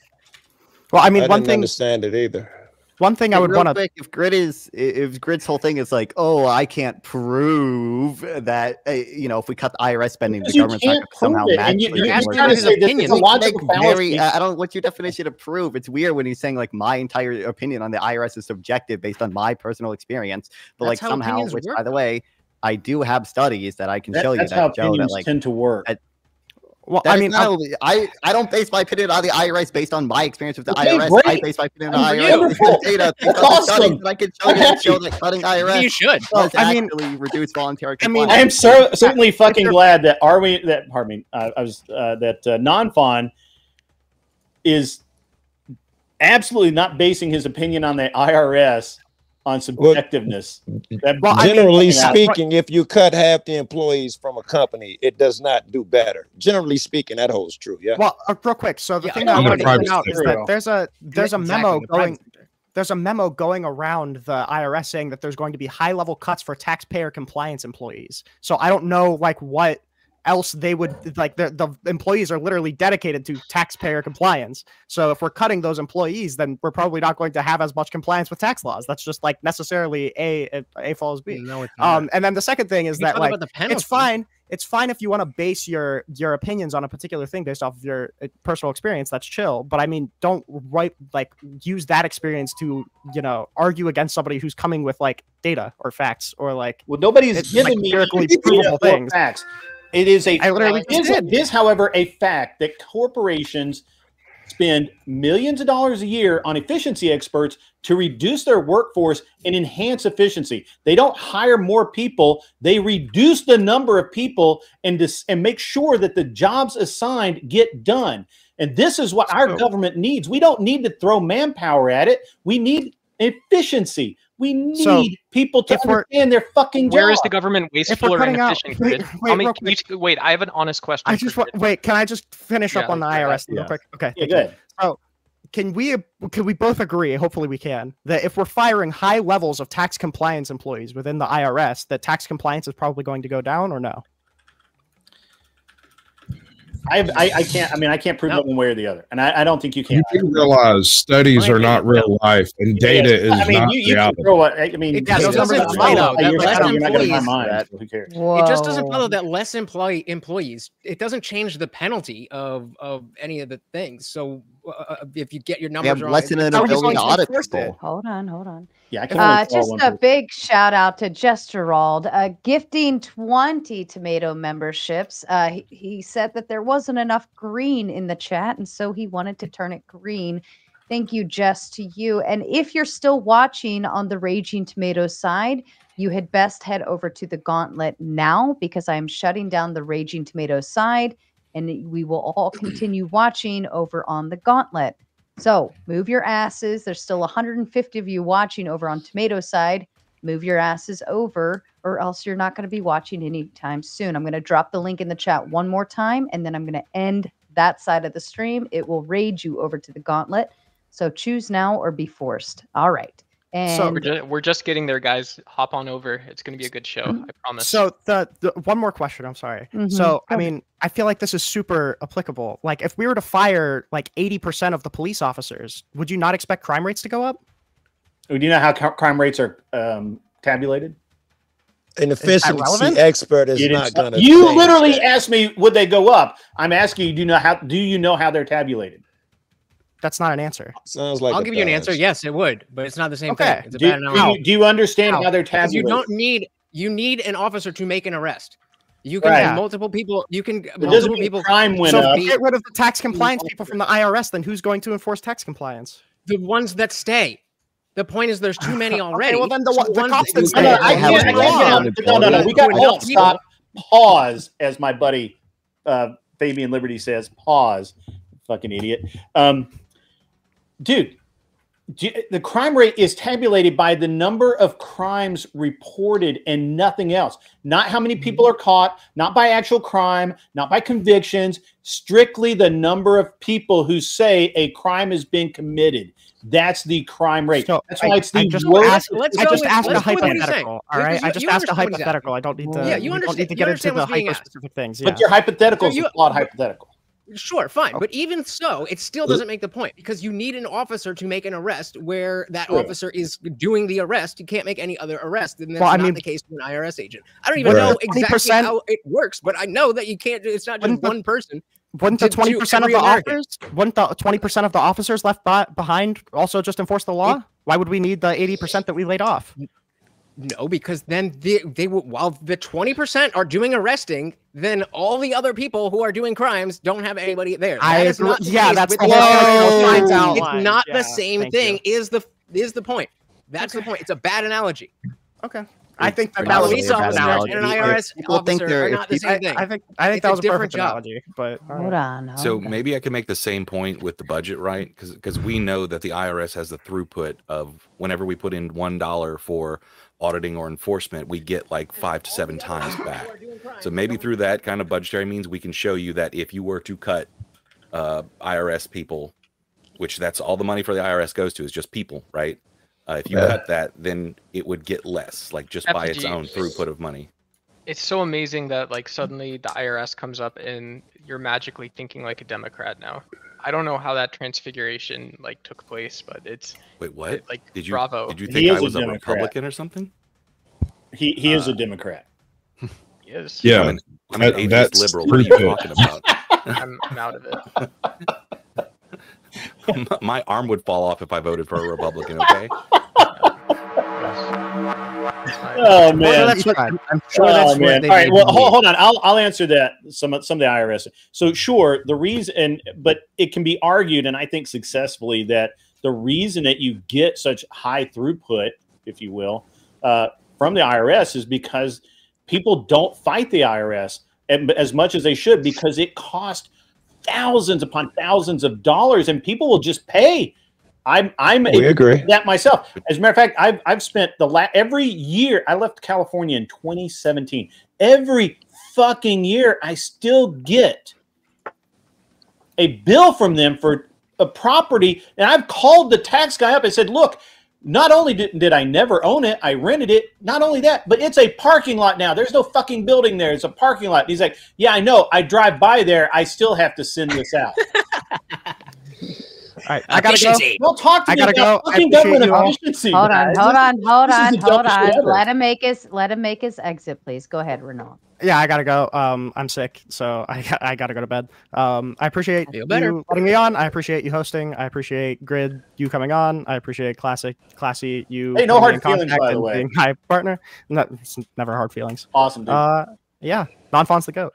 Well, I mean, I didn't understand it either. One thing I would want to, if Grid's whole thing is like, oh, I can't prove that, if we cut the IRS spending, the government's not somehow magically. I don't. What's your definition of prove? It's weird when he's saying like my entire opinion on the IRS is subjective based on my personal experience, but like somehow, which by the way, I do have studies that I can show you that how show opinions that like tend to work. Well, I mean, I don't base my opinion on the IRS based on my experience with the IRS. Great. I base my opinion on the IRS data. Awesome. I can show that cutting IRS. You should. Does actually reduce voluntary compliance. I am certainly fucking glad that Non-Fawn is absolutely not basing his opinion on the IRS on subjectiveness. Generally speaking, if you cut half the employees from a company, it does not do better. Generally speaking, that holds true. Yeah. Well, real quick. So the thing I want to point out is that there's a memo going. There's a memo going around the IRS saying that there's going to be high-level cuts for taxpayer compliance employees. So I don't know like what else they would like. The employees are literally dedicated to taxpayer compliance. So if we're cutting those employees, then we're probably not going to have as much compliance with tax laws. That's just like necessarily A follows B. No, it's not. And then the second thing is that like it's fine. It's fine if you want to base your opinions on a particular thing based off of your personal experience. That's chill. But I mean, don't use that experience to argue against somebody who's coming with like data or facts or like. Well, nobody's giving me provable things. Facts. It is however, a fact that corporations spend millions of dollars a year on efficiency experts to reduce their workforce and enhance efficiency. They don't hire more people. They reduce the number of people and make sure that the jobs assigned get done. And this is what our government needs. We don't need to throw manpower at it. We need efficiency. We need people to understand their fucking job. Where is the government wasteful or inefficient? Wait, I have an honest question. Can I just finish up on the IRS real quick? Okay. Yeah, good. So can we both agree, hopefully we can, that if we're firing high levels of tax compliance employees within the IRS, that tax compliance is probably going to go down or no? I can't. I mean, I can't prove it one way or the other, and I don't think you can. You do realize studies are not real life, and data is I mean, not you can reality. throw it. I mean, It just doesn't follow that less you're not going to employees. mind. So who cares? It just doesn't follow that less employees. It doesn't change the penalty of any of the things. So if you get your numbers wrong, less than an ability to audit people. Hold on. Yeah, I can only call just one a person. big shout out to Gesterald, gifting 20 tomato memberships. He said that there wasn't enough green in the chat, and so he wanted to turn it green. Thank you, Jess, to you. And if you're still watching on the Raging Tomato side, you had best head over to the Gauntlet now, because I'm shutting down the Raging Tomato side, and we will all continue watching over on the Gauntlet. So move your asses. There's still 150 of you watching over on Tomato side. Move your asses over, or else you're not going to be watching anytime soon. I'm going to drop the link in the chat one more time, and then I'm going to end that side of the stream. It will raid you over to the Gauntlet. So choose now or be forced. All right. And So we're just getting there, guys. Hop on over. It's going to be a good show. I promise. So the one more question. I'm sorry. Mhm. So I mean, I feel like this is super applicable. Like, if we were to fire like 80% of the police officers, would you not expect crime rates to go up? Do you know how crime rates are tabulated? An efficiency expert is not going to. You literally asked me, would they go up? I'm asking you, do you know how they're tabulated? That's not an answer. Sounds like I'll give you an answer. Yes, it would, but it's not the same Okay. thing. It's a bad analogy. Do you understand how they're Because tabulated? you need an officer to make an arrest. You can Right. have multiple people. You can doesn't multiple mean people. crime went So up. if we get rid of the tax compliance people from the IRS, then who's going to enforce tax compliance? The ones that stay. The point is, there's too many already. well, then the ones cops that that stay. No. We got to stop. Pause, as my buddy Fabian Liberty says. Pause. Fucking idiot. Dude, the crime rate is tabulated by the number of crimes reported and nothing else. Not how many people are caught, not by actual crime, not by convictions, strictly the number of people who say a crime has been committed. That's the crime rate. So That's why it's the I just worst. asked a hypothetical. All right, I just asked a hypothetical. I don't need to. Yeah, you we don't understand- need to you get into understand the what's being hyper-specific things. But your hypothetical is So a flawed hypothetical. Sure, fine. But even so, it still doesn't make the point, because you need an officer to make an arrest where that Sure. officer is doing the arrest. You can't make any other arrest. And that's Well, I not mean- the case with an IRS agent. I don't even Right. know exactly 20% how it works, but I know that you can't. It's not just one person. Wouldn't the to 20% of every the American. officers? Wouldn't the 20% of the officers left behind also just enforce the law? Why would we need the 80% that we laid off? No, because then they will, while the 20% are doing arresting, then all the other people who are doing crimes don't have anybody there. I That is agree. not the Yeah, case that's with the the whole IRS. thing. It's Outlined. not Yeah, the same thank thing. you. Is the point? That's the point. It's a bad analogy. Okay. I think that A that was police a good officer analogy. and an IRS people think officer they're- are if not the same thing. I think It's that was a different perfect job. analogy. But hold on. So maybe I can make the same point with the budget, right? Because we know that the IRS has the throughput of whenever we put in $1 for auditing or enforcement, we get like 5 to 7 times back. So maybe through that kind of budgetary means, we can show you that if you were to cut IRS people, which that's all the money for the IRS goes to, is just people, right? If you cut that, then it would get less, like just by its own throughput of money. It's so amazing that like suddenly the IRS comes up and you're magically thinking like a Democrat now. I don't know how that transfiguration like took place, but it's Wait, what? like Did you bravo. did you He think I is a was a Democrat. Republican or something? He is a Democrat. He is. Yeah, I'm an atheist that's liberal. What are you throughput. talking about? I'm out of it. My arm would fall off if I voted for a Republican. Okay. Oh man! I'm sure Oh, that's what man. they All right. need Well, to hold on. I'll answer that. Some of the IRS. So sure, the reason, but it can be argued, and I think successfully, that the reason that you get such high throughput, if you will, from the IRS is because people don't fight the IRS as much as they should, because it costs thousands upon thousands of dollars, and people will just pay. I'm We agree. that myself. As a matter of fact, I've spent every year. I left California in 2017. Every fucking year, I still get a bill from them for a property, and I've called the tax guy up and said, "Look, Not only did I never own it, I rented it. Not only that, but it's a parking lot now. There's no fucking building there. It's a parking lot. And he's like, yeah, I know. I drive by there. I still have to send this out. All right, I gotta go. Don't talk to me gotta about go. fucking I appreciate government you all. efficiency. Hold on, guys. hold on, hold This is on, the hold dumbest shit on. ever. Let him make his exit, please. Go ahead, Renault. Yeah, I gotta go. I'm sick, so I gotta go to bed. I appreciate Feel better. you letting me on. I appreciate you hosting. I appreciate Grid you coming on. I appreciate Classy you. Hey, no putting me hard in feelings, contact by the and way. being my partner. No, it's never hard feelings. Awesome, dude. Yeah, non-Fon's the goat.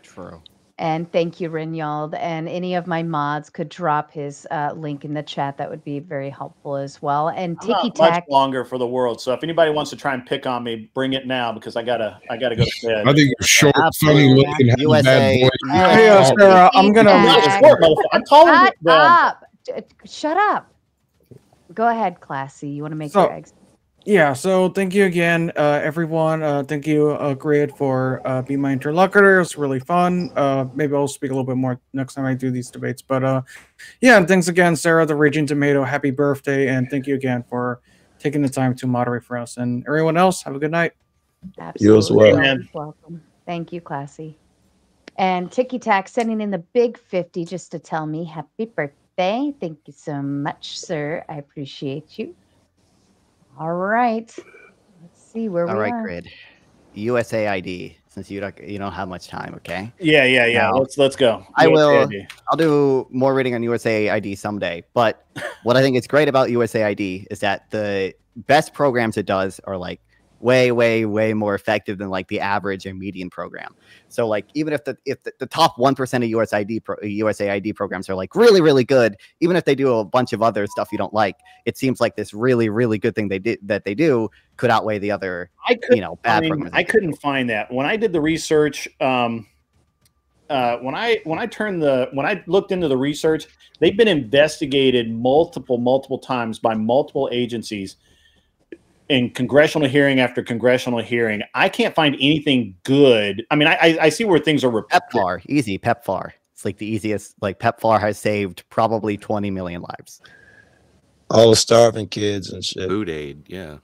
True. And thank you, Rinyald. And any of my mods could drop his link in the chat. That would be very helpful as well. And I'm Tiki not much Tack. longer for the world. So if anybody wants to try and pick on me, bring it now because I gotta go to bed. I think you're short, funny looking, have a bad voice. Hey, Sarah, I'm gonna. I'm not a short motherfucker. I'm taller Shut than them. up. Shut up. Go ahead, Classy. You want to make your exit? Yeah, so thank you again, everyone. Thank you, Grid, for being my interlocutor. It's really fun. Maybe I'll speak a little bit more next time I do these debates. But yeah, and thanks again, Sarah, the Raging Tomato. Happy birthday, and thank you again for taking the time to moderate for us. And everyone else, have a good night. Absolutely. You as well. Always welcome. Thank you, Classy. And Tiki Tack sending in the big 50 just to tell me happy birthday. Thank you so much, sir. I appreciate you. All right. Let's see where All we right, are. Grid. USAID, since you don't have much time, okay? Yeah. Now, Let's go. I'll do more reading on USAID someday. But what I think is great about USAID is that the best programs it does are like way more effective than like the average and median program. So like even if the top 1% of USAID programs are like really good, even if they do a bunch of other stuff you don't like, it sees like this really good thing they do could outweigh the other bad programs. I couldn't find that when I did the research. When I looked into the research, they've been investigated multiple times by multiple agencies in congressional hearing after congressional hearing. I can't find anything good. I mean, I see where things are PEPFAR, easy PEPFAR. It's like the easiest. Like PEPFAR has saved probably 20 million lives. All the starving kids and shit. Food aid, yeah.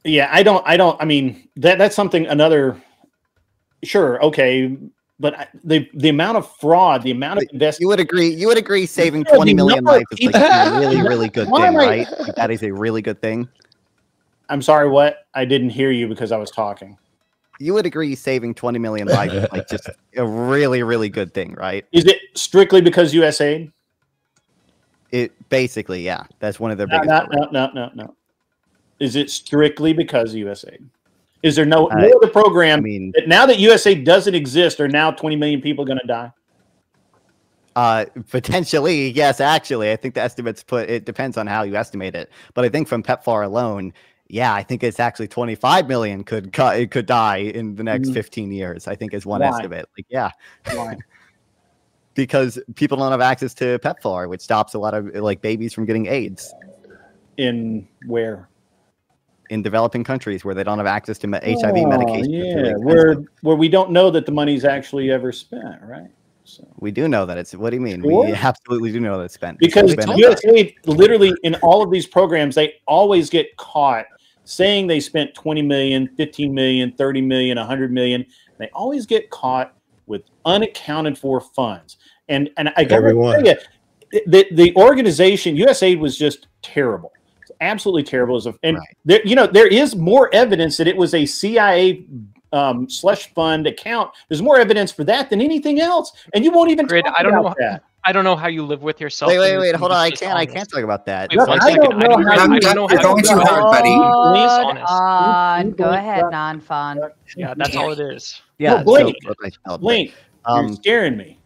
Yeah, I mean, that's something another. Sure, okay, but the amount of fraud, the amount of investment. You would agree saving 20 million lives is like a really good thing, right? Like, that is a really good thing. I'm sorry, what? I didn't hear you because I was talking. You would agree saving 20 million lives is like just a really good thing, right? Is it strictly because USAID? It basically, yeah. That's one of their biggest. No. Is it strictly because of USAID? Is there no other program that now that USAID doesn't exist, are now 20 million people going to die? Potentially, yes. Actually, I think the estimates it depends on how you estimate it, but I think from PEPFAR alone, yeah, I think it's actually 25 million could die in the next 15 years. I think is one estimate. Like, yeah. Why? Because people don't have access to PEPFAR, which stops a lot of like babies from getting AIDS. In where? In developing countries where they don't have access to HIV medication. Yeah, where we don't know that the money's actually ever spent, right? So. We do know that it's. What do you mean? Sure. We absolutely do know that it's spent. Because USAID, literally, in all of these programs, they always get caught saying they spent 20 million, 15 million, 30 million, 100 million. They always get caught with unaccounted for funds. And I got to tell you, the organization USAID was just terrible. Absolutely terrible. And there is more evidence that it was a CIA slush fund account. There's more evidence for that than anything else, and you won't even talk about that. I don't know how you live with yourself. Wait, hold on. I can't talk about that. Wait, one second. I don't know how going too hard, buddy. Go ahead, non-fun. Yeah, that's all it is. Yeah, no, Blink, you're scaring me.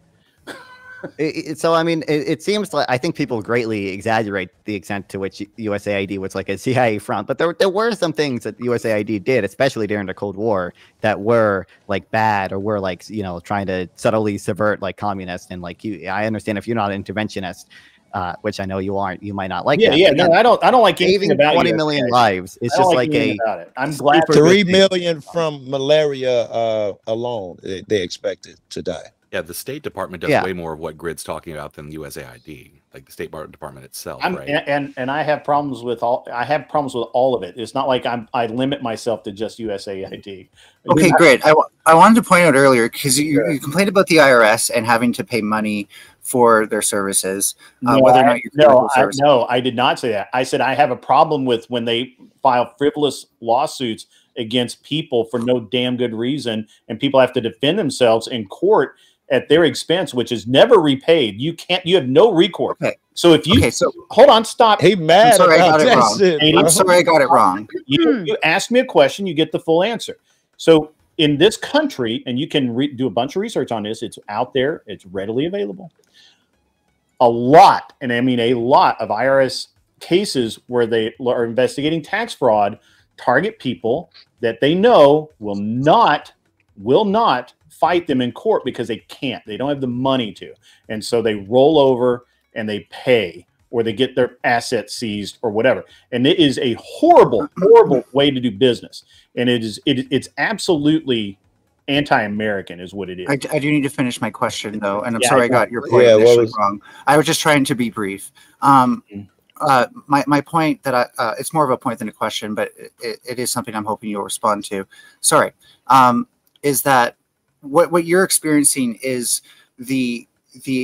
So I mean, it seems like I think people greatly exaggerate the extent to which USAID was like a CIA front, but there were some things that USAID did, especially during the Cold War, that were like bad or were like trying to subtly subvert like communists and like you. I understand if you're not an interventionist, which I know you aren't, you might not like. Yeah, that. No, I don't like anything about 20 million lives. It's just like I'm glad 3 million from malaria alone. They expected to die. Yeah, the State Department does way more of what Grid's talking about than USAID, like the State Department itself, right? And I have problems with all. I have problems with all of it. It's not like I limit myself to just USAID. Okay, great. I wanted to point out earlier because you complained about the IRS and having to pay money for their services, whether or not no, I did not say that. I said I have a problem with when they file frivolous lawsuits against people for no damn good reason, and people have to defend themselves in court at their expense, which is never repaid. You have no recourse. Okay. So if you hold on, stop. He mad. I'm sorry, I got it wrong. I'm sorry, I got it wrong. You ask me a question, you get the full answer. So in this country, and you can do a bunch of research on this, it's out there, it's readily available. A lot, and I mean a lot of IRS cases where they are investigating tax fraud target people that they know will not fight them in court because they can't. They don't have the money to. And so they roll over and they pay, or they get their assets seized or whatever. And it is a horrible, horrible way to do business. And it's absolutely anti-American is what it is. I do need to finish my question though. And I'm sorry I got your point initially wrong. I was just trying to be brief. My point that it's more of a point than a question, but it is something I'm hoping you'll respond to. Sorry. Is that what you're experiencing is the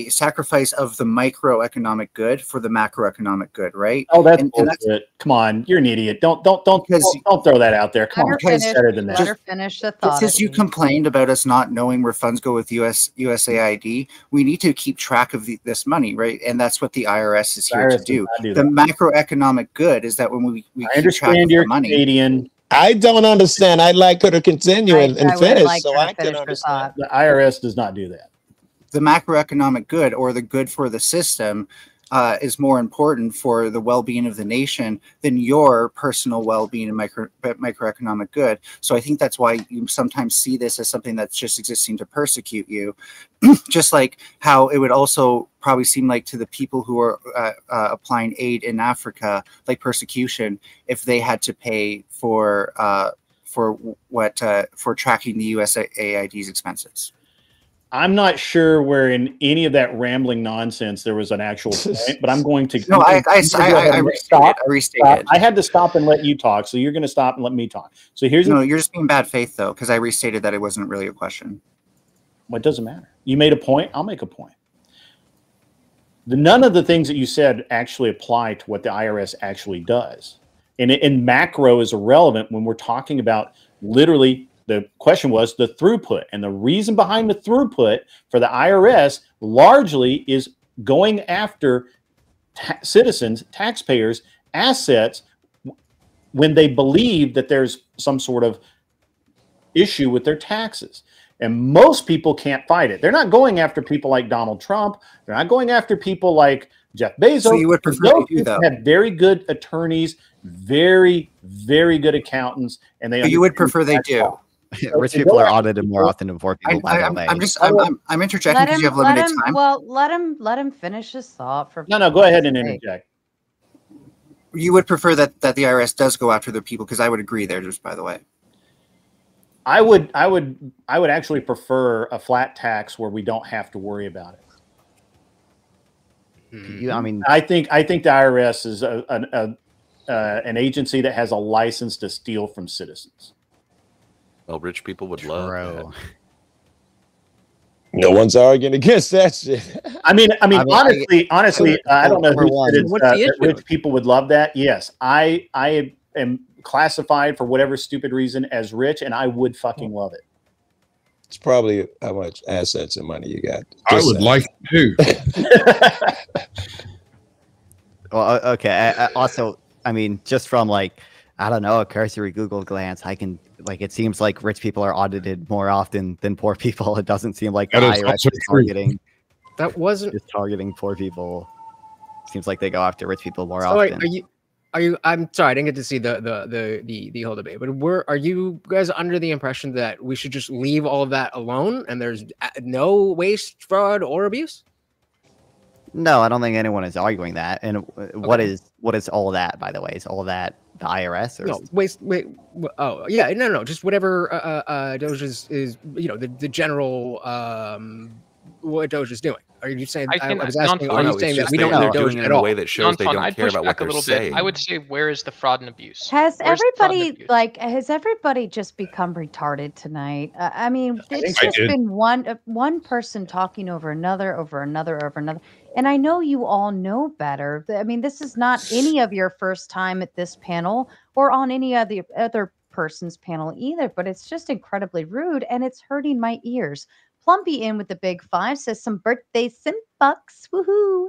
sacrifice of the microeconomic good for the macroeconomic good, right? Oh, that's bullshit. Come on, you're an idiot. Don't throw that out there. Come on, it's better than that. Let her finish the thought. Because you complained about us not knowing where funds go with USAID, we need to keep track of this money, right? And that's what the IRS is here to do. The macroeconomic good is that when we keep track of the money. Canadian. I don't understand. I'd like her to continue and finish, like so I can understand. The IRS does not do that. The macroeconomic good, or the good for the system, is more important for the well-being of the nation than your personal well-being and microeconomic good. So I think that's why you sometimes see this as something that's just existing to persecute you, just like how it would also probably seem like to the people who are applying aid in Africa, like persecution, if they had to pay for tracking the USAID's expenses. I'm not sure where in any of that rambling nonsense there was an actual point, but I'm going to. No, I restated. I had to stop and let you talk, so you're going to stop and let me talk. So here's you're just being bad faith though, because I restated that it wasn't really a question. Well, it doesn't matter. You made a point. I'll make a point. None of the things that you said actually apply to what the IRS actually does, and macro is irrelevant when we're talking about literally. The question was the throughput, and the reason behind the throughput for the IRS largely is going after citizens, taxpayers, assets when they believe that there's some sort of issue with their taxes. And most people can't fight it. They're not going after people like Donald Trump. They're not going after people like Jeff Bezos. So you would prefer to do that? Have very good attorneys, very, very good accountants, and you would prefer they do. Rich people are audited more often than poor people. I'm interjecting because you have limited time. Well, let him finish his thought. No, go ahead and interject. You would prefer that the IRS does go after the people, because I would agree there. Just by the way, I would actually prefer a flat tax where we don't have to worry about it. I think the IRS is an agency that has a license to steal from citizens. Well, rich people would love that. No one's arguing against that shit. I mean, honestly, I don't know who said that rich people would love that. Yes, I am classified for whatever stupid reason as rich, and I would fucking love it. It's probably how much assets and money you got. I would like to. Well, okay. Also, I mean, just from like, I don't know, a cursory Google glance, I can it seems like rich people are audited more often than poor people. It doesn't seem like the IRS is targeting. That wasn't just targeting poor people. Seems like they go after rich people more often. Are you? I'm sorry, I didn't get to see the whole debate. But are you guys under the impression that we should just leave all of that alone and there's no waste, fraud, or abuse? No, I don't think anyone is arguing that. And what is all that, by the way? Is all that the IRS? Or no, wait. Oh, yeah, no. Just whatever DOGE is the general what DOGE is doing? Are you saying? I was asking. non-fun. Are you it's saying that just we don't they're need doing DOGE it at in a all? way that shows they Non-fun. don't I'd care push about what back a they're little saying. bit. I would say, where is the fraud and abuse? Has Where's the fraud and everybody abuse? has everybody just become retarded tonight? I mean, it's I just did. been one person talking over another, and I know you all know better. I mean, this is not any of your first time at this panel or on any other person's panel either, but it's just incredibly rude and it's hurting my ears. Plumpy in with the big 5 says some birthday sim bucks. Woohoo!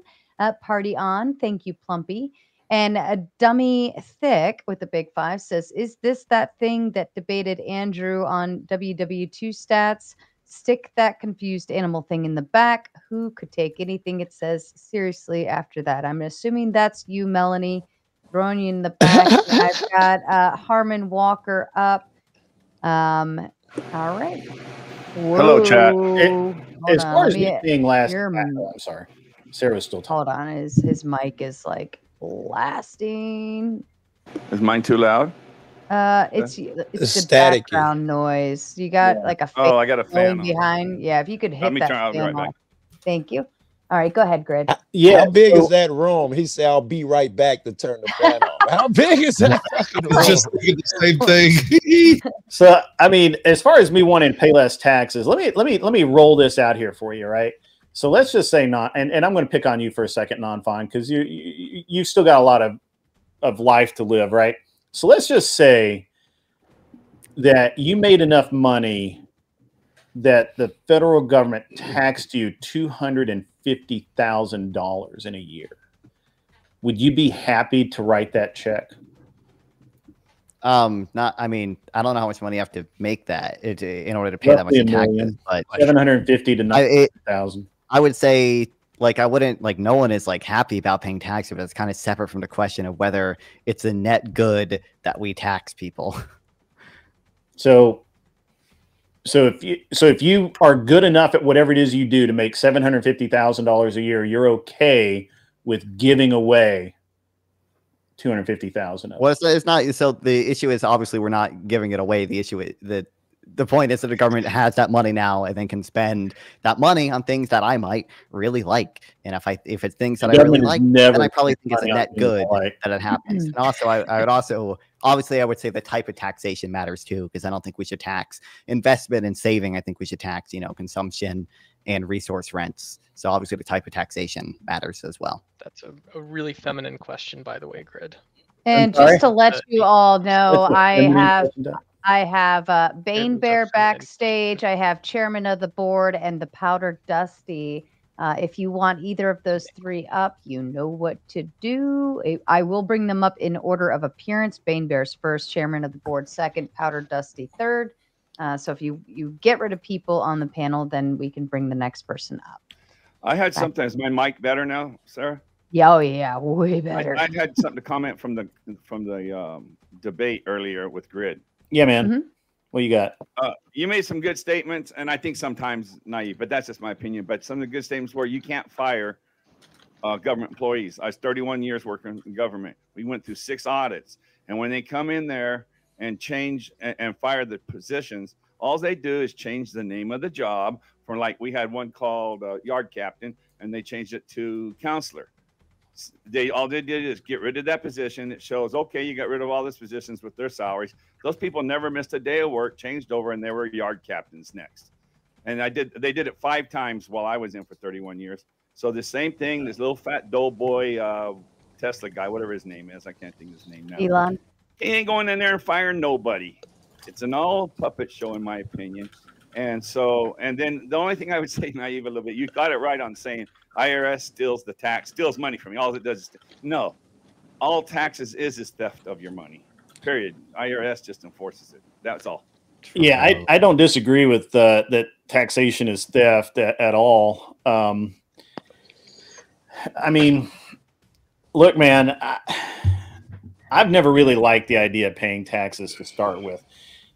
Party on. Thank you, Plumpy. And a dummy thick with the big 5 says, "Is this that thing that debated Andrew on WW2 stats? Stick that confused animal thing in the back. Who could take anything it says seriously after that?" I'm assuming that's you, Melanie, throwing you in the back. I've got Harmon Walker up. All right. Hello, chat. Whoa. As Hold on. far Let as me me. being last, Your oh, I'm sorry. Sarah's still talking. hold on. His mic is like blasting. Is mine too loud? It's the staticky. background noise. You got like a fan Oh, I got a fan blowing on. behind. Yeah, if you could Let hit me that turn. I'll be fan right back. off. Thank you. All right, go ahead, Grid. How big is that room? He said, "I'll be right back to turn the fan off." How big is that fucking room? Just thinking the same thing. So, I mean, as far as me wanting to pay less taxes, let me roll this out here for you, right? So let's just say not, and I'm going to pick on you for a second, non-fine, because you still got a lot of life to live, right? So let's just say that you made enough money that the federal government taxed you $250,000 in a year. Would you be happy to write that check? Not. I mean, I don't know how much money you have to make that in order to pay that much in taxes. But 750 to 900,000. I would say, like, I wouldn't like. No one is like happy about paying taxes, but it's kind of separate from the question of whether it's a net good that we tax people. So if you are good enough at whatever it is you do to make $750,000 a year, you're okay with giving away $250,000 of it. Well, it's not. So the issue is obviously we're not giving it away. The issue is the point is that the government has that money now and then can spend that money on things that I might really like. And if it's things that I really like, then I probably think it's a net good that it happens. And also, I would also obviously I would say the type of taxation matters too, because I don't think we should tax investment and saving. I think we should tax consumption and resource rents. So obviously the type of taxation matters as well. That's a really feminine question, by the way, Grid. And just to let you all know, I have Bane Bear backstage. I have Chairman of the Board and the Powder Dusty. If you want either of those three up, you know what to do. I will bring them up in order of appearance. Bane Bear's first, Chairman of the Board second, Powder Dusty third. So if you get rid of people on the panel, then we can bring the next person up. I had something. Is my mic better now, Sarah? Yeah, oh yeah, way better. I had something to comment from the debate earlier with Grid. Yeah, man. What you got? You made some good statements, and I think sometimes naive, but that's just my opinion. But some of the good statements were you can't fire government employees. I was 31 years working in government. We went through 6 audits, and when they come in there and change and fire the positions, all they do is change the name of the job from, like, we had one called yard captain, and they changed it to counselor. All they did is get rid of that position. It shows, okay, you got rid of all these positions with their salaries. Those people never missed a day of work, changed over, and they were yard captains next. And they did it 5 times while I was in for 31 years. So the same thing, this little fat doughboy Tesla guy, whatever his name is, I can't think of his name now. Elon. He ain't going in there and firing nobody. It's an all puppet show, in my opinion. And then the only thing I would say, naive a little bit, you got it right on saying IRS steals money from you. All it does is no. All taxes is theft of your money. Period. IRS just enforces it. That's all. Yeah, I don't disagree with that taxation is theft at all. I mean, look, man, I've never really liked the idea of paying taxes to start with.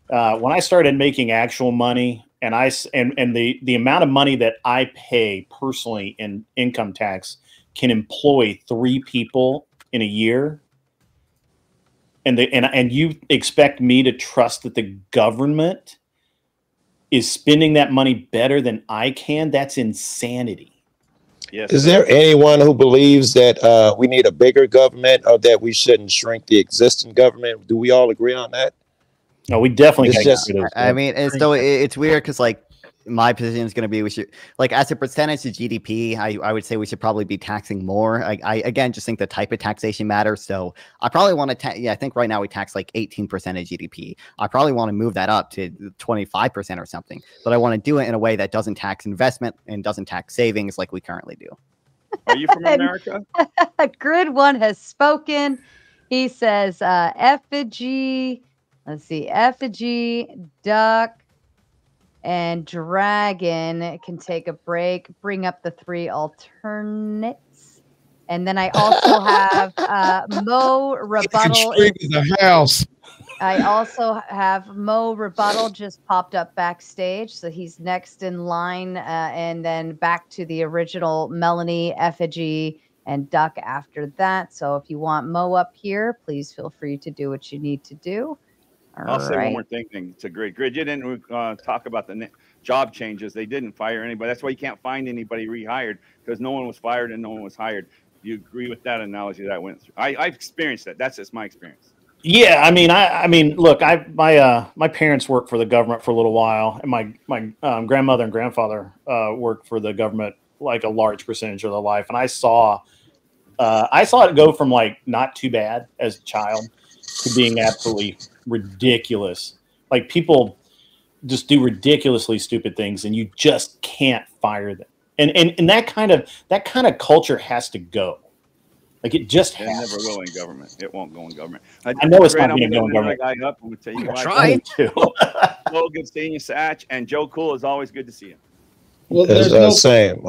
When I started making actual money, and the amount of money that I pay personally in income tax can employ 3 people in a year, and you expect me to trust that the government is spending that money better than I can, that's insanity. Yes. Is there anyone who believes that we need a bigger government or that we shouldn't shrink the existing government? Do we all agree on that? No, we definitely It's gotta just get rid of I mean, it's weird because like my position is going to be we should, like, as a percentage of GDP, I would say we should probably be taxing more. I again just think the type of taxation matters. So I probably want to I think right now we tax like 18% of GDP. I probably want to move that up to 25% or something, but I want to do it in a way that doesn't tax investment and doesn't tax savings like we currently do. Are you from America? Grid One has spoken. He says effigy. Let's see, effigy, duck, and dragon can take a break. Bring up the 3 alternates, and then I also have Mo rebuttal. The house. I also have Mo rebuttal just popped up backstage, so he's next in line, and then back to the original Melanie, effigy, and duck after that. So if you want Mo up here, please feel free to do what you need to do. I'll say one more thing to Grid. Grid, you didn't talk about the job changes. They didn't fire anybody. That's why you can't find anybody rehired, because no one was fired and no one was hired. You agree with that analogy that went through? I've experienced that. That's just my experience. Yeah, I mean, look, my parents worked for the government for a little while, and my grandmother and grandfather worked for the government like a large percentage of their life, and I saw it go from like not too bad as a child to being absolutely ridiculous. Like, people just do ridiculously stupid things, and you just can't fire them. And that kind of culture has to go. Like, it just It never will in government. It won't go in government. I know it's not going going to go in government. Guy up. I'm going to tell you why. Try to. Well, good seeing you, Satch, and Joe Cool is always good to see you. Well, there's no same.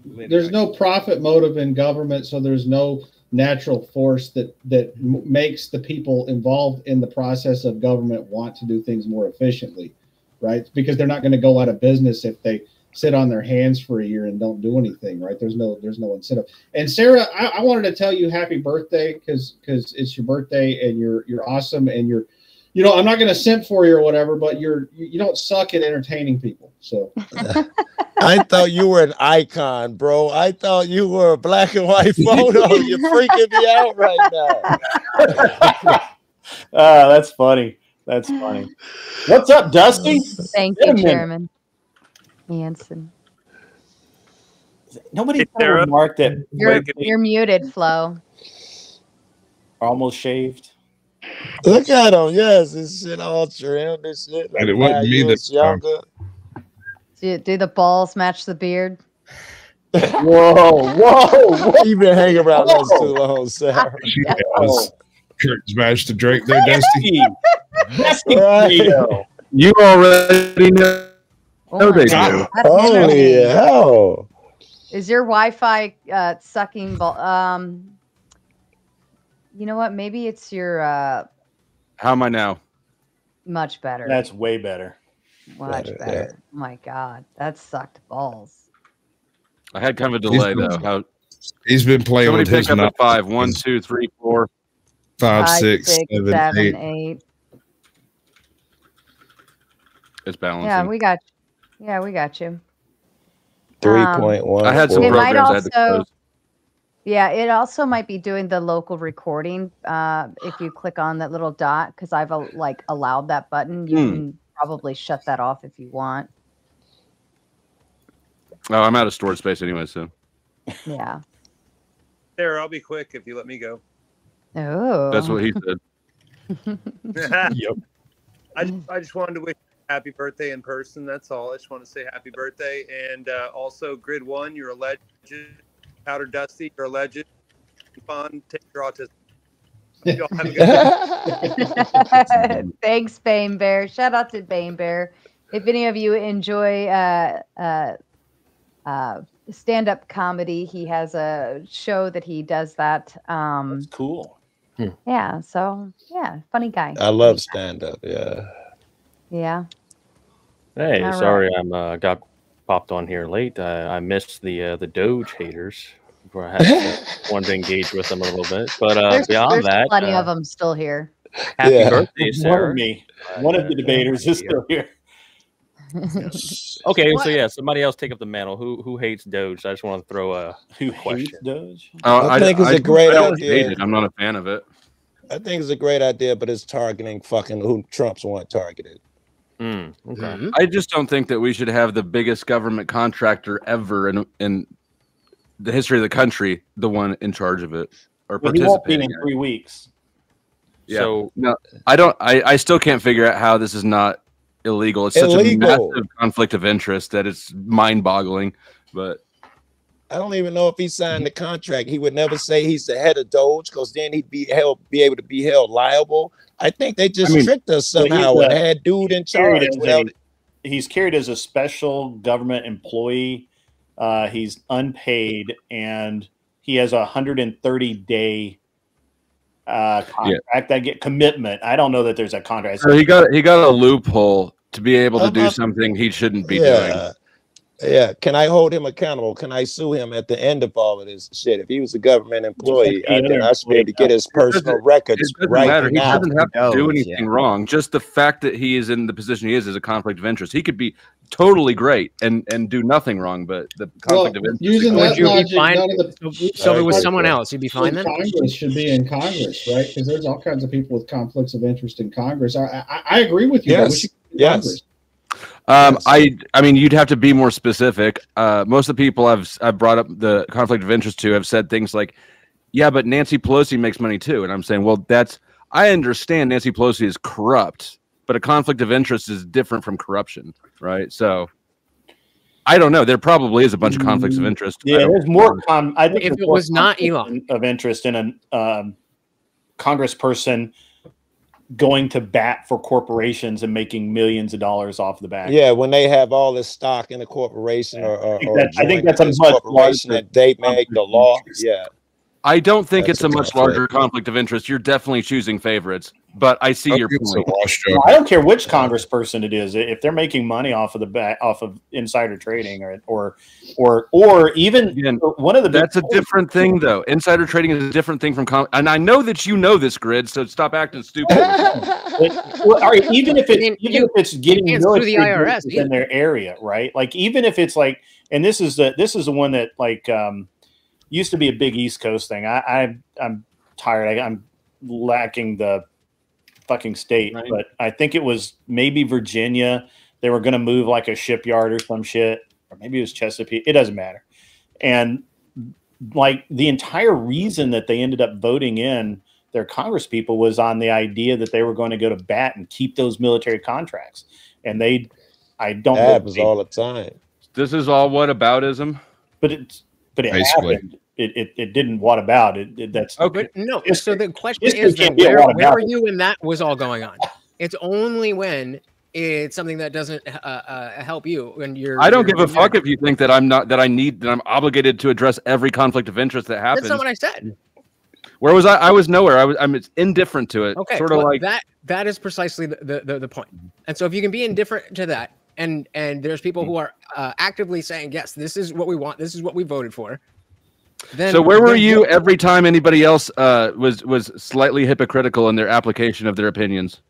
There's no profit motive in government, so there's no natural force that makes the people involved in the process of government want to do things more efficiently, right? Because they're not going to go out of business if they sit on their hands for a year and don't do anything, right? There's no incentive. And Sarah, I wanted to tell you happy birthday because it's your birthday and you're awesome, and you're, you know, I'm not going to simp for you or whatever, but you don't suck at entertaining people. So I thought you were an icon, bro. I thought you were a black and white photo. You're freaking me out right now. That's funny. That's funny. What's up, Dusty? Thank you, Chairman Hanson. Nobody remarked that You're muted, Flo. Almost shaved. Look at him. Yes, this shit all trimmed. This shit. And it wasn't me that's younger. Do the balls match the beard? Whoa. You've been hanging around those too long, Sarah. Curtains match the Drake there, Dusty. Right. You already know they do. Holy hell. Is your Wi-Fi sucking ball? You know what? Maybe it's your How am I now? much better. That's way better. Much better. Oh my God, that sucked balls. I had kind of a delay though. He's been playing Somebody with his pick up numbers. a 5. 1, 2, 3, 4, 5, 6, 7, 8. 8. It's balancing. Yeah, we got you. 3.1. I had some It might programs I had to also, close. yeah, it also might be doing the local recording. If you click on that little dot, because I've allowed that button, you can probably shut that off if you want. Oh, I'm out of storage space anyway, so. Yeah. Sarah, I'll be quick if you let me go. Oh. That's what he said. Yep. I just wanted to wish you a happy birthday in person. That's all. I just want to say happy birthday. And also, Grid One, you're a legend. Powder Dusty, you're a legend. Fun. Take your autism. Y'all have a good Thanks, Bane Bear. Shout out to Bane Bear. If any of you enjoy stand-up comedy, he has a show that he does that. That's cool. Yeah. So yeah, funny guy. I love stand-up. Yeah. Yeah. Hey, All sorry I'm got popped on here late. I missed the DOGE haters. Before I wanted to engage with them a little bit, but beyond there's that, plenty of them still here. Happy birthday, Sarah! One of the debaters is still here. Okay, so yeah, somebody else take up the mantle. Who hates Doge? I just want to throw a question. Doge? I think it's a great idea. I'm not a fan of it. I think it's a great idea, but it's targeting fucking who Trump's want targeted. Okay. I just don't think that we should have the biggest government contractor ever in the history of the country, the one in charge of it or Well, he won't be participating in in 3 weeks. Yeah. So no, I don't. I still can't figure out how this is not illegal. It's such Illegal. a massive conflict of interest that it's mind-boggling. But I don't even know if he signed the contract. He would never say he's the head of DOGE because then he'd be able to be held liable. I think they just tricked us somehow and had dude in charge. He's carried as a special government employee. He's unpaid, and he has a 130-day contract. I get commitment. I don't know that there's a contract. so he got a loophole to be able to do something he shouldn't be doing. Yeah. Can I hold him accountable? Can I sue him at the end of all of this shit? If he was a government employee, then I should be able to get his personal records It doesn't right matter. He now. doesn't have to do anything wrong. Just the fact that he is in the position he is a conflict of interest. He could be totally great and do nothing wrong, but the conflict of interest. Using that logic, none of So if it was someone else, you'd be fine then? Congress should be in Congress, right? Because there's all kinds of people with conflicts of interest in Congress. I agree with you. Yes. Yes. I mean, you'd have to be more specific. Most of the people I've brought up the conflict of interest to have said things like, "Yeah, but Nancy Pelosi makes money too," and I'm saying, "Well, I understand Nancy Pelosi is corrupt, but a conflict of interest is different from corruption, right?" So, I don't know. There probably is a bunch of conflicts of interest. Yeah, there's more. I think if it was not Elon of interest in a congressperson going to bat for corporations and making millions of dollars off the back. Yeah, when they have all this stock in a corporation I think that's a much corporation that they make the law. Yeah. I don't think That's it's a much conflict. larger conflict of interest. You're definitely choosing favorites, but I see your point. I don't care which congressperson it is. If they're making money off of insider trading or even one of the That's a different thing, though. Insider trading is a different thing from and I know that you know this, Grid. So stop acting stupid. Even if it's getting It's through the military IRS bases in their area, right? Like even if it's like, and this is the one that like used to be a big East Coast thing. I'm tired. I'm lacking the fucking state, but I think it was maybe Virginia. They were going to move like a shipyard or some shit, or maybe it was Chesapeake. It doesn't matter. And like the entire reason that they ended up voting in their Congress people was on the idea that they were going to go to bat and keep those military contracts. And I don't know. Happens all the time. This is all whataboutism. But it Basically. happened. It didn't. What about it? That's okay. No. So the question history is, then, can't be a where whataboutism. were you when that was all going on? It's only when it's something that doesn't help you when you're. I don't give a fuck if you think that I'm obligated to address every conflict of interest that happens. That's not what I said. Where was I? I was nowhere. I'm indifferent to it. Okay, sort of well, like that is precisely the point. And so if you can be indifferent to that, and there's people who are actively saying, yes, this is what we want, this is what we voted for. Then, so where were you every time anybody else was slightly hypocritical in their application of their opinions?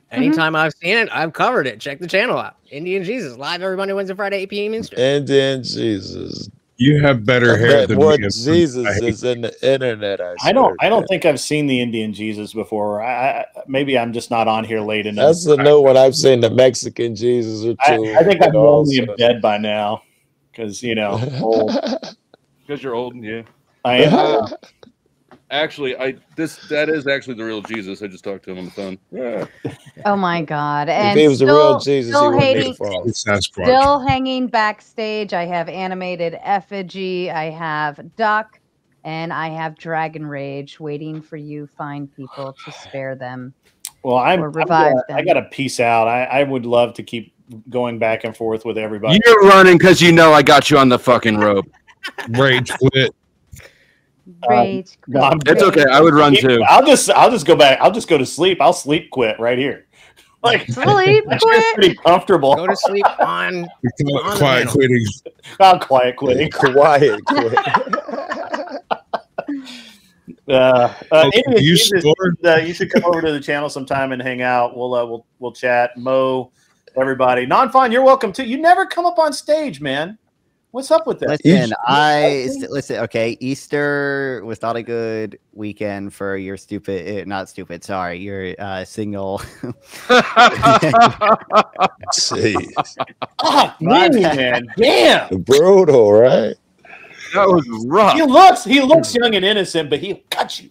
Anytime I've seen it, I've covered it. Check the channel out. Indian Jesus live every Monday, Wednesday, Friday, 8 p.m. Eastern. Indian Jesus. You have better hair than more me. Jesus is in the internet. I don't think I've seen the Indian Jesus before. Maybe I'm just not on here late enough. That's the new one. I've seen the Mexican Jesus or two. I think I'm only in bed by now because old. Because you're old, yeah. I am. Actually, that is actually the real Jesus. I just talked to him on the phone. Yeah. Oh my God! And if he was the real Jesus, still he wouldn't hating, need a frog. still hanging backstage. I have animated effigy. I have duck, and I have dragon rage waiting for you fine people to spare them. Well, or revive them. I got to peace out. I would love to keep going back and forth with everybody. You're running because I got you on the fucking rope. Rage quit. Rage. It's okay. I would run too. I'll just go back. I'll just go to sleep. I'll sleep quit right here. Like sleep quit. Pretty comfortable. Go to sleep on quiet quitting. I'm quiet quitting. Quiet quit. Anyway, you you should come over to the channel sometime and hang out. We'll chat. Mo, everybody. Non-fun, you're welcome too. You never come up on stage, man. What's up with that? Listen. Okay, Easter was not a good weekend for your not stupid. Sorry, your single. See, oh, man, damn, brutal, right? That was rough. He looks young and innocent, but he'll cut you.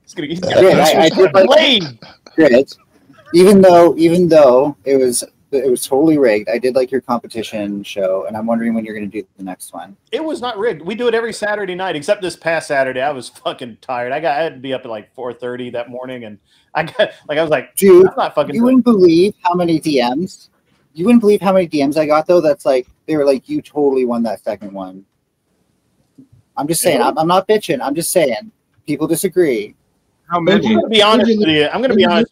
He's gonna get I did blade. Good. Even though it was totally rigged, I did like your competition show, and I'm wondering when you're going to do the next one. It was not rigged. We do it every Saturday night, except this past Saturday. I was fucking tired. I had to be up at like 4:30 that morning, and I was like, dude, I'm not fucking. You wouldn't believe how many DMs. You wouldn't believe how many DMs I got though. That's like they were like, you totally won that second one. I'm just saying. I'm not bitching. I'm just saying. People disagree. How many? I'm gonna be honest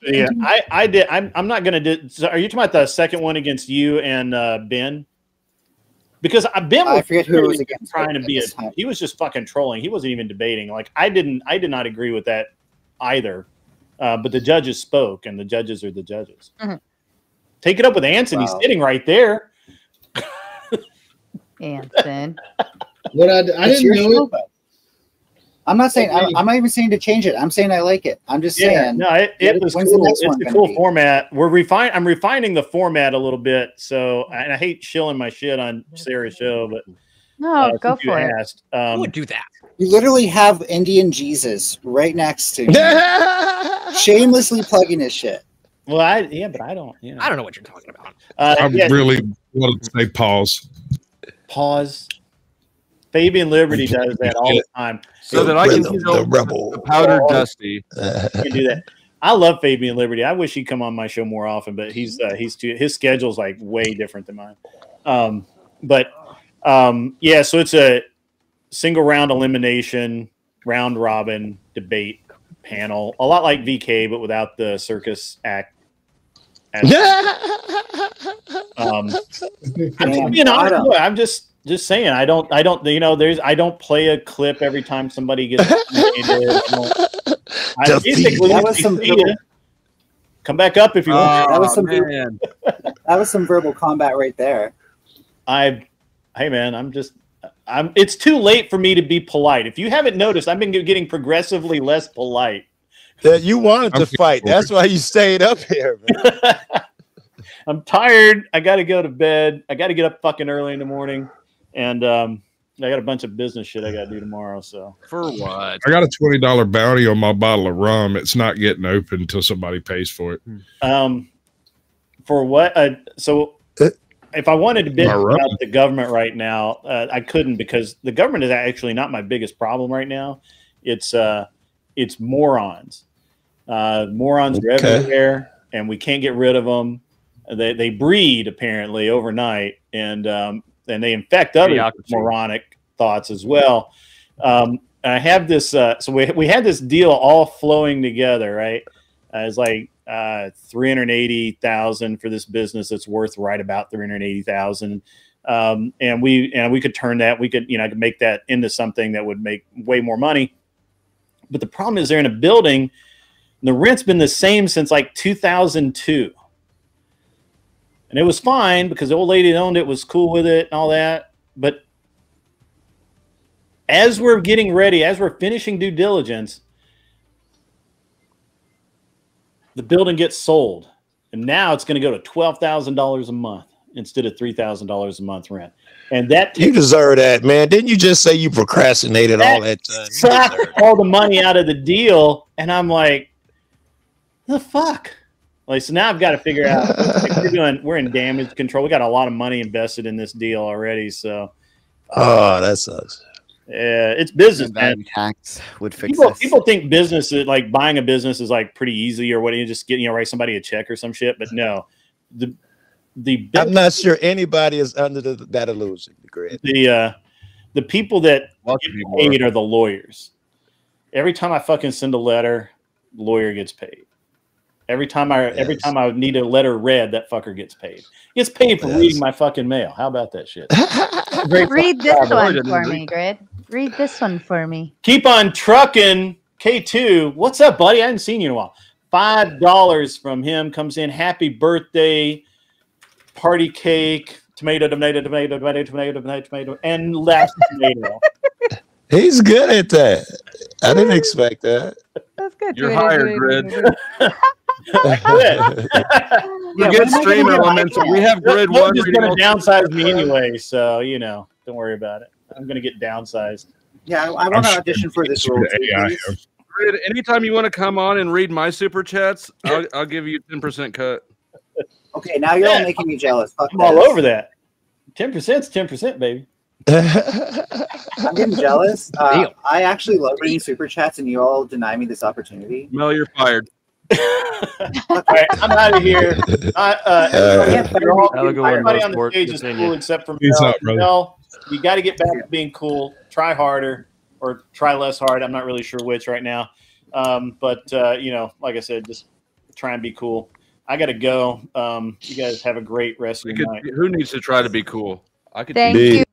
with you. I did. I'm not gonna do. So are you talking about the second one against you and Ben? Because Ben was, I forget who it was against. Trying to be he was just fucking trolling. He wasn't even debating. Like I did not agree with that either. But the judges spoke, and the judges are the judges. Mm-hmm. Take it up with Anson. He's sitting right there. Anson. What I didn't know it. I'm not saying. I'm not even saying to change it. I'm saying I like it. I'm just saying. No, it was cool. It's a cool format. I'm refining the format a little bit. So, and I hate shilling my shit on Sarah's show, but no, go for it. Who would do that? You literally have Indian Jesus right next to me, shamelessly plugging his shit. Well, but I don't. You know. I don't know what you're talking about. I really wanted to say pause. Pause. Fabian Liberty does that all the time. So that I can the powder dusty. Can do that. I love Fabian Liberty. I wish he'd come on my show more often, but his schedule's like way different than mine. So it's a single round elimination, round robin debate panel, a lot like VK, but without the circus act. I'm just being honest. I'm just saying, I don't, I don't play a clip every time somebody gets come back up if you want. That was some verbal combat right there. Hey man, it's too late for me to be polite. If you haven't noticed, I've been getting progressively less polite. That you wanted to fight. That's why you stayed up here, man. I'm tired. I got to go to bed. I got to get up fucking early in the morning. And I got a bunch of business shit I got to do tomorrow. So for what? I got a $20 bounty on my bottle of rum. It's not getting open until somebody pays for it. For what? So if I wanted to bitch about the government right now, I couldn't, because the government is actually not my biggest problem right now. It's morons. Morons are everywhere, and we can't get rid of them. They breed apparently overnight, and they infect other moronic thoughts as well. I have this. So we had this deal all flowing together, right? It's like $380,000 for this business that's worth right about $380,000, and we could turn that. We could I could make that into something that would make way more money. But the problem is they're in a building, and the rent's been the same since like 2002. And it was fine because the old lady that owned it was cool with it and all that. But as we're getting ready, as we're finishing due diligence, the building gets sold. And now it's going to go to $12,000 a month instead of $3,000 a month rent. And that you deserve that, man. Didn't you just say you procrastinated all that time? Sucked all the money out of the deal. And I'm like, the fuck? Like, so now I've got to figure out we're in damage control. We got a lot of money invested in this deal already. So, that sucks. Yeah, it's business, man. Tax would fix this. People think business is like buying a business is like pretty easy, or what do you just get, write somebody a check or some shit. But no, I'm not sure anybody is under that illusion. The people that get paid are the lawyers. Every time I fucking send a letter, the lawyer gets paid. Every time I need a letter read, that fucker gets paid. He gets paid for reading my fucking mail. How about that shit? Read this one for me, Grid. Read this one for me. Keep on trucking. K2, what's up, buddy? I haven't seen you in a while. $5 from him comes in. Happy birthday. party cake, tomato, and less tomato. He's good at that. I didn't expect that. That's good. You're hired, Grid. Yeah, Forget stream elements. We have Grid They're one. just going to downsize me anyway, so don't worry about it. I'm going to get downsized. Yeah, I want to audition for this role too, please. Grid, anytime you want to come on and read my super chats, I'll give you 10% cut. Okay, now you're all making me jealous. Fuck I'm all over that. 10% is 10%, baby. I'm getting jealous. I actually love reading super chats, and you all deny me this opportunity. Mel, you're fired. All right, I'm out of here. Everybody on the stage is cool except for Mel. Mel, you got to get back to being cool. Try harder or try less hard. I'm not really sure which right now. But like I said, just try and be cool. I got to go. You guys have a great rest of your night. Who needs to try to be cool? I could. Thank you.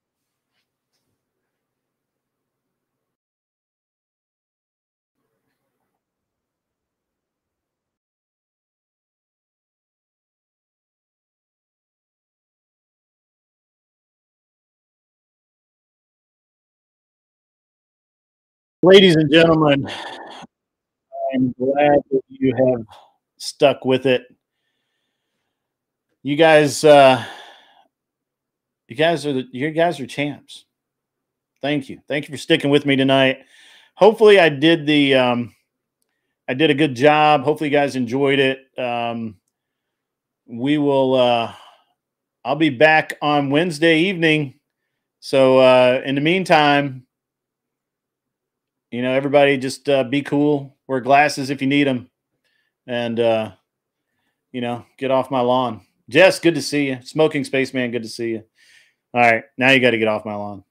Ladies and gentlemen, I'm glad that you have stuck with it. You guys are champs. Thank you. Thank you for sticking with me tonight. Hopefully I did a good job. Hopefully you guys enjoyed it. We will I'll be back on Wednesday evening. So in the meantime, everybody just be cool. Wear glasses if you need them. And, get off my lawn. Jess, good to see you. Smoking Spaceman, good to see you. All right. Now you got to get off my lawn.